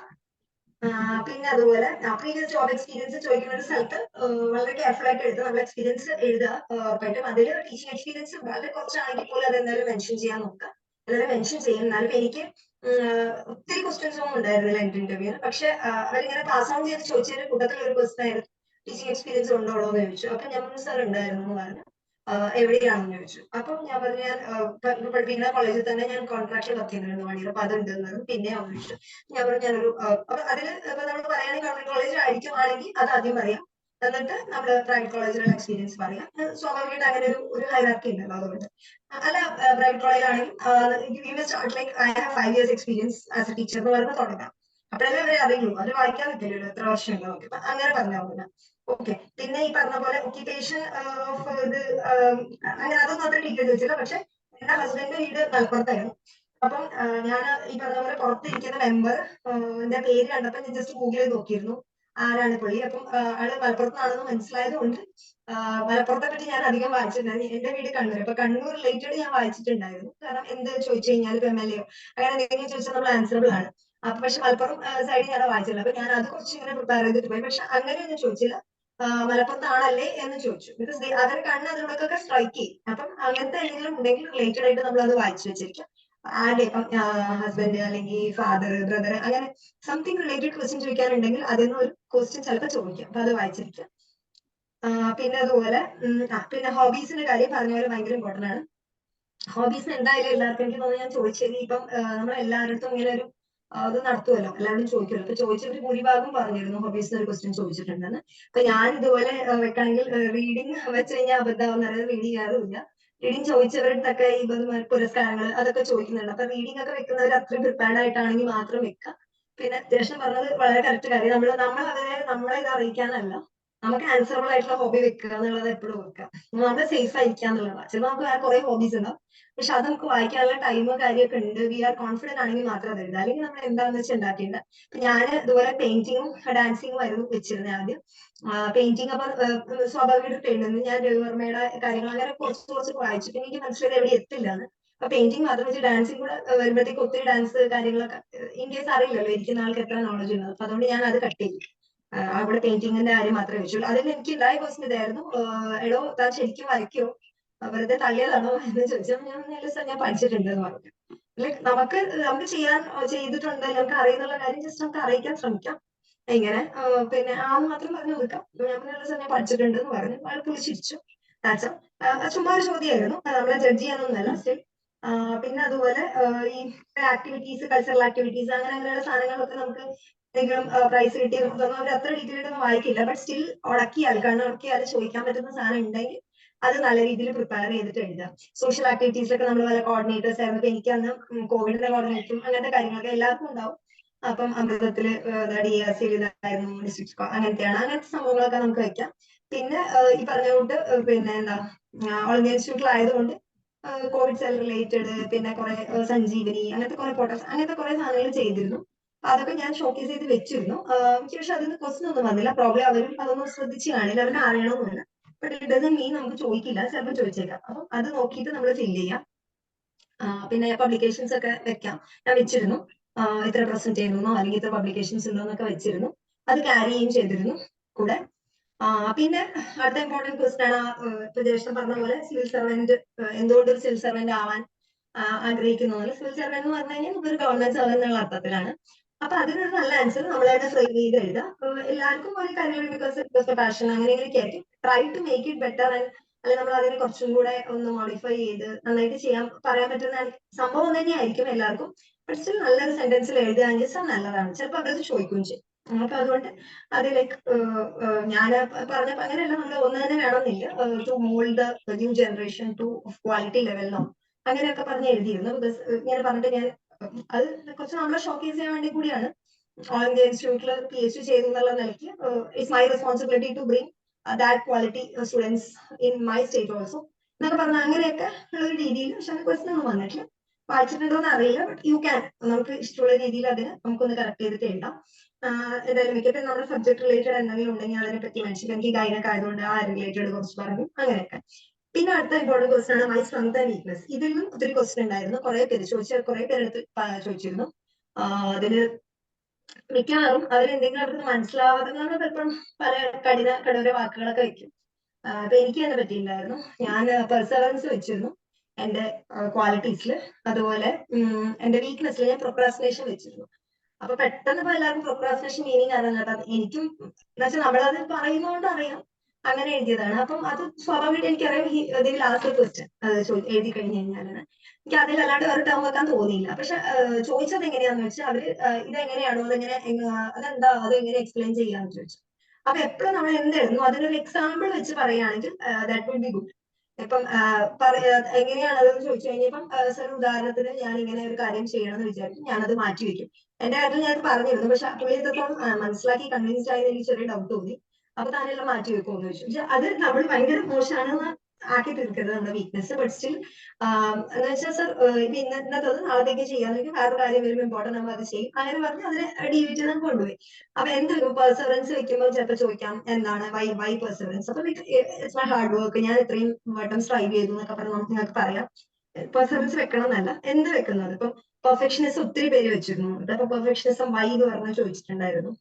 പിന്നെ അതുപോലെ പ്രീവിയസ് ജോബ് എക്സ്പീരിയൻസ് ചോദിക്കുന്ന ഒരു സ്ഥലത്ത് വളരെ കെയർഫുൾ ആയിട്ട് എഴുതുക, നമ്മൾ എക്സ്പീരിയൻസ് എഴുതുക. ഉറപ്പായിട്ടും അതിൽ ടീച്ചിങ് എക്സ്പീരിയൻസ് വളരെ കുറച്ചാണെങ്കിൽ പോലും അത് എന്തായാലും മെൻഷൻ ചെയ്യാൻ നോക്കുക. അതായത് മെൻഷൻ ചെയ്യും. എന്നാലും എനിക്ക് ഒത്തിരി ക്വസ്റ്റ്യൻസ് ഒന്നും ഉണ്ടായിരുന്നില്ല എന്റെ ഇന്റർവ്യൂവിന്. പക്ഷെ അവരിങ്ങനെ പാസ് ഓൺ ചെയ്ത് ചോദിച്ചതിന്റെ കൂട്ടത്തിൽ ഒരു ക്വസ്റ്റൻ ആയിരുന്നു, ടീച്ചിങ് എക്സ്പീരിയൻസ് ഉണ്ടോ എന്ന് ചോദിച്ചു. അപ്പൊ ഞാൻ സാർ ഉണ്ടായിരുന്നു എന്ന് പറഞ്ഞു. എവിടെയാണെന്ന് ചോദിച്ചു. അപ്പം ഞാൻ പറഞ്ഞു, ഞാൻ പഠിപ്പിക്കുന്ന കോളേജിൽ തന്നെ ഞാൻ കോൺട്രാക്ട് വർക്ക് ചെയ്യുന്നുണ്ട് 1 year, അപ്പൊ അതുണ്ട്. പിന്നെ ചോദിച്ചു. ഞാൻ പറഞ്ഞു ഞാനൊരു അപ്പൊ അതില് ഇപ്പൊ നമ്മൾ പറയുകയാണെങ്കിൽ ഗവൺമെന്റ് കോളേജിൽ ആണെങ്കിൽ അത് ആദ്യം പറയാം, എന്നിട്ട് നമ്മൾ പ്രൈവറ്റ് കോളേജിലുള്ള എക്സ്പീരിയൻസ് പറയാം. സ്വാഭാവികമായിട്ട് അങ്ങനെ ഒരു ഹൈറാർക്കി ഉണ്ടല്ലോ, അതുകൊണ്ട്. അല്ല പ്രൈവറ്റ് കോളേജിലാണെങ്കിൽ start like I have 5 years experience as a teacher എന്ന് പറഞ്ഞ് തുടങ്ങാം. അപ്പോഴല്ലേ അവരെ അറിയുള്ളൂ, അത് വായിക്കാൻ പറ്റില്ലല്ലോ എത്ര വർഷം ഉണ്ടോ നോക്കി. അങ്ങനെ പറഞ്ഞാൽ മതി. ഓക്കെ. പിന്നെ ഈ പറഞ്ഞ പോലെ ഒക്യുപേഷൻ ഓഫ് ഇത് അങ്ങനെ അതൊന്നും അത്ര ഡീറ്റെയിൽ ചോദിച്ചില്ല. പക്ഷെ എന്റെ ഹസ്ബൻഡിന്റെ വീട് മലപ്പുറത്തായിരുന്നു. അപ്പം ഞാൻ ഈ പറഞ്ഞ പോലെ പുറത്തിരിക്കുന്ന മെമ്പർ പേര് കണ്ടപ്പോൾ ഞാൻ ജസ്റ്റ് ഗൂഗിൾ ചെയ്ത് നോക്കിയിരുന്നു ആരാണ് പുള്ളി. അപ്പം ആള് മലപ്പുറത്താണെന്ന് മനസ്സിലായത് കൊണ്ട് മലപ്പുറത്തെ പറ്റി ഞാൻ അധികം വായിച്ചിട്ടുണ്ടായിരുന്നു. എന്റെ വീട് കണ്ണൂർ, അപ്പൊ കണ്ണൂർ റിലേറ്റഡ് ഞാൻ വായിച്ചിട്ടുണ്ടായിരുന്നു. കാരണം എന്ത് ചോദിച്ചു കഴിഞ്ഞാൽ ഇപ്പൊ MLA അങ്ങനെ എന്തെങ്കിലും ചോദിച്ചാൽ നമ്മൾ ആൻസറബിൾ ആണ്. അപ്പൊ പക്ഷെ മലപ്പുറം സൈഡ് ഞാൻ വായിച്ചില്ല. അപ്പൊ ഞാൻ അത് കുറച്ച് ഇങ്ങനെ പ്രിപ്പയർ ചെയ്തിട്ട് പോയി. പക്ഷെ അങ്ങനെയൊന്നും ചോദിച്ചില്ല, മലപ്പുറത്താണല്ലേ എന്ന് ചോദിച്ചു. ബിക്കോസ് അവരെ കണ്ണ് അതിനോടൊക്കെ സ്ട്രൈക്ക് ചെയ്യും. അപ്പം അങ്ങനത്തെ എന്തെങ്കിലും ഉണ്ടെങ്കിൽ റിലേറ്റഡ് ആയിട്ട് നമ്മൾ അത് വായിച്ചു വെച്ചിരിക്കാം. ആരുടെ ഇപ്പം ഹസ്ബൻഡ് അല്ലെങ്കിൽ ഫാദർ, ബ്രദർ, അങ്ങനെ സംതിങ് റിലേറ്റഡ് ക്വസ്റ്റ്യൻ ചോദിക്കാനുണ്ടെങ്കിൽ അതിൽ ഒരു ക്വസ്റ്റ്യൻ ചിലപ്പോൾ ചോദിക്കാം. അപ്പൊ അത് വായിച്ചിരിക്കാം. പിന്നെ അതുപോലെ പിന്നെ ഹോബീസിന്റെ കാര്യം പറഞ്ഞ പോലെ ഭയങ്കര ഇമ്പോർട്ടന്റ് ആണ്. ഹോബീസ് എന്തായാലും എല്ലാവർക്കും എനിക്ക് തോന്നുന്നു ഞാൻ ചോദിച്ചത് ഇപ്പം നമ്മൾ എല്ലാവരുടെ ഇങ്ങനെ ഒരു അത് നടത്തുമല്ലോ, എല്ലാവരും ചോദിക്കുമല്ലോ. അപ്പൊ ചോദിച്ചവർ ഭൂരിഭാഗം പറഞ്ഞിരുന്നു ഹോബീസിന് ഒരു ക്വസ്റ്റ്യൻ ചോദിച്ചിട്ടുണ്ടെന്ന്. അപ്പൊ ഞാൻ ഇതുപോലെ വെക്കണമെങ്കിൽ റീഡിങ് വെച്ച് കഴിഞ്ഞാൽ അബദ്ധമാവുന്ന റീഡ് ചെയ്യാറുമില്ല. റീഡിങ് ചോദിച്ചവരുടെ ഈ പുരസ്കാരങ്ങൾ അതൊക്കെ ചോദിക്കുന്നുണ്ട്. അപ്പൊ റീഡിംഗ് ഒക്കെ വെക്കുന്നവർ അത്രയും പ്രിപ്പയർഡ് ആയിട്ടാണെങ്കിൽ മാത്രം വെക്കുക. പിന്നെ അത്യാവശ്യം പറഞ്ഞത് വളരെ കറക്റ്റ് കാര്യം, നമ്മളെ ഇത് അറിയിക്കാനല്ല, നമുക്ക് ആൻസറബിൾ ആയിട്ടുള്ള ഹോബി വെക്കുക എന്നുള്ളത് എപ്പോഴും വെക്കുക. നമ്മൾ സേഫ് ആയിരിക്കുക എന്നുള്ളതാണ്. ചിലപ്പോൾ നമുക്ക് വേറെ കുറെ ഹോബീസ് ഉണ്ടാവും, പക്ഷെ അത് നമുക്ക് വായിക്കാനുള്ള ടൈമോ കാര്യമൊക്കെ ഉണ്ട്. വി ആർ കോൺഫിഡന്റ് ആണെങ്കിൽ മാത്രം അത് എഴുതുക. അല്ലെങ്കിൽ നമ്മൾ എന്താണെന്ന് വെച്ചാൽ ഉണ്ടാക്കേണ്ട. ഞാൻ ഇതുപോലെ പെയിന്റിങ്ങും ഡാൻസിങ്ങും ആയിരുന്നു വെച്ചിരുന്നത് ആദ്യം. പെയിന്റിങ് അപ്പൊ സ്വാഭാവികമായിട്ട് പെയിന്റിങ് ഞാൻ രവിവർമ്മയുടെ കാര്യങ്ങൾ അങ്ങനെ കുറച്ച് വായിച്ചിട്ട് എനിക്ക് മനസ്സിലായത് എവിടെ എത്തില്ലാന്ന്. അപ്പൊ പെയിന്റിങ് മാത്രം വെച്ച് ഡാൻസിങ് കൂടെ വരുമ്പോഴത്തേക്ക് ഒത്തിരി ഡാൻസ് കാര്യങ്ങളൊക്കെ ഇൻ കേസ് അറിയില്ലല്ലോ ഇരിക്കുന്ന ആൾക്ക് എത്ര നോളജ് ഉള്ളത്. അപ്പൊ അതുകൊണ്ട് ഞാൻ അത് കട്ട് ചെയ്തു. അവിടെ പെയിന്റിങ്ങിന്റെ കാര്യം മാത്രമേ വെച്ചുള്ളൂ. അതിൽ എനിക്ക് ഉണ്ടായ ക്വസ്റ്റ്യൻ ഇതായിരുന്നു, എടോ താൻ ശരിക്കും വരയ്ക്കോ, വെറുതെ തള്ളിയതാണോ എന്ന് ചോദിച്ചാൽ ഞാൻ പഠിച്ചിട്ടുണ്ട് എന്ന് പറഞ്ഞു. ലൈക്ക് നമുക്ക് ചെയ്തിട്ടുണ്ട്, നമുക്ക് അറിയുന്നുള്ള കാര്യം ജസ്റ്റ് നമുക്ക് അറിയിക്കാൻ ശ്രമിക്കാം. ഇങ്ങനെ പിന്നെ മാത്രം പറഞ്ഞു കൊടുക്കാം. ഞാൻ പഠിച്ചിട്ടുണ്ട് എന്ന് പറഞ്ഞു. അയാൾ പുളിച്ചിരിച്ചു. ചുമ്മാ ഒരു ചോദ്യമായിരുന്നു, നമ്മളെ ജഡ്ജ് ചെയ്യാനൊന്നുമല്ല. സ്റ്റിൽ പിന്നെ അതുപോലെ ഈ ആക്ടിവിറ്റീസ്, കൾച്ചറൽ ആക്ടിവിറ്റീസ് അങ്ങനെയുള്ള സാധനങ്ങളൊക്കെ നമുക്ക് എന്തെങ്കിലും പ്രൈസ് കിട്ടിയ നമുക്കൊന്നും അവർ അത്ര ഡീറ്റെയിൽ ആയിട്ടൊന്നും വായിക്കില്ല. ബട്ട് സ്റ്റിൽ കണ്ണുടക്കിയാൽ ചോദിക്കാൻ പറ്റുന്ന സാധനം ഉണ്ടെങ്കിൽ അത് നല്ല രീതിയിൽ പ്രിപ്പയർ ചെയ്തിട്ട് എഴുതുക. സോഷ്യൽ ആക്ടിവിറ്റീസിലൊക്കെ നമ്മൾ പല കോർഡിനേറ്റേഴ്സ് ആയിരുന്നു. എനിക്ക് അന്ന് കോവിഡിന്റെ കോർഡിനേറ്ററും അങ്ങനത്തെ കാര്യങ്ങളൊക്കെ എല്ലാവർക്കും ഉണ്ടാവും. അപ്പം അമൃതത്തില് DRC ഇതായിരുന്നു, ഡിസ്ട്രിക്ട് അങ്ങനത്തെ സംഭവങ്ങളൊക്കെ നമുക്ക് വെക്കാം. പിന്നെ ഈ പറഞ്ഞ കൂട്ട് പിന്നെ എന്താ ഓൾ ഇന്ത്യ ഇൻസ്റ്റിറ്റ്യൂട്ടിലായതുകൊണ്ട് കോവിഡ് സെൽ റിലേറ്റഡ്, പിന്നെ കുറെ സഞ്ജീവനി, അങ്ങനത്തെ കുറെ പോട്ടോസ്, അങ്ങനത്തെ കുറെ സാധനങ്ങൾ ചെയ്തിരുന്നു. അതൊക്കെ ഞാൻ ഷോക്കേസ് ചെയ്ത് വെച്ചിരുന്നു. എനിക്ക് പക്ഷെ അതിന് ക്വസ്റ്റൻ ഒന്നും വന്നില്ല. പ്രോബ്ലം അവരും അതൊന്നും ശ്രദ്ധിച്ച് കാണില്ല, അവർക്ക് അറിയണമെന്നില്ല. ബട്ട് ഇറ്റ് ഡസന്റ് മീൻ നമുക്ക് ചോദിക്കില്ല, ചിലപ്പോൾ ചോദിച്ചേക്കാം. അപ്പം അത് നോക്കിയിട്ട് നമ്മൾ ഫില്ല് ചെയ്യാം. പിന്നെ പബ്ലിക്കേഷൻസ് ഒക്കെ വെക്കാം. ഞാൻ വെച്ചിരുന്നു, ഇത്ര പ്രസന്റ് ചെയ്യുന്നോ അല്ലെങ്കിൽ ഇത്ര പബ്ലിക്കേഷൻസ് ഉണ്ടോ എന്നൊക്കെ വെച്ചിരുന്നു. അത് ക്യാരി ചെയ്യുകയും ചെയ്തിരുന്നു കൂടെ. പിന്നെ അടുത്ത ഇമ്പോർട്ടന്റ് ക്വസ്റ്റൻ ആണ്, ഇപ്പൊ ജ്യേഷ്ഠൻ പറഞ്ഞ പോലെ സിവിൽ സർവന്റ്, എന്തുകൊണ്ട് ഒരു സിവിൽ സർവന്റ് ആവാൻ ആഗ്രഹിക്കുന്ന പോലെ. സിവിൽ സർവന്റ് എന്ന് പറഞ്ഞു കഴിഞ്ഞാൽ നമുക്കൊരു ഗവൺമെന്റ് സർവന്റ് എന്നുള്ള അർത്ഥത്തിലാണ്. അപ്പൊ അതിനൊരു നല്ല ആൻസർ നമ്മളായിട്ട് ഫ്രെയിം ചെയ്ത് എഴുതാം. എല്ലാവർക്കും ഒരു കാര്യം ബിക്കോസ് പാഷൻ അങ്ങനെയൊക്കെ ആയിരിക്കും. Try to make it better, അല്ലെങ്കിൽ നമ്മൾ അതിനെ കുറച്ചും കൂടെ ഒന്ന് മോഡിഫൈ ചെയ്ത് നന്നായിട്ട് പറയാൻ പറ്റുന്ന സംഭവം തന്നെയായിരിക്കും എല്ലാവർക്കും. ബട്ട് സ്റ്റിൽ നല്ലൊരു സെന്റൻസിൽ എഴുതുകയാണെങ്കിൽ നല്ലതാണ്. ചിലപ്പോൾ അവരത് ചോദിക്കുകയും ചെയ്യും. അപ്പൊ അതുകൊണ്ട് അത് ലൈക്ക് ഞാൻ പറഞ്ഞപ്പോ അങ്ങനെയല്ല, നമ്മൾ ഒന്ന് തന്നെ വേണമെന്നില്ല. To mould the new generation to quality ലെവലിനോ അങ്ങനെയൊക്കെ പറഞ്ഞ് എഴുതിയിരുന്നു. ബിക്കോസ് ഇങ്ങനെ പറഞ്ഞിട്ട് ഞാൻ അത് കുറച്ച് നമ്മളെ ഷോക്കേസ് ചെയ്യാൻ വേണ്ടി കൂടിയാണ്. ഓൾ ഇന്ത്യ ഇൻസ്റ്റിറ്റ്യൂട്ടിൽ PhD ചെയ്തു എന്നുള്ള നിലയ്ക്ക് it's my responsibility to bring that quality students in my state also എന്നൊക്കെ പറഞ്ഞ അങ്ങനെയൊക്കെ ഉള്ള ഒരു രീതിയിൽ. പക്ഷെ അത് ക്വസ്റ്റൻ ഒന്നും വന്നിട്ടില്ല, വായിച്ചിട്ടുണ്ടോ എന്ന് അറിയില്ല. ബട്ട് യു ക്യാൻ, നമുക്ക് ഇഷ്ടമുള്ള രീതിയിൽ അതിന് നമുക്കൊന്ന് കറക്റ്റ് ചെയ്തിട്ട് എഴുതാം. എന്തായാലും മിക്കപ്പോഴും നമ്മുടെ സബ്ജക്ട് റിലേറ്റഡ് എന്തെങ്കിലും ഉണ്ടെങ്കിൽ അതിനെ പറ്റി മെൻഷൻ, എനിക്ക് ഗൈനൊക്കെ ആയതുകൊണ്ട് ആ റിലേറ്റഡ് കുറച്ച് പറഞ്ഞു, അങ്ങനെയൊക്കെ. പിന്നെ അടുത്ത ഇമ്പോർട്ടന്റ് ക്വസ്റ്റൻ ആണ് മൈ സ്ട്രെങ്ത് ആൻഡ് വീക്ക്നെസ്. ഇതിലും ഒത്തിരി ക്വസ്റ്റൻ ഉണ്ടായിരുന്നു, കുറെ പേര് കുറെ പേരെടുത്ത് ചോദിച്ചിരുന്നു. അതില് മിക്കവാറും അവരെന്തെങ്കിലും അവർക്ക് മനസ്സിലാവാതെ ചിലപ്പം പല കടൂര വാക്കുകളൊക്കെ വെക്കും. അപ്പൊ എനിക്ക് തന്നെ പറ്റിയിട്ടുണ്ടായിരുന്നു. ഞാൻ പെർസെവറൻസ് വെച്ചിരുന്നു എന്റെ ക്വാളിറ്റീസിൽ. അതുപോലെ എന്റെ വീക്ക്നെസ്സിൽ ഞാൻ പ്രൊക്രാസ്റ്റിനേഷൻ വെച്ചിരുന്നു. അപ്പൊ പെട്ടെന്ന് ഇപ്പൊ എല്ലാവർക്കും പ്രൊക്രാസ്റ്റിനേഷൻ മീനിങ് അറിയാൻ കേട്ടോ. എനിക്കും എന്നുവെച്ചാൽ നമ്മളത് പറയുന്നതുകൊണ്ട് അറിയാം, അങ്ങനെ എഴുതിയതാണ്. അപ്പം അത് സ്വാഭാവികമായിട്ട് എനിക്കറിയാം ലാസ്റ്റ് ക്വസ്റ്റ്യൻ എഴുതി കഴിഞ്ഞു കഴിഞ്ഞാലാണ് എനിക്ക് അതിലല്ലാണ്ട് വേറെ ടേം വെക്കാൻ തോന്നിയില്ല. പക്ഷെ ചോദിച്ചത് എങ്ങനെയാന്ന് വെച്ചാൽ അവര് ഇതെങ്ങനെയാണോ, അതെന്താ, അതെങ്ങനെ എക്സ്പ്ലെയിൻ ചെയ്യാന്ന് ചോദിച്ചു. അപ്പൊ എപ്പോഴും നമ്മൾ എന്തെഴുതുന്നു അതിനൊരു എക്സാമ്പിൾ വെച്ച് പറയുകയാണെങ്കിൽ ദാറ്റ് വിൽ ബി ഗുഡ്. ഇപ്പം എങ്ങനെയാണ് അതെന്ന് ചോദിച്ചു കഴിഞ്ഞപ്പം സർ ഉദാഹരണത്തിന് ഞാൻ ഇങ്ങനെ ഒരു കാര്യം ചെയ്യണമെന്ന് വിചാരിക്കും, ഞാനത് മാറ്റി വെക്കും. എന്റെ കാര്യത്തിൽ ഞാൻ പറഞ്ഞിരുന്നു, പക്ഷെ പുള്ളി ഇതൊപ്പം മനസ്സിലാക്കി കൺവിൻസ്ഡ് ആയത് എനിക്ക് ചെറിയ ഡൗട്ട് തോന്നി. അപ്പൊ താനെല്ലാം മാറ്റി വെക്കുമെന്ന് ചോദിച്ചു. പക്ഷെ അത് നമ്മൾ ഭയങ്കര മോശമാണെന്ന് ആക്കി തീർക്കരുത് നമ്മുടെ വീക്ക്നെസ്. ബട്ട് സ്റ്റിൽ എന്ന് വെച്ചാൽ സർ ഇന്നത്തത് നാളത്തേക്ക് ചെയ്യാന്നെങ്കിൽ വേറെ കാര്യം വരുമ്പോൾ ഇമ്പോർട്ടന്റ് നമ്മൾ അത് ചെയ്യും, അങ്ങനെ പറഞ്ഞ് അതിനെ ഡീവിയേറ്റ് ചെയ്ത് കൊണ്ടുപോയി. അപ്പൊ എന്തെങ്കിലും പെർസെവറൻസ് വെക്കുമ്പോൾ ചിലപ്പോൾ ചോദിക്കാം എന്താണ് വൈ പെർസെവറൻസ്. അപ്പൊ ഇറ്റ്സ് മൈ ഹാർഡ് വർക്ക്, ഞാൻ ഇത്രയും വട്ടം സ്ട്രൈവ് ചെയ്തു എന്നൊക്കെ പറഞ്ഞ് നമുക്ക് നിങ്ങൾക്ക് പറയാം. പെർസെവറൻസ് വെക്കണം എന്നല്ല, എന്ത് വെക്കുന്നത്. ഇപ്പം പെർഫെക്ഷനിസം ഒത്തിരി പേര് വെച്ചിരുന്നു. അപ്പൊ പെർഫെക്ഷനിസം വൈ എന്ന് പറഞ്ഞ് ചോദിച്ചിട്ടുണ്ടായിരുന്നു.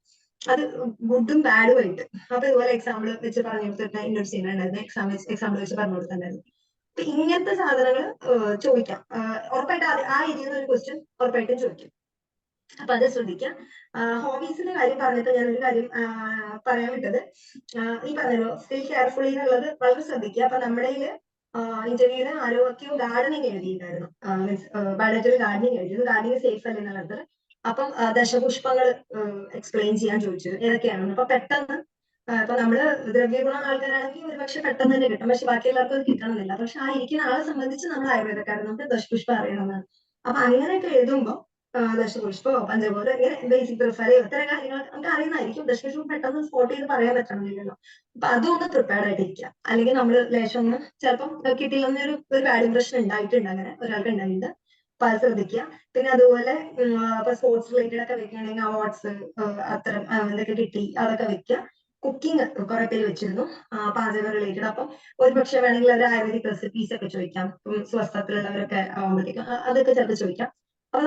അത് ഗുഡും ബാഡും ആയിട്ട്. അപ്പൊ ഇതുപോലെ എക്സാമ്പിൾ വെച്ച് പറഞ്ഞു കൊടുത്തിട്ട് ഇൻട്രൊഡ്യൂസ് ചെയ്യുന്നുണ്ടായിരുന്നു, എക്സാമ്പിൾ വെച്ച് പറഞ്ഞു കൊടുത്തിട്ടുണ്ടായിരുന്നു. അപ്പൊ ഇങ്ങനത്തെ സാധനങ്ങൾ ചോദിക്കാം ഉറപ്പായിട്ട്. ആ രീതിയിൽ ഒരു ക്വസ്റ്റ്യൻ ഉറപ്പായിട്ടും ചോദിക്കും. അപ്പൊ അത് ശ്രദ്ധിക്കാം. ഹോബീസിന്റെ കാര്യം പറഞ്ഞിട്ട് ഞാൻ ഒരു കാര്യം പറയാൻ വിട്ടത്, ഈ പറഞ്ഞല്ലോ സ്റ്റേ കെയർഫുള്ളി എന്നുള്ളത് വളരെ ശ്രദ്ധിക്കുക. അപ്പൊ നമ്മുടെ ഇന്റർവ്യൂവിന് ആരോഗ്യവും ഗാർഡനിങ് എഴുതിയിട്ടുണ്ടായിരുന്നു, മീൻസ് ബയോളജിക്കൽ ഗാർഡനിങ് എഴുതിയത്. ഗാർഡനിങ് സേഫ് അല്ലേ എന്നുള്ളത്. അപ്പം ദശപുഷ്പങ്ങൾ എക്സ്പ്ലെയിൻ ചെയ്യാൻ ചോദിച്ചത് ഏതൊക്കെയാണെന്ന്. അപ്പൊ പെട്ടെന്ന് ഇപ്പൊ നമ്മള് ദ്രവ്യഗുണം ആൾക്കാരാണെങ്കിൽ ഒരുപക്ഷെ പെട്ടെന്ന് തന്നെ കിട്ടും, പക്ഷെ ബാക്കി എല്ലാവർക്കും അത് കിട്ടണമെന്നില്ല. പക്ഷെ ആ ഇരിക്കുന്ന ആളെ സംബന്ധിച്ച് നമ്മൾ ആയുർവേദക്കാരൻ, നമുക്ക് ദശപുഷ്പം അറിയണമെന്നാണ്. അപ്പൊ അങ്ങനെയൊക്കെ എഴുതുമ്പോൾ ദശപുഷ്പമോ പഞ്ചഭൂതോ ഇങ്ങനെ ബേസിക് പ്രിഫറയോ ഇത്തരം കാര്യങ്ങൾ നമുക്ക് അറിയുന്നതായിരിക്കും. ദശപുഷ്പം പെട്ടെന്ന് സ്പോട്ട് ചെയ്ത് പറയാൻ പറ്റണമെന്നില്ലല്ലോ. അപ്പൊ അതൊന്ന് പ്രിപ്പയർഡ് ആയിട്ടിരിക്കുക. അല്ലെങ്കിൽ നമ്മൾ ലേശം ഒന്ന് ചിലപ്പം കിട്ടിയില്ലെന്നൊരു ബാഡ് ഇംപ്രഷൻ ഉണ്ടായിട്ടുണ്ട്, അങ്ങനെ ഒരാൾക്ക് ഉണ്ടായിട്ടുണ്ട്. അപ്പൊ അത് ശ്രദ്ധിക്കുക. പിന്നെ അതുപോലെ ഇപ്പൊ സ്പോർട്സ് റിലേറ്റഡ് ഒക്കെ വെക്കുകയാണെങ്കിൽ അവാർഡ്സ് അത്തരം എന്തൊക്കെ കിട്ടി അതൊക്കെ വെക്കുക. കുക്കിംഗ് കുറെ പേര് വെച്ചിരുന്നു, പാചകം റിലേറ്റഡ്. അപ്പം ഒരുപക്ഷെ വേണമെങ്കിൽ അവർ ആയുർവേദിക് റെസിപ്പീസ് ഒക്കെ ചോദിക്കാം. സ്വസ്ഥത്തിലുള്ളവരൊക്കെ ആവുമ്പോഴത്തേക്കും അതൊക്കെ ചിലപ്പോൾ ചോദിക്കാം. അപ്പൊ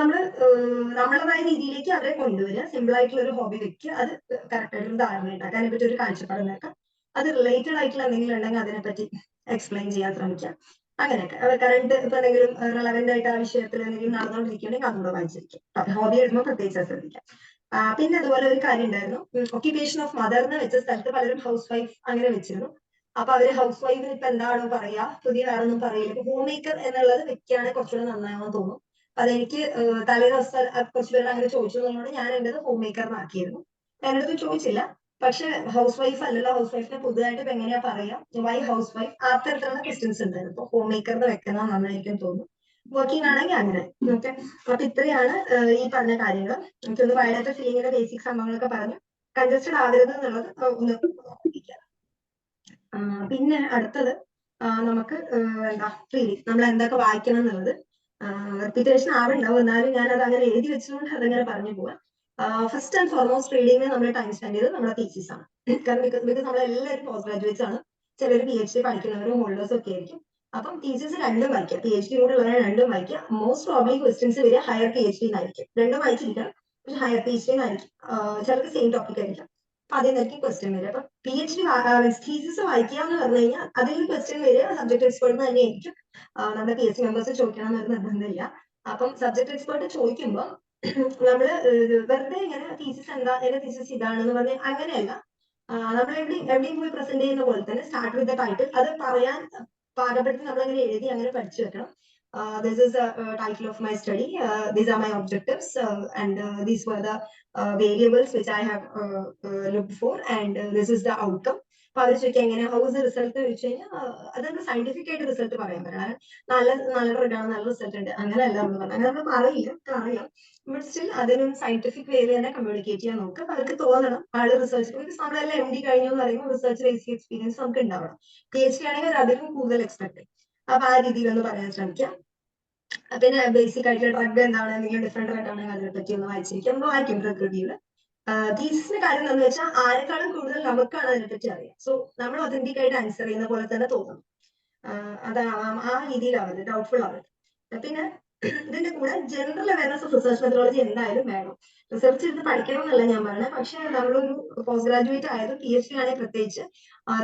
നമ്മളതായ രീതിയിലേക്ക് അവരെ കൊണ്ടുവരിക. സിമ്പിൾ ആയിട്ടുള്ള ഒരു ഹോബി വെക്കുക, അത് കറക്റ്റ് ആയിട്ടൊരു ധാരണ ഉണ്ടാക്കുക, അതിനെപ്പറ്റി ഒരു കാഴ്ചപ്പാട് ഉണ്ടാക്കുക. അത് റിലേറ്റഡ് ആയിട്ടുള്ള എന്തെങ്കിലും ഉണ്ടെങ്കിൽ അതിനെപ്പറ്റി എക്സ്പ്ലെയിൻ ചെയ്യാൻ ശ്രമിക്കാം. അങ്ങനെയൊക്കെ കറണ്ട് ഇപ്പൊ എന്തെങ്കിലും റെലവെന്റ് ആയിട്ട് ആ വിഷയത്തിൽ എന്തെങ്കിലും നടന്നുകൊണ്ടിരിക്കുകയാണെങ്കിൽ അതുകൂടെ വായിച്ചിരിക്കും. ഹോബി എഴുതുമ്പോൾ പ്രത്യേകിച്ച് ശ്രദ്ധിക്കാം. പിന്നെ അതുപോലെ ഒരു കാര്യം ഉണ്ടായിരുന്നു, ഒക്യുപേഷൻ ഓഫ് മദർ എന്ന് വെച്ച സ്ഥലത്ത് പലരും ഹൗസ് വൈഫ് അങ്ങനെ വെച്ചിരുന്നു. അപ്പൊ അവര് ഹൗസ് വൈഫിന് ഇപ്പൊ എന്താണോ പറയാ, പുതിയ വേറെ ഒന്നും പറയില്ല. ഇപ്പൊ ഹോം മേക്കർ എന്നുള്ളത് വെക്കുകയാണെങ്കിൽ കുറച്ചുകൂടെ നന്നായെന്ന് തോന്നും. അതെനിക്ക് തലേ ദിവസം കുറച്ച് പേര് അങ്ങനെ ചോദിച്ചതുകൊണ്ട് ഞാൻ എന്റേത് ഹോം മേക്കറിനാക്കിയിരുന്നു. എൻ്റെ അടുത്ത് ചോദിച്ചില്ല, പക്ഷെ ഹൗസ് വൈഫ് അല്ലല്ലോ, ഹൗസ് വൈഫിനെ പുതുതായിട്ട് ഇപ്പൊ എങ്ങനെയാ പറയാ, വൈ ഹൗസ് വൈഫ്, ആ തരത്തിലുള്ള ക്വസ്റ്റ്യൻസ് ഉണ്ടായിരുന്നു. ഇപ്പൊ ഹോം മേക്കറിന് വെക്കുന്നത് നന്നായിരിക്കും തോന്നുന്നു. വർക്കിംഗ് ആണെങ്കിൽ അങ്ങനെ. ഓക്കെ, അപ്പൊ ഇത്രയാണ് ഈ പറഞ്ഞ കാര്യങ്ങൾ. എനിക്കൊന്ന് വയനാട്ട് ഫീലിങ്ങിന്റെ ബേസിക് സംഭവങ്ങളൊക്കെ പറഞ്ഞു. കൺജസ്റ്റഡ് ആവരുത് എന്നുള്ളത് ഒന്ന് ഓർമ്മിപ്പിക്കാം. പിന്നെ അടുത്തത് നമുക്ക് എന്താ റീഡിങ്, നമ്മൾ എന്തൊക്കെ വായിക്കണം എന്നുള്ളത് റിപ്പീറ്റേഷൻ ആവുണ്ടാവും, എന്നാലും ഞാൻ അത് അങ്ങനെ എഴുതി വെച്ചുകൊണ്ട് അതങ്ങനെ പറഞ്ഞു പോവാം. ഫസ്റ്റ് ആൻഡ് ഫോർമോസ്റ്റ് റീഡിങ്ങിന് നമ്മൾ ടൈം സ്പെൻഡ് ചെയ്തത് നമ്മുടെ തീസിസ് ആണ്. കാരണം ബിക്കോസ് നമ്മളെല്ലാവരും പോസ്റ്റ് ഗ്രാജുവേറ്റ്സ് ആണ്, ചിലർ PhD പഠിക്കുന്നവരും ഹോൾഡേഴ്സും ഒക്കെ ആയിരിക്കും. അപ്പം തീസിസ് രണ്ടും വായിക്കുക, PhD കൂടെ ഉള്ളവരെ രണ്ടും വായിക്കുക. മോസ്റ്റ് പ്രോബ്ലി ക്വസ്റ്റ്യൻസ് വരിക ഹയർ PhD എന്നായിരിക്കും. രണ്ടും വായിച്ചിരിക്കണം, പക്ഷെ ഹയർ PhD എന്നായിരിക്കും. ചിലർക്ക് സെയിം ടോപ്പിക് ആയിരിക്കും. അപ്പൊ അതിൽ നിന്നായിരിക്കും ക്വസ്റ്റ്യൻ വരിക. അപ്പൊ PhD തീസിസ് വായിക്കുക എന്ന് പറഞ്ഞു കഴിഞ്ഞാൽ അതിൽ ക്വസ്റ്റ്യൻ വരിക സബ്ജക്ട് എക്സ്പേർട്ട് തന്നെ ആയിരിക്കും. നമ്മുടെ PSC മെമ്പേഴ്സ് ചോദിക്കണം എന്നൊരു നിർബന്ധമില്ല. അപ്പം സബ്ജക്ട് എക്സ്പേർട്ട് ചോദിക്കുമ്പോൾ നമ്മള് വെറുതെ ഇങ്ങനെ തീസിസ് എന്താ, എന്റെ തീസിസ് ഇതാണെന്ന് പറഞ്ഞ് അങ്ങനെയല്ല. നമ്മൾ എവിടെയും പോയി പ്രസന്റ് ചെയ്യുന്ന പോലെ തന്നെ സ്റ്റാർട്ട് വിത്ത് ദ ടൈറ്റിൽ, അത് പറയാൻ പാകപ്പെടുത്തി നമ്മൾ അങ്ങനെ എഴുതി അങ്ങനെ പഠിച്ചു വെക്കണം. This is the title of my study. These are my objectives, and these were the variables which I have looked for, and this is the outcome. അപ്പൊ അവർ ചോദിക്കാം എങ്ങനെ ഹൗസ് റിസൾട്ട് ചോദിച്ചു കഴിഞ്ഞാൽ അതൊരു സയന്റിഫിക് ആയിട്ട് റിസൾട്ട് പറയാൻ പറ്റില്ല. നല്ല റിട്ടാണ്, നല്ല റിസൾട്ട് ഉണ്ട്, അങ്ങനെയല്ല നമ്മൾ പറഞ്ഞത്. അങ്ങനെ നമ്മൾ പറയില്ല, അറിയാം. ബട്ട് സ്റ്റിൽ അതിനൊരു സയന്റിഫിക് വേയിൽ തന്നെ കമ്മ്യൂണിക്കേറ്റ് ചെയ്യാൻ നോക്കുക. അപ്പൊ അവർക്ക് തോന്നണം ആള് റിസർച്ച്, ബിക്കോസ് നമ്മളെല്ലാം MD കഴിഞ്ഞു എന്ന് പറയുമ്പോൾ റിസർച്ച് ബേസിക് എക്സ്പീരിയൻസ് നമുക്ക് ഉണ്ടാവണം. PhD ആണെങ്കിൽ അതിലും കൂടുതൽ എക്സ്പെക്ട് ചെയ്യും. അപ്പൊ ആ രീതിയിൽ ഒന്ന് പറയാൻ ശ്രമിക്കാം. പിന്നെ ബേസിക് ആയിട്ടുള്ള ഡ്രഗ് എന്താണ്, എന്തെങ്കിലും ഡിഫറെന്റ് ഡ്രഗ് ആണെങ്കിൽ അതിനെ പറ്റി ഒന്ന് വായിച്ചിരിക്കും, നമ്മൾ വായിക്കും ഡ്രഗ് റിവ്യൂല്. തീസിന്റെ കാര്യം എന്താണെന്ന് വെച്ചാൽ ആരെക്കാളും കൂടുതൽ നമുക്കാണ് അതിനെപ്പറ്റി അറിയാം. സോ നമ്മൾ ഒതന്റിക് ആയിട്ട് ആൻസർ ചെയ്യുന്ന പോലെ തന്നെ തോന്നും. അതാവാം, ആ രീതിയിലാവരുത്, ഡൗട്ട്ഫുൾ ആവരുത്. പിന്നെ ഇതിന്റെ കൂടെ general awareness of research methodology എന്തായാലും വേണം. റിസർച്ച് ചെയ്ത് പഠിക്കണം എന്നല്ല ഞാൻ പറഞ്ഞത്, പക്ഷെ നമ്മളൊരു പോസ്റ്റ് ഗ്രാജുവേറ്റ് ആയതും PhD ആണെങ്കിൽ പ്രത്യേകിച്ച്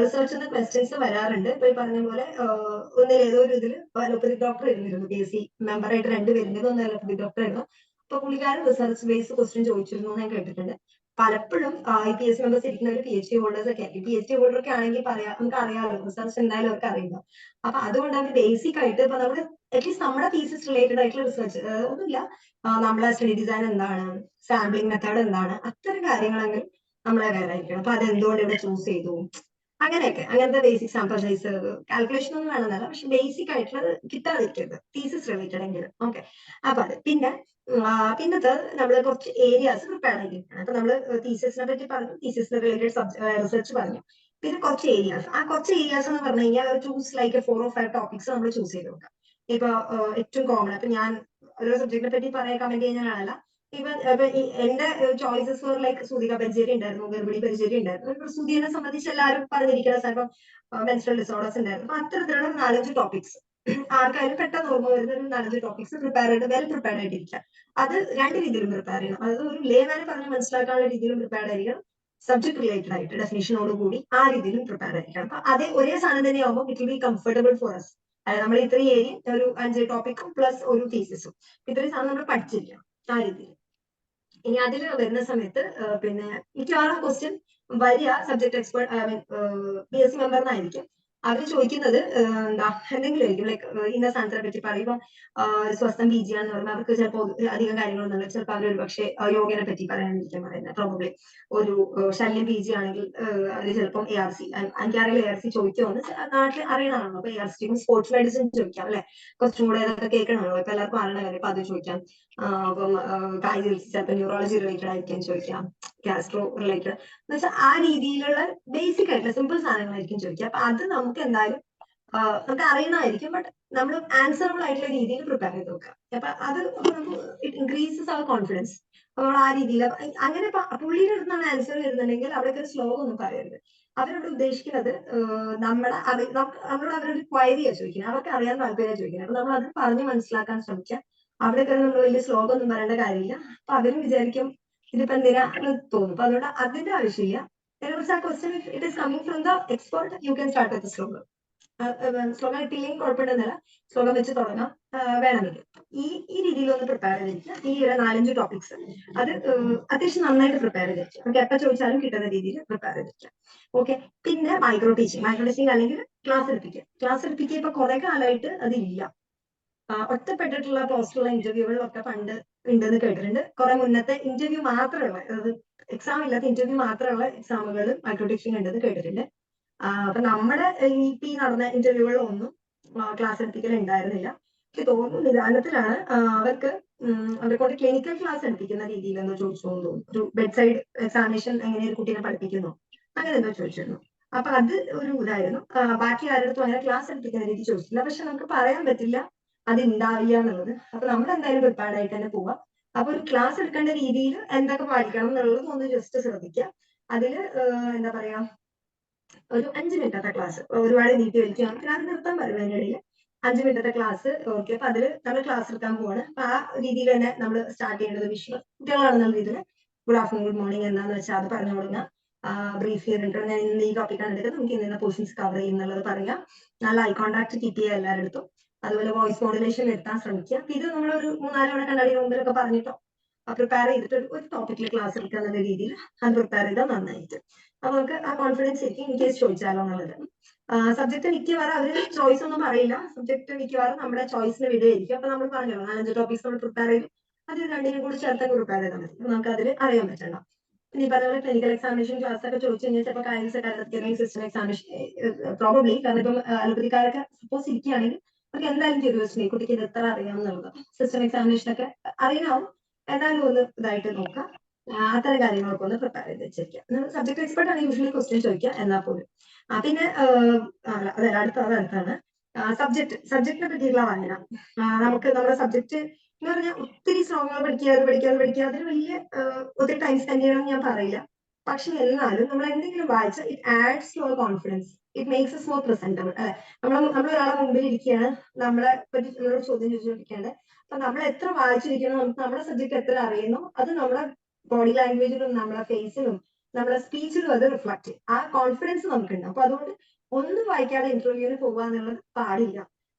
റിസർച്ചിന്റെ ക്വസ്റ്റ്യൻസ് വരാറുണ്ട്. ഇപ്പൊ ഈ പറഞ്ഞ പോലെ ഒന്നിൽ ഏതോ ഒരു ഇതിൽ അലോപ്പതിക് ഡോക്ടർ ഇരുന്നിരുന്നു, PhD മെമ്പറായിട്ട് 2 പേരുണ്ട്, ഒന്ന് അലോപ്പതിക് ഡോക്ടർ ആയിരുന്നു. അപ്പൊ പുള്ളിക്കാരൻ റിസർച്ച് ബേസ്ഡ് ക്വസ്റ്റ്യൻ ചോദിച്ചിരുന്നു ഞാൻ കേട്ടിട്ടുണ്ട്. പലപ്പോഴും ഈ PhD മെമ്പേഴ്സ് ഇരിക്കുന്നവർ PhD ഹോൾഡേഴ്സ് ഒക്കെ ആയിരിക്കും. PhD ഹോൾഡർ ഒക്കെ ആണെങ്കിൽ പറയാം, നമുക്ക് അറിയാമല്ലോ റിസർച്ച് എന്തായാലും അവർക്ക് അറിയുമ്പോൾ. അപ്പൊ അതുകൊണ്ട് അവർ ബേസിക് ആയിട്ട് ഇപ്പൊ നമ്മുടെ അറ്റ്ലീസ്റ്റ് നമ്മുടെ തീസിസ് റിലേറ്റഡ് ആയിട്ടുള്ള റിസർച്ച് ഒന്നുമില്ല, നമ്മളെ സ്റ്റഡി ഡിസൈൻ എന്താണ്, സാമ്പിളിംഗ് മെത്തേഡ് എന്താണ്, അത്തരം കാര്യങ്ങളെങ്കിൽ നമ്മളെ വേറെ ആയിരിക്കണം. അപ്പൊ അതെന്തുകൊണ്ട് ഇവിടെ ചൂസ് ചെയ്തു, അങ്ങനെയൊക്കെ. അങ്ങനത്തെ ബേസിക് സാമ്പിൾ സൈസ് കാൽക്കുലേഷൻ ഒന്നും വേണമെന്നല്ല, പക്ഷെ ബേസിക് ആയിട്ടുള്ളത് കിട്ടാതിരിക്കരുത് തീസിസ് റിലേറ്റഡ് എങ്കിലും. ഓക്കെ, അപ്പൊ അത് പിന്നത്തെ നമ്മൾ കുറച്ച് ഏരിയാസ് പ്രിപ്പയർ ചെയ്തിരിക്കണം. അപ്പൊ നമ്മൾ തീസിസിനെ പറ്റി പറഞ്ഞു, തീസിസിന് റിലേറ്റഡ് റിസർച്ച് പറഞ്ഞു. പിന്നെ കുറച്ച് ഏരിയാസ്, ആ കുറച്ച് ഏരിയാസ് എന്ന് പറഞ്ഞു കഴിഞ്ഞാൽ ചൂസ് ലൈക്ക് 4 or 5 ടോപ്പിക്സ് നമ്മൾ ചൂസ് ചെയ്ത് നോക്കാം. ഇപ്പൊ ഏറ്റവും കോമൺ, അപ്പൊ ഞാൻ ഓരോ സബ്ജക്റ്റിനെ പറ്റി പറയാൻ കമന്റ് ചെയ്യുന്നതാണല്ല. ഇപ്പൊ എന്റെ ചോയ്സസ് ലൈക്ക് സൂതിക പരിചയം ഉണ്ടായിരുന്നു, ഗർഭിണി പരിചയം ഉണ്ടായിരുന്നു. സുധീനെ സംബന്ധിച്ച് എല്ലാവരും പറഞ്ഞിരിക്കുന്ന ചിലപ്പോൾ മെൻസ്ട്രൽ ഡിസോർഡേഴ്സ് ഉണ്ടായിരുന്നു. അപ്പൊ അത്തരത്തിലുള്ള 4-5 ടോപ്പിക്സ് ആർക്കായാലും പെട്ടെന്ന് ഓർമ്മ വരുന്ന ഒരു 4-5 ടോപ്പിക്സ് പ്രിപ്പയർ ചെയ്ത് വെൽ പ്രിപ്പയർഡ് ആയിട്ടിരിക്കുക. അത് 2 രീതിയിലും പ്രിപ്പയർ ചെയ്യണം. അതായത് ഒരു ലേമാനെ പറഞ്ഞ് മനസ്സിലാക്കാനുള്ള രീതിയിലും പ്രിപ്പയർഡ് ആയിരിക്കണം, സബ്ജക്ട് റിലേറ്റഡ് ആയിട്ട് ഡെഫിനേഷനോട് കൂടി ആ രീതിയിലും പ്രിപ്പയർ ആയിരിക്കണം. അപ്പൊ അതേ ഒരേ സാധനം തന്നെ ആവുമ്പോൾ it will be comfortable for us. അതായത് നമ്മൾ ഇത്രയും ഏരിയ ഒരു 5 ടോപ്പിക്കും പ്ലസ് ഒരു തീസിസും ഇത്രയും സാധനം നമ്മൾ പഠിച്ചിരിക്കണം ആ രീതിയിൽ. ഇനി അതിൽ വരുന്ന സമയത്ത് പിന്നെ മിക്കവാറും ക്വസ്റ്റ്യൻ വരിക സബ്ജക്ട് എക്സ്പേർട്ട് PSC മെമ്പറിനായിരിക്കും. അവർ ചോദിക്കുന്നത് എന്താ എന്തെങ്കിലും ആയിരിക്കും, ലൈക്ക് ഇന്ന സാധനത്തിനെ പറ്റി പറയുമ്പോൾ സ്വസ്ഥം PG ആണെന്ന് പറയുമ്പോൾ അവർക്ക് ചിലപ്പോൾ അധികം കാര്യങ്ങളൊന്നും ചിലപ്പോൾ അവർ ഒരു പക്ഷേ യോഗനെ പറ്റി പറയാനായിരിക്കും പറയുന്നത്. പ്രോബബ്ലി ഒരു ശല്യം PG ആണെങ്കിൽ അതിൽ ചിലപ്പം ARC, എനിക്കറിയില്ല ARC ചോദിക്കുമെന്ന്, നാട്ടിൽ അറിയണമാണല്ലോ. അപ്പൊ ARC സ്പോർട്സ് മെഡിസിൻ ചോദിക്കാം അല്ലെ, കുറച്ചും കൂടെ അതൊക്കെ കേൾക്കണമല്ലോ, ഇപ്പൊ എല്ലാവർക്കും അറിയണ കാര്യം. അപ്പൊ അത് ചോദിക്കാം. അപ്പം കായിക ചിലപ്പോൾ ന്യൂറോളജി റിലേറ്റഡ് ആയിരിക്കും ചോദിക്കാം, ഗാസ്ട്രോ റിലേറ്റഡ് എന്ന് വെച്ചാൽ ആ രീതിയിലുള്ള ബേസിക് ആയിട്ടുള്ള സിമ്പിൾ സാധനങ്ങളായിരിക്കും ചോദിക്കുക. അപ്പൊ അത് നമുക്ക് എന്തായാലും നമുക്ക് അറിയണമായിരിക്കും, ബട്ട് നമ്മൾ ആൻസറബിൾ ആയിട്ടുള്ള രീതിയിൽ പ്രിപ്പയർ ചെയ്ത് നോക്കാം. അപ്പൊ അത് ഇറ്റ് ഇൻക്രീസസ് അവർ കോൺഫിഡൻസ്. നമ്മൾ ആ രീതിയിൽ അങ്ങനെ പുള്ളിയുടെ അടുത്താണ് ആൻസർ വരുന്നുണ്ടെങ്കിൽ അവിടേക്ക് ഒരു ശ്ലോകം ഒന്നും പറയരുത്. അവരോട് ഉദ്ദേശിക്കുന്നത് നമ്മളോട് അവരൊരു ക്വയറിയാ ചോദിക്കുന്നത്, അവർക്ക് അറിയാൻ താല്പര്യം ചോദിക്കുന്നത്. അപ്പൊ നമ്മൾ അത് പറഞ്ഞ് മനസ്സിലാക്കാൻ ശ്രമിക്കാം. അവിടെയൊക്കെ നമ്മൾ വലിയ ശ്ലോകം ഒന്നും പറയേണ്ട കാര്യമില്ല. അപ്പൊ അവരും വിചാരിക്കും ഇതിപ്പോ എന്തിനാന്ന് തോന്നും. അപ്പൊ അതുകൊണ്ട് അതിന്റെ ആവശ്യമില്ല. Question it is coming from the expert, you can start with ശ്ലോകം. സ്ലോഗൻ കിട്ടിയില്ലെങ്കിൽ കുഴപ്പമുണ്ടെന്നല്ല, സ്ലോഗൻ വെച്ച് തുടങ്ങാം വേണമെങ്കിൽ. ഈ രീതിയിൽ ഒന്ന് പ്രിപ്പയർ ചെയ്തിരിക്കുക. ഈ ഒരു 4-5 ടോപ്പിക്സ് അത് അത്യാവശ്യം നന്നായിട്ട് പ്രിപ്പയർ ചെയ്തിരിക്കുക. നമുക്ക് എപ്പോൾ ചോദിച്ചാലും കിട്ടുന്ന രീതിയിൽ പ്രിപ്പയർ ചെയ്തിരിക്കുക. ഓക്കെ. പിന്നെ മൈക്രോ ടീച്ചിങ് അല്ലെങ്കിൽ ക്ലാസ് എടുപ്പിക്കുക. ഇപ്പൊ കുറെ കാലമായിട്ട് അതില്ല. ഒറ്റപ്പെട്ടിട്ടുള്ള പോസ്റ്റുള്ള ഇന്റർവ്യൂകളിലൊക്കെ പണ്ട് ഉണ്ടെന്ന് കേട്ടിട്ടുണ്ട്. കുറെ മുന്നത്തെ ഇന്റർവ്യൂ മാത്രമുള്ള, അതായത് എക്സാം ഇല്ലാത്ത ഇന്റർവ്യൂ മാത്രമുള്ള എക്സാമുകൾ മൈക്രോ ടീച്ചിങ് ഉണ്ടെന്ന് കേട്ടിട്ടുണ്ട്. അപ്പൊ നമ്മുടെ ഈ നടന്ന ഇന്റർവ്യൂകളിലൊന്നും ക്ലാസ് എടുപ്പിക്കൽ ഉണ്ടായിരുന്നില്ല. എനിക്ക് തോന്നുന്നു നിദാനത്തിലാണ് അവർക്ക് കൊണ്ട് ക്ലിനിക്കൽ ക്ലാസ് എടുപ്പിക്കുന്ന രീതിയിൽ എന്തോ ചോദിച്ചു തോന്നുന്നു. ഒരു ബെഡ് സൈഡ് എക്സാമിനേഷൻ എങ്ങനെ ഒരു കുട്ടീനെ പഠിപ്പിക്കുന്നു അങ്ങനെ എന്തോ ചോദിച്ചിരുന്നു. അപ്പൊ അത് ഒരു ഇതായിരുന്നു. ബാക്കി ആരുടെ അങ്ങനെ ക്ലാസ് എടുപ്പിക്കുന്ന രീതി ചോദിച്ചില്ല. പക്ഷെ നമുക്ക് പറയാൻ പറ്റില്ല അത് ഉണ്ടാവില്ല എന്നുള്ളത്. അപ്പൊ നമ്മൾ എന്തായാലും പ്രിപ്പയർഡ് ആയിട്ട് തന്നെ പോവാം. അപ്പൊ ഒരു ക്ലാസ് എടുക്കേണ്ട രീതിയിൽ എന്തൊക്കെ പാലിക്കണം എന്നുള്ളത് ഒന്ന് ജസ്റ്റ് ശ്രദ്ധിക്കുക. അതില് എന്താ പറയാ, ഒരു 5 മിനിറ്റത്തെ ക്ലാസ് ഒരുപാട് നീട്ടി വലിക്കുക, ക്ലാസ് നിർത്താൻ പറയും അതിനിടയിൽ. 5 മിനിറ്റത്തെ ക്ലാസ്. ഓക്കെ. അപ്പൊ അതിൽ നമ്മൾ ക്ലാസ് എടുക്കാൻ പോവാണ്. അപ്പൊ ആ രീതിയിൽ തന്നെ നമ്മൾ സ്റ്റാർട്ട് ചെയ്യേണ്ടത് കുട്ടികളാണെന്നുള്ള രീതിയിൽ ഗുഡ് ആഫ്റ്റർനൂൺ, ഗുഡ് മോർണിംഗ് എന്താന്ന് വെച്ചാൽ അത് പറഞ്ഞു കൊടുക്കുക. ബ്രീഫ് ചെയ്തിട്ട് ഞാൻ ഇന്ന് ഈ ടോപ്പിക്കാണ് എടുക്കുന്നത്, നമുക്ക് ഇന്ന പോർഷൻസ് കവർ ചെയ്യുന്നുള്ളത് പറയാം. നല്ല ഐ കോൺടാക്ട് കീപ്പ് ചെയ്യുക എല്ലാവരുടെ അടുത്തും. അതുപോലെ വോയിസ് മോഡുലേഷൻ വരുത്താൻ ശ്രമിക്കുക. അപ്പൊ ഇത് നമ്മളൊരു 3-4 തവണ കണ്ണാടിയുടെ മുമ്പിലൊക്കെ പറഞ്ഞിട്ടോ പ്രിപ്പയർ ചെയ്തിട്ട് ഒരു ടോപ്പിക്കിൽ ക്ലാസ് എടുക്കുക എന്നുള്ള രീതിയിൽ അത് പ്രിപ്പയർ ചെയ്താൽ നന്നായിട്ട്. അപ്പൊ നമുക്ക് ആ കോൺഫിഡൻസ് ആയിരിക്കും ഇൻ കേസ് ചോദിച്ചാലോ എന്നുള്ളത്. സബ്ജക്ട് മിക്കവാറും അവര് ചോയ്സ് ഒന്നും പറയില്ല. സബ്ജക്ട് മിക്കവാറും നമ്മുടെ ചോയ്സിന് വിടുകയായിരിക്കും. അപ്പൊ നമ്മൾ പറഞ്ഞല്ലോ 4-5 ടോപ്പിക്സ് നമ്മൾ പ്രിപ്പയർ ചെയ്ത് അത് രണ്ടിനും കൂടി ചേർത്ത് പ്രിപ്പയർ ചെയ്താൽ മതി. അപ്പൊ നമുക്ക് അതിൽ അറിയാൻ പറ്റണ്ട. പിന്നെ ഈ പറഞ്ഞ പോലെ ക്ലിനിക്കൽ എക്സാമിനേഷൻ ക്ലാസ് ഒക്കെ ചോദിച്ചു കഴിഞ്ഞാൽ ചിലപ്പോൾ കാര്യങ്ങൾ സിസ്റ്റം എക്സാമിനേഷൻ പ്രോബബ്ലി, കാരണം ഇപ്പം അലോപ്പതിക്കാരൊക്കെ സപ്പോസ് ഇരിക്കുകയാണെങ്കിൽ അവർക്ക് എന്തായാലും ക്യൂരിയോസിറ്റി കുട്ടിക്ക് ഇത് എത്ര അറിയാമെന്നുള്ളത്. സിസ്റ്റം എക്സാമിനേഷൻ ഒക്കെ അറിയാവും, എന്തായാലും ഒന്ന് ഇതായിട്ട് നോക്കാം. അത്തരം കാര്യങ്ങളൊക്കെ ഒന്ന് പ്രിപ്പയർ ചെയ്ത് വെച്ചിരിക്കുക. സബ്ജക്ട് എക്സ്പെർട്ട് ആണ് യൂഷ്വലി ക്വസ്റ്റ്യൻ ചോദിക്കുക എന്നാൽ പോലും. പിന്നെ അടുത്താണ് സബ്ജക്റ്റിനെ പറ്റിയുള്ള വായന. നമുക്ക് നമ്മുടെ സബ്ജക്ട് എന്ന് പറഞ്ഞാൽ ഒത്തിരി സ്ട്രോങ്ങുകൾ പഠിക്കുക അതിന് വലിയ ഒത്തിരി ടൈം സ്പെൻഡ് ചെയ്യണം ഞാൻ പറയില്ല. പക്ഷെ എന്നാലും നമ്മൾ എന്തെങ്കിലും വായിച്ചാൽ it adds to our confidence, it makes us more presentable. അല്ലെ, നമ്മൾ ഒരാളെ മുമ്പിൽ ഇരിക്കുകയാണ്, നമ്മളെ പറ്റി നമ്മളോട് ചോദ്യം ചോദിച്ചുകൊണ്ടിരിക്കുകയാണ്. അപ്പൊ നമ്മൾ എത്ര വായിച്ചിരിക്കണം, നമുക്ക് നമ്മുടെ സബ്ജക്ട് എത്ര അറിയുന്നു, അത് നമ്മുടെ ബോഡി ലാംഗ്വേജിലും നമ്മുടെ ഫേസിലും നമ്മുടെ സ്പീച്ചിലും അത് റിഫ്ലക്ട് ചെയ്യും. ആ കോൺഫിഡൻസ് നമുക്കുണ്ട്. അപ്പൊ അതുകൊണ്ട് ഒന്നും വായിക്കാതെ ഇന്റർവ്യൂവിന് പോകുക എന്നുള്ളത് പാടില്ല.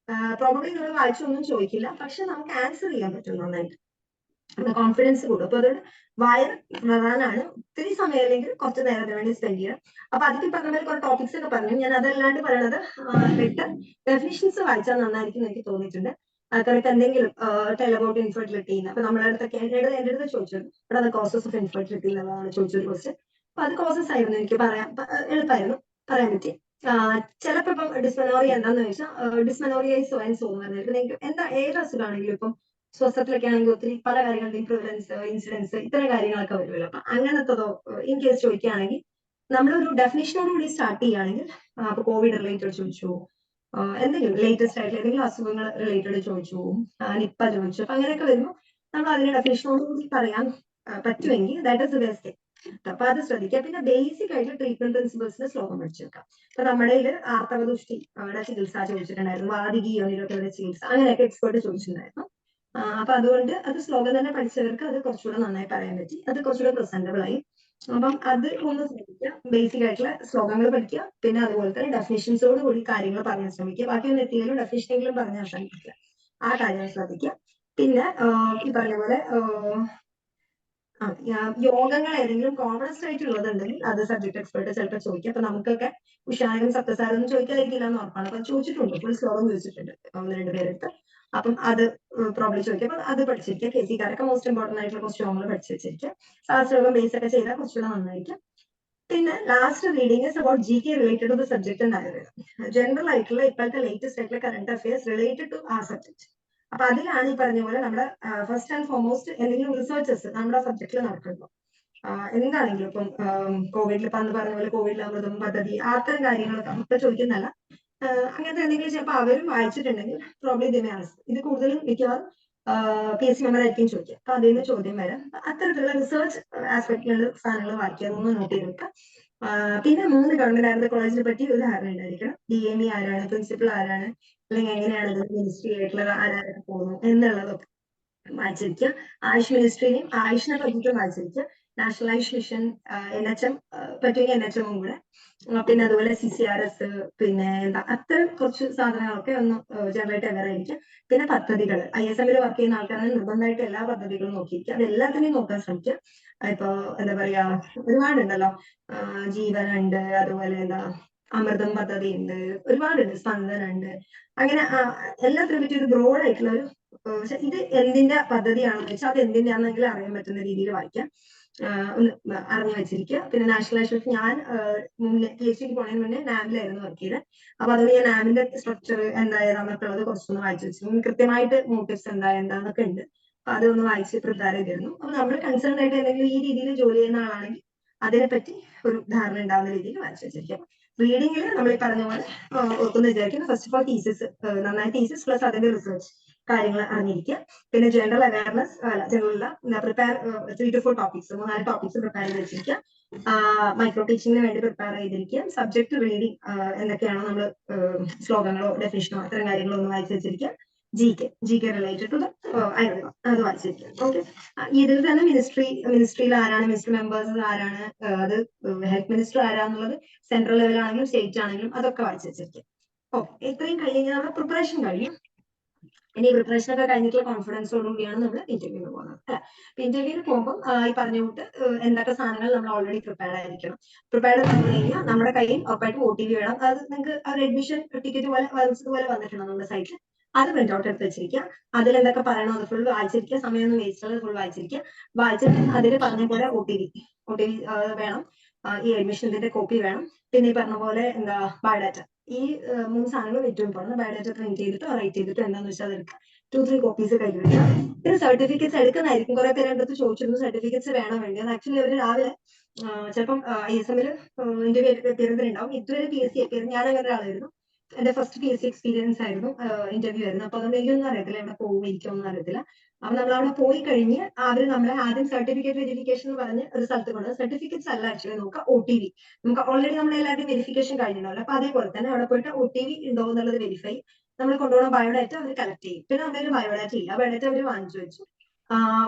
പ്രോബബ്ലി നമ്മൾ വായിച്ചൊന്നും ചോദിക്കില്ല, പക്ഷെ നമുക്ക് ആൻസർ ചെയ്യാൻ പറ്റും നന്നായിട്ട്. നമ്മുടെ കോൺഫിഡൻസ് കൂടും. അപ്പൊ അതുകൊണ്ട് വായന പ്രധാനമാണ്. ഒത്തിരി സമയം അല്ലെങ്കിൽ കുറച്ച് നേരത്തിന് വേണ്ടി സ്പെൻഡ് ചെയ്യുക. അപ്പൊ അതിൽ പറഞ്ഞ പോലെ കുറെ ടോപ്പിക്സ് ഒക്കെ പറഞ്ഞു. ഞാൻ അതല്ലാണ്ട് പറയണത് ഡെഫിനിഷൻസ് വായിച്ചാൽ നന്നായിരിക്കും എനിക്ക് തോന്നിയിട്ടുണ്ട്. കറക്റ്റ് എന്തെങ്കിലും ടെൽ അബൌട്ട് ഇൻഫെർട്ടിലിറ്റി. അപ്പൊ നമ്മുടെ അടുത്തൊക്കെ എന്റെ അടുത്ത് ചോദിച്ചത് ഇവിടെ കോസസ് ഓഫ് ഇൻഫെർട്ടിലിറ്റി എന്നുള്ളതാണ് ചോദിച്ചൊരു ക്വസ്റ്റ്യൻ. അപ്പൊ അത് കോസസ് ആയിരുന്നു, എനിക്ക് എളുപ്പമായിരുന്നു പറയാൻ പറ്റി. ചിലപ്പോ ഇപ്പം ഡിസ്മെനോറിയ എന്താന്ന് ചോദിച്ചാൽ ഡിസ്മെനോറിയ സോ ആൻഡ് സോ എന്ന് പറഞ്ഞിട്ട് നിങ്ങൾക്ക് എന്താ ഏത് അസുഖമാണെങ്കിലും ഇപ്പം സ്വസ്ഥത്തിലൊക്കെ ആണെങ്കിൽ ഒത്തിരി പല കാര്യങ്ങളുടെയും പ്രിവലൻസ്, ഇൻസിഡൻസ്, ഇത്തരം കാര്യങ്ങളൊക്കെ വരുമല്ലോ. അപ്പൊ അങ്ങനത്തതോ ഇൻ കേസ് ചോദിക്കുകയാണെങ്കിൽ നമ്മളൊരു ഡെഫിനേഷനോടുകൂടി സ്റ്റാർട്ട് ചെയ്യുകയാണെങ്കിൽ അപ്പൊ കോവിഡ് റിലേറ്റഡ് ചോദിച്ചു, എന്തെങ്കിലും ലേറ്റസ്റ്റ് ആയിട്ടുള്ള ഏതെങ്കിലും അസുഖങ്ങൾ റിലേറ്റഡ് ചോദിച്ചു, നിപ്പ ചോദിച്ചു. അപ്പൊ അങ്ങനെയൊക്കെ വരുമ്പോൾ നമ്മൾ അതിന്റെ ഡെഫിനേഷനോടുകൂടി പറയാൻ പറ്റുമെങ്കിൽ ദാറ്റ് ഇസ് ദ ബെസ്റ്റ്. അപ്പൊ അത് ശ്രദ്ധിക്കുക. പിന്നെ ബേസിക് ആയിട്ട് ട്രീറ്റ്മെന്റ് പ്രിൻസിപ്പിൾസിന്റെ ശ്ലോകം പഠിച്ചെടുക്കാം. അപ്പൊ നമ്മുടെ ആർത്തവദുഷ്ടി ചികിത്സ ചോദിച്ചിട്ടുണ്ടായിരുന്നു, വാതികി യോനിരോധകരുടെ ചികിത്സ, അങ്ങനെയൊക്കെ എക്സ്പേർട്ട് ചോദിച്ചിട്ടുണ്ടായിരുന്നു. അപ്പൊ അതുകൊണ്ട് അത് ശ്ലോകം തന്നെ പഠിച്ചവർക്ക് അത് കുറച്ചുകൂടെ നന്നായി പറയാൻ പറ്റി, അത് കുറച്ചുകൂടെ പ്രസന്റബിൾ ആയി. അപ്പം അത് ഒന്ന് ശ്രദ്ധിക്കുക. ബേസിക് ആയിട്ടുള്ള ശ്ലോകങ്ങൾ പഠിക്കുക. പിന്നെ അതുപോലെ തന്നെ ഡെഫിനേഷൻസോട് കൂടി കാര്യങ്ങൾ പറയാൻ ശ്രമിക്കുക. ബാക്കിയൊന്നും എത്തിയാലും ഡെഫിനേഷനെങ്കിലും പറഞ്ഞാൽ ശ്രമിക്കുക. ആ കാര്യം ശ്രദ്ധിക്കുക. പിന്നെ ഈ പറഞ്ഞ പോലെ യോഗങ്ങൾ ഏതെങ്കിലും കോമണസ്റ്റ് ആയിട്ടുള്ളതുണ്ടെങ്കിൽ അത് സബ്ജക്ട് എക്സ്പെർട്ട് ചിലപ്പോൾ ചോദിക്കുക. അപ്പൊ നമുക്കൊക്കെ ഉഷാരും സത്യസാരൊന്നും ചോദിക്കാതിരിക്കില്ല എന്ന് ഉറപ്പാണ്. അപ്പൊ ചോദിച്ചിട്ടുണ്ട്, ഫുൾ ശ്ലോകം ചോദിച്ചിട്ടുണ്ട് 1-2 പേരെടുത്ത്. അപ്പം അത് പ്രോബ്ലം ചോദിക്കുക. അപ്പൊ അത് പഠിച്ചിരിക്കുക. കേസിക്കാരൊക്കെ മോസ്റ്റ് ഇമ്പോർട്ടന്റ് ആയിട്ടുള്ള ക്വസ്റ്റ്യനുകൾ പഠിച്ചു വെച്ചിരിക്കുക. ശാസ്ത്രയോഗം ബേസ് ഒക്കെ ചെയ്താൽ കുറച്ചുകൂടെ നന്നായിരിക്കും. പിന്നെ last reading is about GK related to the subject and ആയുർവേദം. ജനറൽ ആയിട്ടുള്ള ഇപ്പോഴത്തെ ലേറ്റസ്റ്റ് ആയിട്ടുള്ള കറന്റ് അഫയേഴ്സ് റിലേറ്റഡ് ടു ആ സബ്ജക്ട്. അപ്പൊ അതിലാണ് ഈ പറഞ്ഞ പോലെ നമ്മുടെ ഫസ്റ്റ് ആൻഡ് ഫോർമോസ്റ്റ് എന്തെങ്കിലും റിസർച്ചസ് നമ്മുടെ സബ്ജക്റ്റിൽ നടക്കുന്നു. എന്താണെങ്കിലും ഇപ്പം കോവിഡിൽ ഇപ്പൊ അന്ന് പറഞ്ഞ പോലെ കോവിഡിൽ അമൃതം പദ്ധതി അത്തരം കാര്യങ്ങളൊക്കെ ഇപ്പൊ ചോദിക്കുന്നല്ല, അങ്ങനത്തെ എന്തെങ്കിലും ചിലപ്പോൾ അവരും വായിച്ചിട്ടുണ്ടെങ്കിൽ പ്രോബ്ലി ഇത് കൂടുതലും മിക്കവാറും PSC മെമ്പർ ആയിരിക്കും ചോദിക്കുക. അപ്പൊ അതിൽ നിന്ന് ചോദ്യം വരാം. അത്തരത്തിലുള്ള റിസർച്ച് ആസ്പെക്ടിലുള്ള സാധനങ്ങൾ വായിക്കുക, ഒന്ന് നോട്ട് ചെയ്ത് വെക്കുക. പിന്നെ 3 ഗവൺമെന്റ് ആയുർവേദ കോളേജിനെ പറ്റി ഒരു ധാരണ ഉണ്ടായിരിക്കണം. DME ആരാണ്, പ്രിൻസിപ്പൽ ആരാണ്, അല്ലെങ്കിൽ എങ്ങനെയാണ് ഇത് മിനിസ്ട്രി ആയിട്ടുള്ള ആരാരൊക്കെ പോകുന്നു എന്നുള്ളതൊക്കെ വായിച്ചിരിക്കുക. ആയുഷ് മിനിസ്ട്രിയും ആയുഷിനെ പറ്റിയിട്ടും വായിച്ചിരിക്കുക. നാഷണലൈസേഷൻ, NHM പറ്റുമെങ്കിൽ NHM കൂടെ, പിന്നെ അതുപോലെ CCRS, പിന്നെ എന്താ അത്തരം കുറച്ച് സാധനങ്ങളൊക്കെ ഒന്ന് ജനറേറ്റ് അവയർ ആയിരിക്കും. പിന്നെ പദ്ധതികൾ, ISM വർക്ക് ചെയ്യുന്ന ആൾക്കാരെ നിർബന്ധമായിട്ട് എല്ലാ പദ്ധതികളും നോക്കിയിരിക്കുക, അത് എല്ലാത്തിനെയും നോക്കാൻ ശ്രമിക്കുക. ഇപ്പൊ എന്താ പറയാ, ഒരുപാടുണ്ടല്ലോ, ജീവനുണ്ട്, അതുപോലെ എന്താ അമൃതം പദ്ധതി ഉണ്ട്, ഒരുപാടുണ്ട്, സ്പന്ദനുണ്ട്, അങ്ങനെ എല്ലാത്തിനെ പറ്റി ഒരു ബ്രോഡ് ആയിട്ടുള്ള ഒരു പക്ഷെ ഇത് എന്തിന്റെ പദ്ധതിയാണെന്ന് വെച്ചാൽ അത് എന്തിന്റെയാണെന്നെങ്കിലും അറിയാൻ പറ്റുന്ന രീതിയിൽ വായിക്കാം, ഒന്ന് അറിഞ്ഞു വെച്ചിരിക്കുക. പിന്നെ നാഷണലൈസേഷൻ ഞാൻ മുന്നേ PhD പോണതിന് മുന്നേ NAM-ലായിരുന്നു വർക്ക് ചെയ്തത്. അപ്പൊ അതുകൊണ്ട് ഞാൻ NAM-ന്റെ സ്ട്രക്ചർ എന്തായതാന്നൊക്കെ ഉള്ളത് കുറച്ചൊന്ന് വായിച്ചു വെച്ചിരുന്നു. കൃത്യമായിട്ട് മോട്ടീവ്സ് എന്താന്നൊക്കെ ഉണ്ട്. അപ്പൊ അതൊന്ന് വായിച്ച് പ്രിപ്പയർ ചെയ്തിരുന്നു. അപ്പൊ നമ്മൾ കൺസേൺ ആയിട്ട് എന്തെങ്കിലും ഈ രീതിയിൽ ജോലി ചെയ്യുന്ന ആളാണെങ്കിൽ അതിനെപ്പറ്റി ഒരു ധാരണ ഉണ്ടാവുന്ന രീതിയിൽ വായിച്ചു വെച്ചിരിക്കാം. റീഡിങ്ങിൽ നമ്മൾ ഈ പറഞ്ഞ പോലെ ഓർക്കുന്നു വിചാരിക്കുന്നു. ഫസ്റ്റ് ഓഫ് ഓൾ തീസിസ്, നന്നായി തീസിസ് പ്ലസ് അതിന്റെ റിസർച്ച് കാര്യങ്ങൾ അറിഞ്ഞിരിക്കുക. പിന്നെ general awareness, general prepare 3 to 4 topics, 3-4 topics prepare ചെയ്ത് വെച്ചിരിക്കുക. മൈക്രോ ടീച്ചിങ്ങിന് വേണ്ടി പ്രിപ്പയർ ചെയ്തിരിക്കുക. സബ്ജക്ട് റീഡിങ് എന്തൊക്കെയാണോ നമ്മൾ ശ്ലോകങ്ങളോ ഡെഫിനിഷനോ അത്തരം കാര്യങ്ങളോ ഒന്ന് വായിച്ചു വെച്ചിരിക്കുക. GK റിലേറ്റഡ് ടു ആയുർവേദം അത് വായിച്ചിരിക്കുക. ഓക്കെ, ഇതിൽ തന്നെ മിനിസ്ട്രിയിൽ ആരാണ്, മിനിസ്ട്രി മെമ്പേഴ്സ് ആരാണ്, അത് ഹെൽത്ത് മിനിസ്റ്റർ ആരാന്നുള്ളത് സെൻട്രൽ ലെവലാണെങ്കിലും സ്റ്റേറ്റ് ആണെങ്കിലും അതൊക്കെ വായിച്ചു വെച്ചിരിക്കുക. ഓക്കെ, ഇത്രയും കഴിഞ്ഞ് നമ്മുടെ പ്രിപ്പറേഷൻ കഴിഞ്ഞു. ഇനി പ്രിപ്പറേഷൻ ഒക്കെ കഴിഞ്ഞിട്ടുള്ള കോൺഫിഡൻസോടുകൂടിയാണ് നമ്മൾ ഇന്റർവ്യൂവിന് പോകുന്നത്. അല്ലെ, ഇന്റർവ്യൂവിന് പോകുമ്പോൾ ഈ പറഞ്ഞ കൂട്ട് എന്തൊക്കെ സാധനങ്ങൾ നമ്മൾ ഓൾറെഡി പ്രിപ്പയർഡ് ആയിരിക്കണം. പ്രിപ്പയർഡ് എന്ന് പറഞ്ഞു കഴിഞ്ഞാൽ നമ്മുടെ കയ്യിൽ ഉറപ്പായിട്ടും OTV വേണം. അത് നിങ്ങൾക്ക് ഒരു അഡ്മിഷൻ ടിക്കറ്റ് പോലെ വന്നിട്ടുണ്ടോ നമ്മുടെ സൈറ്റിൽ, അത് പ്രിന്റ് ഔട്ട് എടുത്ത് വെച്ചിരിക്കുക. അതിൽ എന്തൊക്കെ പറയണോ അത് ഫുൾ വായിച്ചിരിക്കുക. സമയമൊന്നും വേസ്റ്റ് ആകാതെ ഫുൾ വായിച്ചിരിക്കുക. വായിച്ചിട്ട് അതിൽ പറഞ്ഞ പോലെ OTV വേണം. ഈ അഡ്മിഷന്റെ കോപ്പി വേണം. പിന്നെ ഈ പറഞ്ഞ പോലെ എന്താ ബയോഡാറ്റ, ഈ 3 സാധനങ്ങൾ ഏറ്റവും ഇമ്പോർട്ടന്റ്. ബയോഡാറ്റ പ്രിന്റ് ചെയ്തിട്ടോ റൈറ്റ് ചെയ്തിട്ടോ എന്താന്ന് വെച്ചാൽ അത് എടുക്കുക. 2-3 കോപ്പീസ് കയ്യിൽ വെക്കുക. പിന്നെ സർട്ടിഫിക്കറ്റ്സ് എടുക്കുന്നതായിരിക്കും. കുറെ പേര് എൻ്റെ അടുത്ത് ചോദിച്ചിരുന്നു സർട്ടിഫിക്കറ്റ്സ് വേണോ വേണ്ടി. അത് ആക്ച്വലി അവർ രാവിലെ ചിലപ്പം ISM-ൽ ഇന്റർവ്യൂ എത്തിയിരുന്നുണ്ടാവും. ഇതുവരെ PSC എത്തിയിരുന്നു. ഞാൻ അങ്ങനെ ഒരാളായിരുന്നു. എന്റെ ഫസ്റ്റ് PSC എക്സ്പീരിയൻസ് ആയിരുന്നു, ഇന്റർവ്യൂ ആയിരുന്നു. അപ്പൊ അതുകൊണ്ട് എനിക്കൊന്നും അറിയത്തില്ല, എവിടെ പോകും എനിക്കൊന്നും അറിയത്തില്ല. അപ്പൊ നമ്മൾ അവിടെ പോയി കഴിഞ്ഞ് അവര് നമ്മളെ ആദ്യം സർട്ടിഫിക്കറ്റ് വെരിഫിക്കേഷൻ എന്ന് പറഞ്ഞ് ഒരു സ്ഥലത്ത് കൊണ്ട്, സർട്ടിഫിക്കറ്റ്സ് അല്ല ആക്ച്വലി നോക്കുക, OTV. നമുക്ക് ഓൾറെഡി നമ്മൾ എല്ലാവരുടെയും വെരിഫിക്കേഷൻ കഴിഞ്ഞിട്ടുണ്ടല്ലോ. അപ്പൊ അതേപോലെ തന്നെ അവിടെ പോയിട്ട് OTV ഉണ്ടോ എന്നുള്ളത് വെരിഫൈ, നമ്മൾ കൊണ്ടുപോകുന്ന ബയോഡാറ്റ അവർ കളക്ട് ചെയ്യും. പിന്നെ നമ്മുടെ ബയോഡാറ്റ ഇല്ല, ബയോഡാറ്റ അവർ വാങ്ങിച്ചു വെച്ചു.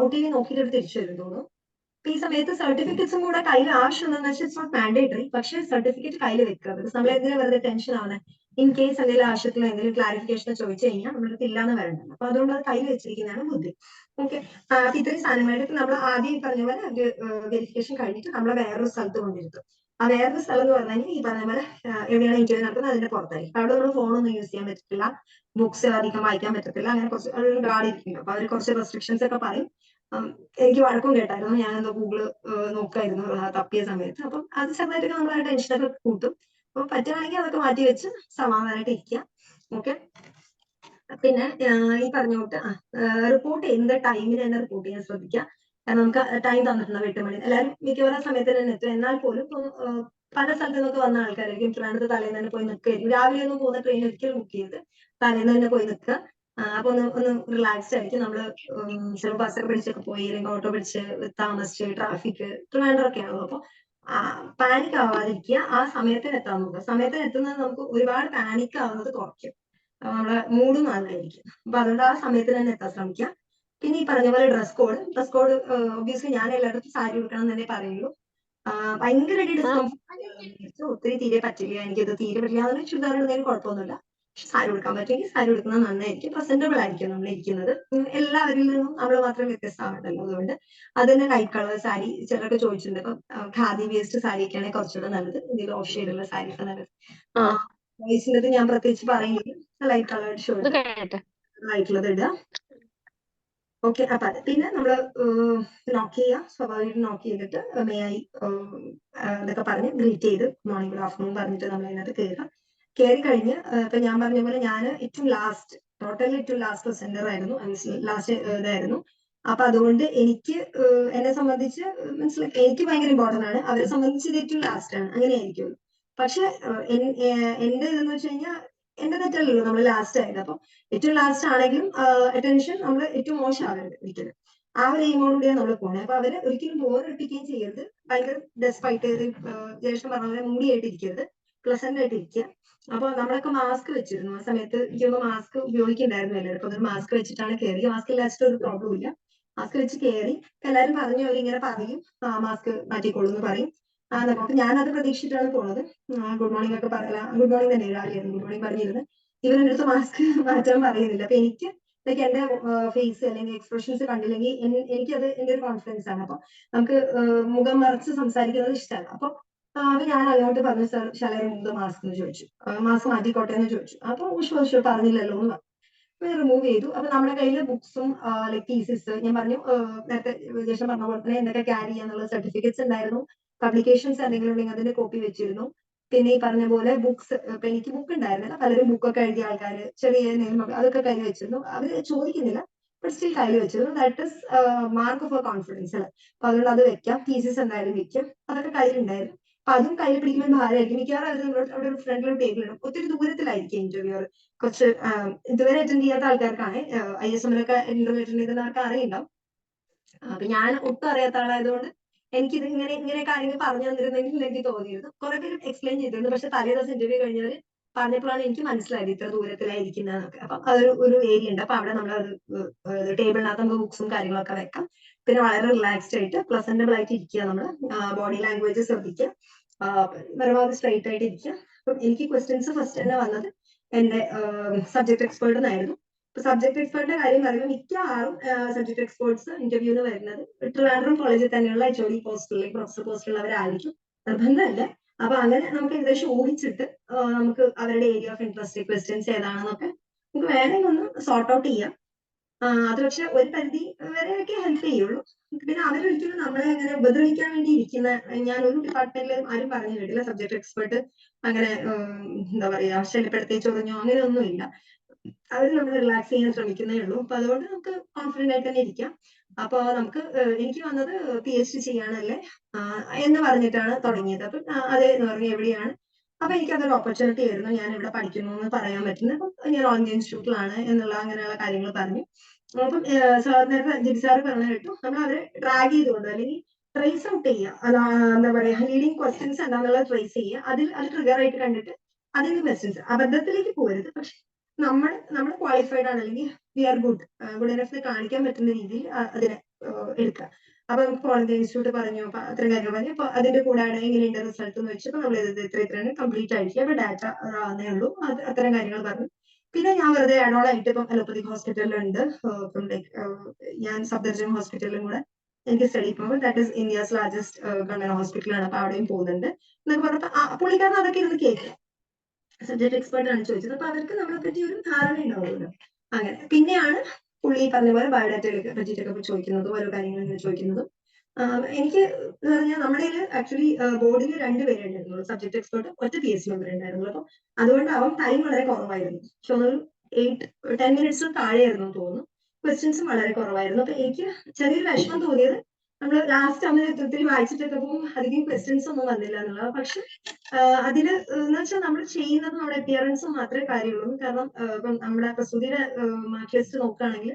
OTV നോക്കിയിട്ട് തിരിച്ചു വരും തോന്നുന്നു. ഈ സമയത്ത് സർട്ടിഫിക്കറ്റ്സും കൂടെ കയ്യിൽ ആവശ്യമുണ്ടെന്ന് വെച്ചാൽ ഇറ്റ്സ് നോട്ട് മാൻഡേറ്ററി, പക്ഷേ സർട്ടിഫിക്കറ്റ് കയ്യിൽ വെക്കുക. നമ്മൾ എന്തിനാ വെറുതെ ടെൻഷൻ ആവുന്നത്, ഇൻ കേസ് എന്തെങ്കിലും ആവശ്യത്തിൽ എന്തെങ്കിലും ക്ലാരിഫിക്കേഷൻ ചോദിച്ചു കഴിഞ്ഞാൽ നമ്മുടെ അടുത്ത് ഇല്ലാന്ന് വരണ്ടല്ലോ. അപ്പൊ അതുകൊണ്ട് അത് കയ്യിൽ വെച്ചിരിക്കുന്നതാണ് ബുദ്ധി. ഓക്കെ, ഇത്രയും സാധനങ്ങളായിട്ട് നമ്മൾ ആദ്യം പറഞ്ഞ പോലെ വെരിഫിക്കേഷൻ കഴിഞ്ഞിട്ട് നമ്മളെ വേറൊരു സ്ഥലത്ത് കൊണ്ടിരുത്തും. ആ വേറൊരു സ്ഥലം എന്ന് പറഞ്ഞാൽ ഈ പറഞ്ഞ പോലെ എവിടെയാണ് ഇന്റർവ്യൂ നടക്കുന്നത് അതിന്റെ പുറത്തായിരിക്കും. അവിടെ നമ്മൾ ഫോണൊന്നും യൂസ് ചെയ്യാൻ പറ്റത്തില്ല, ബുക്സ് അധികം വായിക്കാൻ പറ്റത്തില്ല, അങ്ങനെ കുറച്ച് ഗാർഡ് ഇരിക്കും. അപ്പൊ അവർ കുറച്ച് റെസ്ട്രിക്ഷൻസ് ഒക്കെ പറയും. എനിക്ക് വഴക്കം കേട്ടായിരുന്നു, ഞാൻ എന്തോ ഗൂഗിള് നോക്കായിരുന്നു തപ്പിയ സമയത്ത്. അപ്പം അത് ചെറുതായിട്ടൊക്കെ നമ്മൾ ആ ടെൻഷനൊക്കെ കൂട്ടും. അപ്പൊ പറ്റുകയാണെങ്കിൽ അതൊക്കെ മാറ്റി വെച്ച് സമാധാനമായിട്ട് ഇരിക്കുക. ഓക്കെ, പിന്നെ ഈ പറഞ്ഞോട്ട് റിപ്പോർട്ട് ചെയ്യുന്ന ടൈമിന് തന്നെ റിപ്പോർട്ട് ചെയ്യാൻ ശ്രദ്ധിക്കുക. കാരണം നമുക്ക് ടൈം തന്നിട്ടുണ്ടാവും 8 മണി. എല്ലാവരും മിക്കവാറും സമയത്ത് തന്നെ എത്തും. എന്നാൽ പോലും പല സ്ഥലത്തു നിന്നൊക്കെ വന്ന ആൾക്കാരായിരിക്കും. ട്രിവാൻഡ്രത്ത് തലേന്ന് തന്നെ പോയി നിൽക്കുകയായിരിക്കും. രാവിലെ ഒന്നും പോകുന്ന ട്രെയിൻ ഒരിക്കലും ബുക്ക് ചെയ്ത് തലേന്ന് തന്നെ പോയി നിൽക്കുക. അപ്പൊ ഒന്ന് റിലാക്സ്ഡ് ആയിരിക്കും. നമ്മള് ചിലപ്പോൾ ബസ്സൊക്കെ പിടിച്ചൊക്കെ പോയി, അല്ലെങ്കിൽ ഓട്ടോ പിടിച്ച് താമസിച്ച് ട്രാഫിക് ട്രിവാൻഡ്രം ഒക്കെ ആണല്ലോ. അപ്പൊ പാനിക് ആവാതിരിക്കുക. ആ സമയത്തിന് എത്താൻ നോക്കുക. സമയത്തിന് എത്തുന്നത് നമുക്ക് ഒരുപാട് പാനിക് ആവുന്നത് കുറയ്ക്കും. നമ്മളെ മൂഡും നല്ലതായിരിക്കും. അപ്പൊ അതുകൊണ്ട് ആ സമയത്തിന് തന്നെ എത്താൻ ശ്രമിക്കാം. പിന്നെ ഈ പറഞ്ഞ പോലെ ഡ്രസ് കോഡ് ഒബ്വിയസ്ലി ഞാൻ എല്ലായിടത്തും സാരി ഉടുക്കണം എന്നേ പറയുള്ളൂ. ഭയങ്കരമായിട്ട് ഡിസ്കംഫർട്ട്, ഒത്തിരി തീരെ പറ്റില്ല, എനിക്കത് തീരെ പറ്റില്ല. അതിന് ചുരിദാർ ഇടുന്നതിന് കുഴപ്പമൊന്നുമില്ല. പക്ഷെ സാരി ഉടുക്കാൻ പറ്റുമെങ്കിൽ സാരി ഉടുക്കുന്നത് നന്നായിരിക്കും. പ്രസന്റബിൾ ആയിരിക്കും നമ്മൾ ഇരിക്കുന്നത്. എല്ലാവരിൽ നിന്നും നമ്മൾ മാത്രം വ്യത്യസ്തമാണല്ലോ. അതുകൊണ്ട് അതിന് ലൈറ്റ് കളർ സാരി ചിലരൊക്കെ ചോദിച്ചിട്ടുണ്ട്. ഇപ്പൊ ഖാദി വേസ്റ്റ് സാരി ഒക്കെയാണ് കുറച്ചുകൂടെ നല്ലത്, എന്തെങ്കിലും ഓഫ് ഷെയ്ഡുള്ള സാരി ഒക്കെ നല്ലത്. വോയിസിനത് ഞാൻ പ്രത്യേകിച്ച് പറയുന്നത് ലൈറ്റ് കളേർഡ് ഷർട്ട് ആയിട്ടുള്ളത് ഇടുക. ഓക്കെ, അപ്പൊ അത് പിന്നെ നമ്മള് നോക്ക് ചെയ്യുക. സ്വാഭാവികമായിട്ട് നോക്ക് ചെയ്തിട്ട് മേ ഐ ഇതൊക്കെ പറഞ്ഞ് ഗ്രീറ്റ് ചെയ്ത് മോർണിംഗ് ഗുഡ് ആഫ്റ്റർനൂൺ പറഞ്ഞിട്ട് നമ്മൾ അതിനകത്ത് കയറി കഴിഞ്ഞ് ഇപ്പൊ ഞാൻ പറഞ്ഞ പോലെ ഞാൻ ഏറ്റവും ലാസ്റ്റ്, ടോട്ടലി ഏറ്റവും ലാസ്റ്റ് പ്രസന്റർ ആയിരുന്നു, ലാസ്റ്റ് ഇതായിരുന്നു. അപ്പൊ അതുകൊണ്ട് എനിക്ക് എന്നെ സംബന്ധിച്ച് മനസ്സിലാക്കി എനിക്ക് ഭയങ്കര ഇമ്പോർട്ടന്റ് ആണ്. അവരെ സംബന്ധിച്ച് ഇത് ഏറ്റവും ലാസ്റ്റ് ആണ്, അങ്ങനെയായിരിക്കും. പക്ഷെ എന്റെ ഇതെന്ന് വെച്ച് കഴിഞ്ഞാൽ എന്റെ തെറ്റല്ലല്ലോ നമ്മൾ ലാസ്റ്റ് ആയത്. അപ്പൊ ഏറ്റവും ലാസ്റ്റ് ആണെങ്കിലും അറ്റൻഷൻ നമ്മൾ ഏറ്റവും മോശമാവരുത് ഒരിക്കലും. ആ ഒരു എയിമോടുകൂടിയാണ് നമ്മൾ പോകുന്നത്. അപ്പൊ അവര് ഒരിക്കലും ബോറടിപ്പിക്കുകയും ചെയ്യരുത്. ഭയങ്കര ഡെസ്പൈറ്റ് ജേഷൻ പറഞ്ഞ പോലെ മൂടിയായിട്ട് ഇരിക്കരുത്, പ്ലസന്റ് ആയിട്ട് ഇരിക്കുക. അപ്പൊ നമ്മളൊക്കെ മാസ്ക് വെച്ചിരുന്നു ആ സമയത്ത്. എനിക്കൊന്ന് മാസ്ക് ഉപയോഗിക്കുന്നുണ്ടായിരുന്നു എല്ലാവരും. അപ്പൊ അതൊരു മാസ്ക് വെച്ചിട്ടാണ് കയറിയത്. മാസ്ക് ഇല്ലാച്ചിട്ട് ഒരു പ്രോബ്ലം ഇല്ല. മാസ്ക് വെച്ച് കയറി. എല്ലാവരും പറഞ്ഞു, അവരിങ്ങനെ പറയും മാസ്ക് മാറ്റിക്കോളൂ എന്ന് പറയും. അപ്പൊ ഞാനത് പ്രതീക്ഷിച്ചിട്ടാണ് പോണത്. ഗുഡ് മോർണിംഗ് ഒക്കെ പറയല, ഗുഡ് മോർണിംഗ് തന്നെ രാവിലെ ഗുഡ് മോർണിംഗ് പറഞ്ഞിരുന്നത്. ഇവരെന്റെ അടുത്ത് മാസ്ക് മാറ്റാൻ പറയുന്നില്ല. അപ്പൊ എനിക്ക് എന്റെ ഫേസ് അല്ലെങ്കിൽ എക്സ്പ്രഷൻസ് കണ്ടില്ലെങ്കിൽ എനിക്കത് എന്റെ ഒരു കോൺഫിഡൻസ് ആണ്. അപ്പൊ നമുക്ക് മുഖം മറച്ച് സംസാരിക്കുന്നത് ഇഷ്ടമല്ല. അപ്പൊ ഞാൻ അങ്ങോട്ട് പറഞ്ഞു, സർ ശാല റിമൂവ് മാസ്ക് എന്ന് ചോദിച്ചു, മാസ്ക് മാറ്റിക്കോട്ടെ എന്ന് ചോദിച്ചു. അപ്പൊ ഉഷ് പറഞ്ഞില്ലല്ലോ എന്ന് പറഞ്ഞു, റിമൂവ് ചെയ്തു. അപ്പൊ നമ്മുടെ കയ്യിൽ ബുക്സും ലൈക് തീസിസ്, ഞാൻ പറഞ്ഞു നേരത്തെ ജേഷൻ പറഞ്ഞ പോലെ തന്നെ എന്തൊക്കെ ക്യാരി ചെയ്യാന്നുള്ള സർട്ടിഫിക്കറ്റ്സ് ഉണ്ടായിരുന്നു. പബ്ലിക്കേഷൻസ് എന്തെങ്കിലും ഉണ്ടെങ്കിൽ അതിന്റെ കോപ്പി വെച്ചിരുന്നു. പിന്നെ ഈ പറഞ്ഞ പോലെ ബുക്സ്, ഇപ്പൊ എനിക്ക് ബുക്ക് ഉണ്ടായിരുന്നില്ല, പലരും ബുക്കൊക്കെ എഴുതിയ ആൾക്കാര് ചെറിയ അതൊക്കെ കയ്യിൽ വെച്ചിരുന്നു. അവര് ചോദിക്കുന്നില്ല, ബട്ട് സ്റ്റിൽ കയ്യിൽ വെച്ചിരുന്നു. That is mark of confidence അല്ലെ. അപ്പൊ അതുകൊണ്ട് അത് വെക്കാം. തീസിസ് എന്തായാലും വെക്കാം. അതൊക്കെ കയ്യിലുണ്ടായിരുന്നു. അപ്പൊ അതും കയ്യിൽ പിടിക്കുമ്പോൾ ഭാരമായിരിക്കും. മിക്കവാറും അവിടെ ഒരു ഫ്രണ്ടിലൊരു ടേബിൾ ഇടും. ഒത്തിരി ദൂരത്തിലായിരിക്കും ഇന്റർവ്യൂ. കുറച്ച് ഇതുവരെ അറ്റൻഡ് ചെയ്യാത്ത ആൾക്കാർക്കാണ്, ISM-ലൊക്കെ ഇന്റർവ്യൂ അറ്റൻഡ് ചെയ്തവർക്ക് അറിയുണ്ടാവും. അപ്പൊ ഞാൻ ഒട്ടും അറിയാത്ത ആളായതുകൊണ്ട് എനിക്കിത് ഇങ്ങനെ കാര്യങ്ങൾ പറഞ്ഞു തന്നിരുന്നെങ്കിൽ എനിക്ക് തോന്നിയിരുന്നു. കുറെ പേര് എക്സ്പ്ലെയിൻ ചെയ്തിരുന്നു. പക്ഷെ തലേ ദിവസം ഇന്റർവ്യൂ കഴിഞ്ഞവര് പറഞ്ഞപ്പോഴാണ് എനിക്ക് മനസ്സിലായത് ഇത്ര ദൂരത്തിലായിരിക്കുന്നതൊക്കെ. അപ്പൊ അതൊരു ഏരിയ ഉണ്ട്. അപ്പൊ അവിടെ നമ്മൾ ടേബിളിനകത്ത് നമുക്ക് ബുക്സും കാര്യങ്ങളൊക്കെ വെക്കാം. പിന്നെ വളരെ റിലാക്സ്ഡ് ആയിട്ട് പ്ലസന്റബിൾ ആയിട്ട് ഇരിക്കുക. നമ്മൾ ബോഡി ലാംഗ്വേജ് ശ്രദ്ധിക്കുക, പരമാവധി സ്ട്രൈറ്റ് ആയിട്ട് ഇരിക്കുക. അപ്പം എനിക്ക് ക്വസ്റ്റ്യൻസ് ഫസ്റ്റ് തന്നെ വന്നത് എന്റെ സബ്ജക്ട് എക്സ്പേർട്ടിനായിരുന്നു. സബ്ജക്ട് എക്സ്പേർട്ടിന്റെ കാര്യം പറയുമ്പോൾ മിക്കവാറും സബ്ജക്ട് എക്സ്പേർട്സ് ഇന്റർവ്യൂവിന് വരുന്നത് ട്രിവാൻഡ്രം കോളേജിൽ തന്നെയുള്ള HOD പോസ്റ്റിലുള്ള പ്രൊഫസർ പോസ്റ്റിലുള്ളവരായിരിക്കും. നിർബന്ധമല്ല. അപ്പൊ അങ്ങനെ നമുക്ക് ഏകദേശം ഊഹിച്ചിട്ട് നമുക്ക് അവരുടെ ഏരിയ ഓഫ് ഇൻട്രസ്റ്റ് ക്വസ്റ്റ്യൻസ് ഏതാണെന്നൊക്കെ നമുക്ക് വേണമെങ്കിൽ ഒന്ന് സോർട്ട് ഔട്ട് ചെയ്യാം. അത് പക്ഷെ ഒരു പരിധി വരെയൊക്കെ ഹെൽപ്പ് ചെയ്യുള്ളൂ. പിന്നെ അവരൊരിക്കലും നമ്മളെ അങ്ങനെ ഉപദ്രവിക്കാൻ വേണ്ടി ഇരിക്കുന്ന, ഞാൻ ഒരു ഡിപ്പാർട്ട്മെന്റിലും ആരും പറഞ്ഞു കേട്ടില്ല സബ്ജക്ട് എക്സ്പേർട്ട് അങ്ങനെ എന്താ പറയാ ശല്യപ്പെടുത്തി ചൊറിഞ്ഞോ അങ്ങനെയൊന്നും ഇല്ല. അവർ നമ്മൾ റിലാക്സ് ചെയ്യാൻ ശ്രമിക്കുന്നേ ഉള്ളൂ. അപ്പൊ അതുകൊണ്ട് നമുക്ക് കോൺഫിഡന്റ് ആയിട്ട് തന്നെ ഇരിക്കാം. അപ്പൊ നമുക്ക് എനിക്ക് വന്നത് PhD ചെയ്യാനല്ലേ എന്ന് പറഞ്ഞിട്ടാണ് തുടങ്ങിയത്. അപ്പൊ അതെ എന്ന് പറഞ്ഞു എവിടെയാണ്. അപ്പൊ എനിക്ക് അതൊരു ഓപ്പർച്യൂണിറ്റി ആയിരുന്നു. ഞാൻ ഇവിടെ പഠിക്കുന്നു എന്ന് പറയാൻ പറ്റുന്നത്. അപ്പൊ ഞാൻ ഓൾ ഇന്ത്യ ഇൻസ്റ്റിറ്റ്യൂട്ടിലാണ് എന്നുള്ള അങ്ങനെയുള്ള കാര്യങ്ങൾ പറഞ്ഞു. അപ്പം നേരത്തെ ജിബി സാറ് പറഞ്ഞു കേട്ടു, നമ്മൾ അവരെ ഡ്രാഗ് ചെയ്തുകൊണ്ട് അല്ലെങ്കിൽ ട്രേസ് ഔട്ട് ചെയ്യുക. എന്താ പറയാ ലീഡിങ് ക്വസ്റ്റ്യൻസ് എന്താണെന്നുള്ളത് ട്രേസ് ചെയ്യുക. അത് ട്രിഗർ ആയിട്ട് കണ്ടിട്ട് അതിന് ക്വസ്റ്റ്യൻസ് അബദ്ധത്തിലേക്ക് പോകരുത്. പക്ഷെ നമ്മൾ ക്വാളിഫൈഡ് ആണ് അല്ലെങ്കിൽ വി ആർ ഗുഡ് എനഫ് കാണിക്കാൻ പറ്റുന്ന രീതിയിൽ അതിനെ എടുക്കുക. അപ്പൊ നമുക്ക് ഓൾ ഇന്ത്യ ഇൻസ്റ്റിറ്റ്യൂട്ട് പറഞ്ഞു, അത്രയും കാര്യങ്ങൾ പറഞ്ഞു. അപ്പൊ അതിന്റെ കൂടാണ് എങ്ങനെയുണ്ട് റിസൾട്ട് എന്ന് വെച്ചപ്പോൾ നമ്മൾ ഇത്രയാണ് കംപ്ലീറ്റ് ആയിരിക്കും. അപ്പൊ ഡാറ്റ ആവുന്നേ ഉള്ളൂ. അത്തരം കാര്യങ്ങൾ പറഞ്ഞു. പിന്നെ ഞാൻ വെറുതെ ആഡോൺ ആയിട്ട് ഇപ്പം അലോപ്പതിക് ഹോസ്പിറ്റലിലുണ്ട്. ഇപ്പം ഞാൻ സഫ്ദർജംഗ് ഹോസ്പിറ്റലിലും കൂടെ എനിക്ക് സ്റ്റഡി പോകുമ്പോൾ that is India's largest government ഹോസ്പിറ്റലാണ്. അപ്പൊ അവിടെയും പോകുന്നുണ്ട് എന്നൊക്കെ പറഞ്ഞപ്പോൾ പുള്ളിക്കാരൻ അതൊക്കെ ഇരുന്ന് കേൾക്കുക. സബ്ജക്ട് എക്സ്പേർട്ട് ആണ് ചോദിച്ചത്. അപ്പൊ അവർക്ക് നമ്മളെ പറ്റി ഒരു ധാരണ ഉണ്ടാവുമല്ലോ. അങ്ങനെ പിന്നെയാണ് പുള്ളി പറഞ്ഞ പോലെ ബയോഡാറ്റയെ പറ്റിയിട്ടൊക്കെ ചോദിക്കുന്നതും ഓരോ കാര്യങ്ങൾ ചോദിക്കുന്നതും. എനിക്ക് എന്ന് പറഞ്ഞാൽ നമ്മുടെ ആക്ച്വലി ബോർഡിൽ 2 പേരുണ്ടായിരുന്നുള്ളൂ. സബ്ജക്ട് എക്സ്പേർട്ട് ഒറ്റ PhD മെമ്പർ ഉണ്ടായിരുന്നുള്ളൂ. അപ്പൊ അതുകൊണ്ട് ടൈം വളരെ കുറവായിരുന്നു. പക്ഷെ ഒരു 8-10 മിനിറ്റ്സും താഴെയായിരുന്നു തോന്നുന്നു. ക്വസ്റ്റ്യൻസും വളരെ കുറവായിരുന്നു. അപ്പൊ എനിക്ക് ചെറിയൊരു വിഷമം തോന്നിയത് നമ്മൾ ലാസ്റ്റ് ഒത്തിരി വായിച്ചിട്ടൊക്കെ പോകും അധികം ക്വസ്റ്റ്യൻസ് ഒന്നും വന്നില്ല എന്നുള്ളത്. പക്ഷെ അതില് എന്ന് വെച്ചാൽ നമ്മൾ ചെയ്യുന്നത് നമ്മുടെ അപ്പിയറൻസും മാത്രമേ കാര്യമുള്ളൂ. കാരണം ഇപ്പം നമ്മുടെ പ്രസ്തുതിയുടെ മാർക്ക് ലിസ്റ്റ് നോക്കുകയാണെങ്കിൽ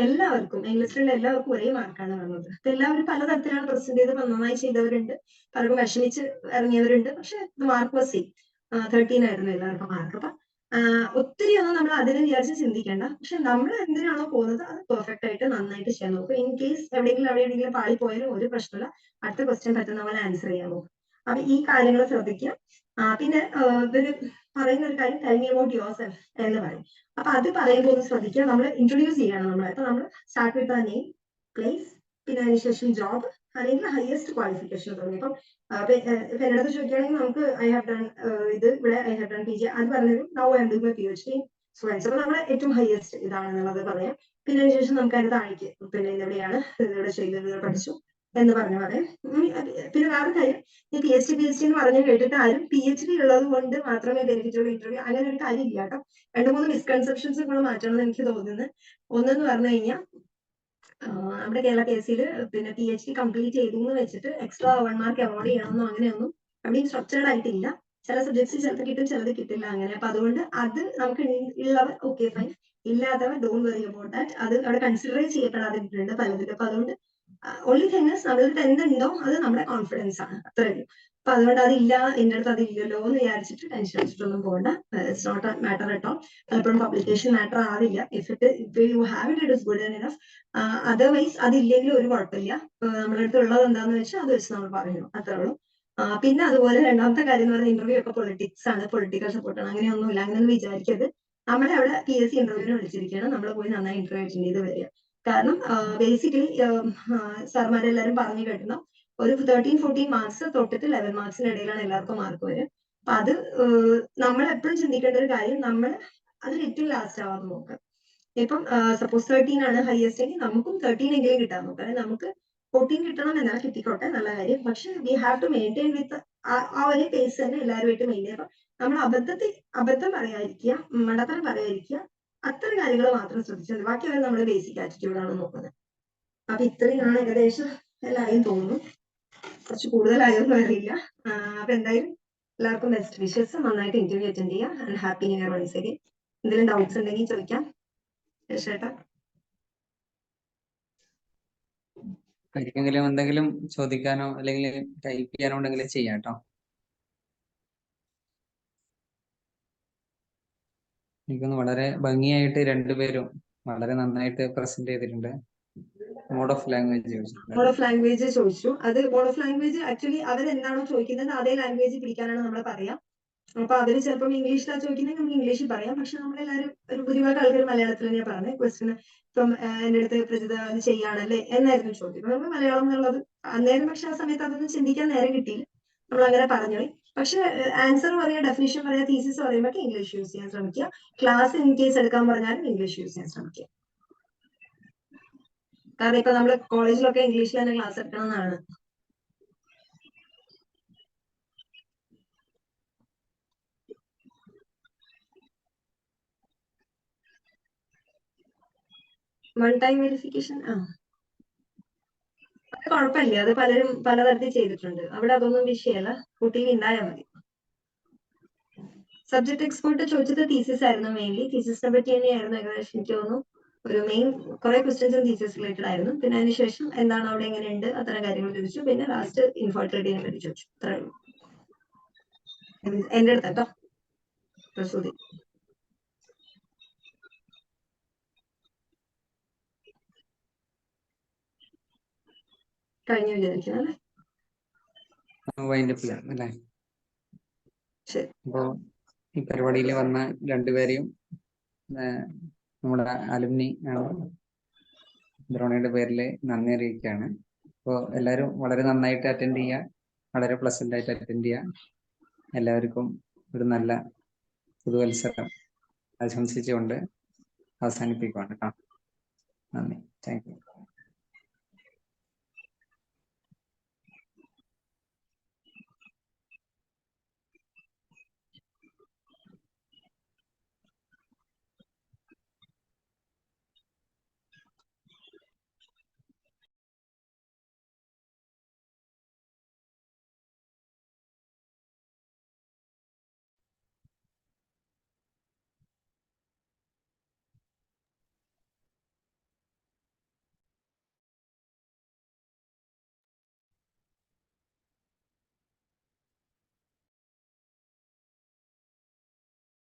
എല്ലാവർക്കും ലിസ്റ്റിലുള്ള എല്ലാവർക്കും ഒരേ മാർക്കാണ് വന്നത്. അപ്പൊ എല്ലാവരും പലതരത്തിലാണ് പ്രസന്റ് ചെയ്ത് നന്നായി ചെയ്തവരുണ്ട്, പലർക്കും വിഷമിച്ച് ഇറങ്ങിയവരുണ്ട്. പക്ഷെ മാർക്ക് വാസ് സെയിം, 13 ആയിരുന്നു എല്ലാവർക്കും മാർക്ക്. അപ്പൊ ഒത്തിരി ഒന്നും നമ്മൾ അതിനെ വിചാരിച്ച് ചിന്തിക്കേണ്ട. പക്ഷെ നമ്മൾ എന്തിനാണോ പോകുന്നത് അത് പെർഫെക്റ്റ് ആയിട്ട് നന്നായിട്ട് ചെയ്യാൻ നോക്കും. ഇൻ കേസ് എവിടെയെങ്കിലും പാളി പോയാലും ഒരു പ്രശ്നമില്ല, അടുത്ത ക്വസ്റ്റ്യൻ പറ്റുന്ന പോലെ ആൻസർ ചെയ്യാൻ നോക്കും. അപ്പൊ ഈ കാര്യങ്ങൾ ശ്രദ്ധിക്കുക. പിന്നെ ഇവര് പറയുന്ന ഒരു കാര്യം tell me about your self എന്ന് പറയും. അപ്പൊ അത് പറയുമ്പോൾ ഒന്ന് ശ്രദ്ധിക്കുക. നമ്മൾ ഇൻട്രൊഡ്യൂസ് ചെയ്യണം നമ്മളെ. അപ്പൊ നമ്മൾ start with the name, place, പിന്നെ അതിനുശേഷം ജോബ് അല്ലെങ്കിൽ ഹയസ്റ്റ് ക്വാളിഫിക്കേഷൻ തുടങ്ങി. ഇപ്പം ഇപ്പൊ എന്റെ അടുത്ത് ചോദിക്കുകയാണെങ്കിൽ നമുക്ക് ഐ ഹാവ് ഡൺ ഇത് ഇവിടെ ഐ ഹാവ് ഡൺ PG അത് പറഞ്ഞു. Now I am doing PhD students. അപ്പൊ നമ്മുടെ ഏറ്റവും ഹയസ്റ്റ് ഇതാണെന്നുള്ളത് പറയാം. പിന്നെ അതിനുശേഷം നമുക്ക് അതിന്റെ താഴേക്ക് പിന്നെ എവിടെയാണ് ഇവിടെ ചെയ്തത് പഠിച്ചു എന്ന് പറഞ്ഞു പറയാം. പിന്നെ വേറെ കാര്യം, ഈ PhD എന്ന് പറഞ്ഞു കേട്ടിട്ട് ആരും PhD ഉള്ളത് കൊണ്ട് മാത്രമേ ബെനിഫിറ്റ് ഉള്ളൂ ഇന്റർവ്യൂ, അങ്ങനെ ഒരു കാര്യം ഇല്ല കേട്ടോ. 2-3 മിസ്കൺസെപ്ഷൻസ് നമ്മൾ മാറ്റണം എന്ന് എനിക്ക് തോന്നുന്നത്. ഒന്നെന്ന് പറഞ്ഞു കഴിഞ്ഞാൽ നമ്മുടെ കേരള PSC-യിൽ പിന്നെ PhD കംപ്ലീറ്റ് ചെയ്തു എന്ന് വെച്ചിട്ട് എക്സ്ട്രാ 1 മാർക്ക് അവോർഡ് ചെയ്യണമെന്നോ അങ്ങനെയൊന്നും അവിടെയും സ്ട്രക്ചേർഡ് ആയിട്ടില്ല. ചില സബ്ജക്ട്സ് ചിലത് കിട്ടും, ചിലത് കിട്ടില്ല അങ്ങനെ. അപ്പൊ അതുകൊണ്ട് അത് നമുക്ക് ഉള്ളവർ ഓക്കെ ഫൈൻ, ഇല്ലാത്തവർ ഡോണ്ട് വറി അബൌട്ട് ദാറ്റ്. അത് അവിടെ കൺസിഡർ ചെയ്യപ്പെടാതിട്ടുണ്ട് പലതിലും. അപ്പൊ അതുകൊണ്ട് ഓൺലി തിങ് ഇസ് നമ്മൾക്ക് എന്തുണ്ടോ അത് നമ്മുടെ കോൺഫിഡൻസ് ആണ്, അത്രേ ഉള്ളൂ. അപ്പൊ അതുകൊണ്ട് അതില്ല, എന്റെ അടുത്ത് അതില്ലല്ലോ എന്ന് വിചാരിച്ചിട്ട് ടെൻഷൻ അടിച്ചിട്ടൊന്നും പോകണ്ട. It's not matter at all. പലപ്പോഴും പബ്ലിക്കേഷൻ മാറ്റർ ആവില്ല. If you have it is good enough. Otherwise അതില്ലെങ്കിൽ ഒരു കുഴപ്പമില്ല. നമ്മുടെ അടുത്ത് ഉള്ളത് എന്താന്ന് വെച്ചാൽ അത് വെച്ച് നമ്മൾ പറയുന്നു, അത്രേ ഉള്ളൂ. പിന്നെ അതുപോലെ രണ്ടാമത്തെ കാര്യം എന്ന് പറയുന്നത് ഇന്റർവ്യൂ ഒക്കെ പൊളിറ്റിക്സ് ആണ്, പൊളിറ്റിക്കൽ സപ്പോർട്ടാണ്, അങ്ങനെയൊന്നുമില്ല. അങ്ങനെയൊന്നും വിചാരിക്കരുത്. നമ്മളെ അവിടെ PSC ഇന്റർവ്യൂവിന് വിളിച്ചിരിക്കുകയാണ്, നമ്മൾ പോയി നന്നായി ഇന്റർവ്യൂ അറ്റൻഡ് ചെയ്ത് വരിക. കാരണം ബേസിക്കലി സാർമാരെല്ലാരും പറഞ്ഞു കേട്ടുന്ന ഒരു 13-14 മാർക്സ് തൊട്ടിട്ട് 11 മാർക്സിന് ഇടയിലാണ് എല്ലാവർക്കും മാർക്ക് വരിക. അപ്പൊ അത് നമ്മൾ എപ്പോഴും ചിന്തിക്കേണ്ട ഒരു കാര്യം, നമ്മൾ അതിൽ ഏറ്റവും ലാസ്റ്റ് ആവാൻ നോക്കുക. ഇപ്പം സപ്പോസ് 13 ആണ് ഹയസ്റ്റ് എങ്കിൽ നമുക്കും 13 എങ്കിലും കിട്ടാൻ നോക്കാം. നമുക്ക് 14 കിട്ടണം എന്നാൽ കിട്ടിക്കോട്ടെ, നല്ല കാര്യം. പക്ഷെ വി ഹാവ് ടു മെയിൻറ്റെയിൻ വിത്ത് ആ ഒരേ പേസ് തന്നെ എല്ലാവരുമായിട്ട് മെയിൻറ്റെയിൻ. അപ്പൊ നമ്മൾ അബദ്ധം പറയാതിരിക്കുക, മണ്ടത്തരം പറയാതിരിക്കുക, അത്തരം കാര്യങ്ങൾ മാത്രം ശ്രദ്ധിച്ചാൽ ബാക്കി അവർ നമ്മുടെ ബേസിക് ആറ്റിറ്റ്യൂഡാണ് നോക്കുന്നത്. അപ്പൊ ഇത്രയാണ് ഏകദേശം എല്ലാവരും തോന്നുന്നു. കുറച്ച് കൂടുതലായൊന്നും അറിയില്ല. അപ്പൊ എന്തായാലും എല്ലാവർക്കും ബെസ്റ്റ് വിഷസ്. നന്നായിട്ട് ഇന്റർവ്യൂ അറ്റൻഡ് ചെയ്യാം. And happy new year once again. എന്തെങ്കിലും ഡൗട്ട്സ് ഉണ്ടെങ്കിൽ ചോദിക്കാം. ചേട്ടാ ആർക്കെങ്കിലും എന്തെങ്കിലും ചോദിക്കാനോ അല്ലെങ്കിൽ ടൈപ്പ് ചെയ്യാനോ ഉണ്ടെങ്കിൽ ചെയ്യാം കേട്ടോ. എനിക്കൊന്ന് വളരെ ഭംഗിയായിട്ട് രണ്ടുപേരും വളരെ നന്നായിട്ട് പ്രസന്റ് ചെയ്തിട്ടുണ്ട്. Mode of language mode of language ചോദിച്ചു. അത് മോഡ് ഓഫ് ലാംഗ്വേജ് ആക്ച്വലി അവരെന്താണോ ചോദിക്കുന്നത് അതേ ലാംഗ്വേജ് പിടിക്കാനാണ് നമ്മൾ പറയാം. അപ്പൊ അവര് ചിലപ്പോൾ ഇംഗ്ലീഷിലാണ് ചോദിക്കുന്നത്, നമുക്ക് ഇംഗ്ലീഷിൽ പറയാം. പക്ഷെ നമ്മളെല്ലാവരും ഒരു ഭൂരിഭാഗം ആൾക്കാർ മലയാളത്തിൽ തന്നെയാണ് പറഞ്ഞത്. ക്വസ്റ്റിന് ഇപ്പം എന്റെ അടുത്ത് പ്രജിത അത് ചെയ്യാണല്ലേ എന്നായിരുന്നു ചോദ്യം. അപ്പൊ നമ്മൾ മലയാളം എന്നുള്ളത് അന്നേരം, പക്ഷെ ആ സമയത്ത് അതൊന്നും ചിന്തിക്കാൻ നേരം കിട്ടിയില്ല, നമ്മൾ അങ്ങനെ പറഞ്ഞുപോയി. പക്ഷെ ആൻസർ പറയാ, ഡെഫിനിഷൻ പറയാ, തീസിസ് പറയുമ്പോൾ ഇംഗ്ലീഷ് യൂസ് ചെയ്യാൻ ശ്രമിക്കുക. ക്ലാസ് ഇൻ കേസ് എടുക്കാൻ പറഞ്ഞാലും ഇംഗ്ലീഷ് യൂസ് ചെയ്യാൻ ശ്രമിക്കുക. കാരണം ഇപ്പൊ നമ്മള് കോളേജിലൊക്കെ ഇംഗ്ലീഷിൽ തന്നെ ക്ലാസ് എടുക്കണം എന്നാണ്. വൺ ടൈം വെരിഫിക്കേഷൻ അത് കുഴപ്പമില്ല. അത് പലരും പലതരത്തിൽ ചെയ്തിട്ടുണ്ട്. അവിടെ അതൊന്നും വിഷയമല്ല, കുട്ടിയിൽ ഉണ്ടായാൽ മതി. സബ്ജക്ട് എക്സ്പേർട്ട് ചോദിച്ചത് തീസിസ് ആയിരുന്നു. മെയിൻലി തീസിസിനെ പറ്റി തന്നെയായിരുന്നു ഏകദേശം. എനിക്ക് തോന്നുന്നു ഒരു മെയിൻ കുറെ ക്വസ്റ്റ്യൻസും തീസിസ് റിലേറ്റഡ് ആയിരുന്നു. പിന്നെ അതിനുശേഷം എന്താണ് അവിടെ എങ്ങനെയുണ്ട് അത്തരം കാര്യങ്ങൾ ചോദിച്ചു. പിന്നെ ലാസ്റ്റ് ഇൻഫോർട്ടേഡിനെ പറ്റി ചോദിച്ചു. അത്രേ ഉള്ളൂ. എന്റെ അടുത്ത് കേട്ടോ പ്രസൂതി. കഴിഞ്ഞു വിചാരിക്കുന്നു അല്ലേ? വൈൻഡപ്പ് ചെയ്യാം അല്ലേ? ശരി. അപ്പോ ഈ പരിപാടിയിൽ വന്ന രണ്ടുപേരെയും നമ്മുടെ അലുമിനി ആണ് ദ്രോണയുടെ പേരിൽ നന്ദി അറിയിക്കുകയാണ്. അപ്പോൾ എല്ലാവരും വളരെ നന്നായിട്ട് അറ്റൻഡ് ചെയ്യുക, വളരെ പ്ലസന്റ് ആയിട്ട് അറ്റൻഡ് ചെയ്യുക. എല്ലാവർക്കും ഒരു നല്ല പുതുവത്സരം ആശംസിച്ചുകൊണ്ട് അവസാനിപ്പിക്കുകയാണ് കേട്ടോ. നന്ദി. Thank you.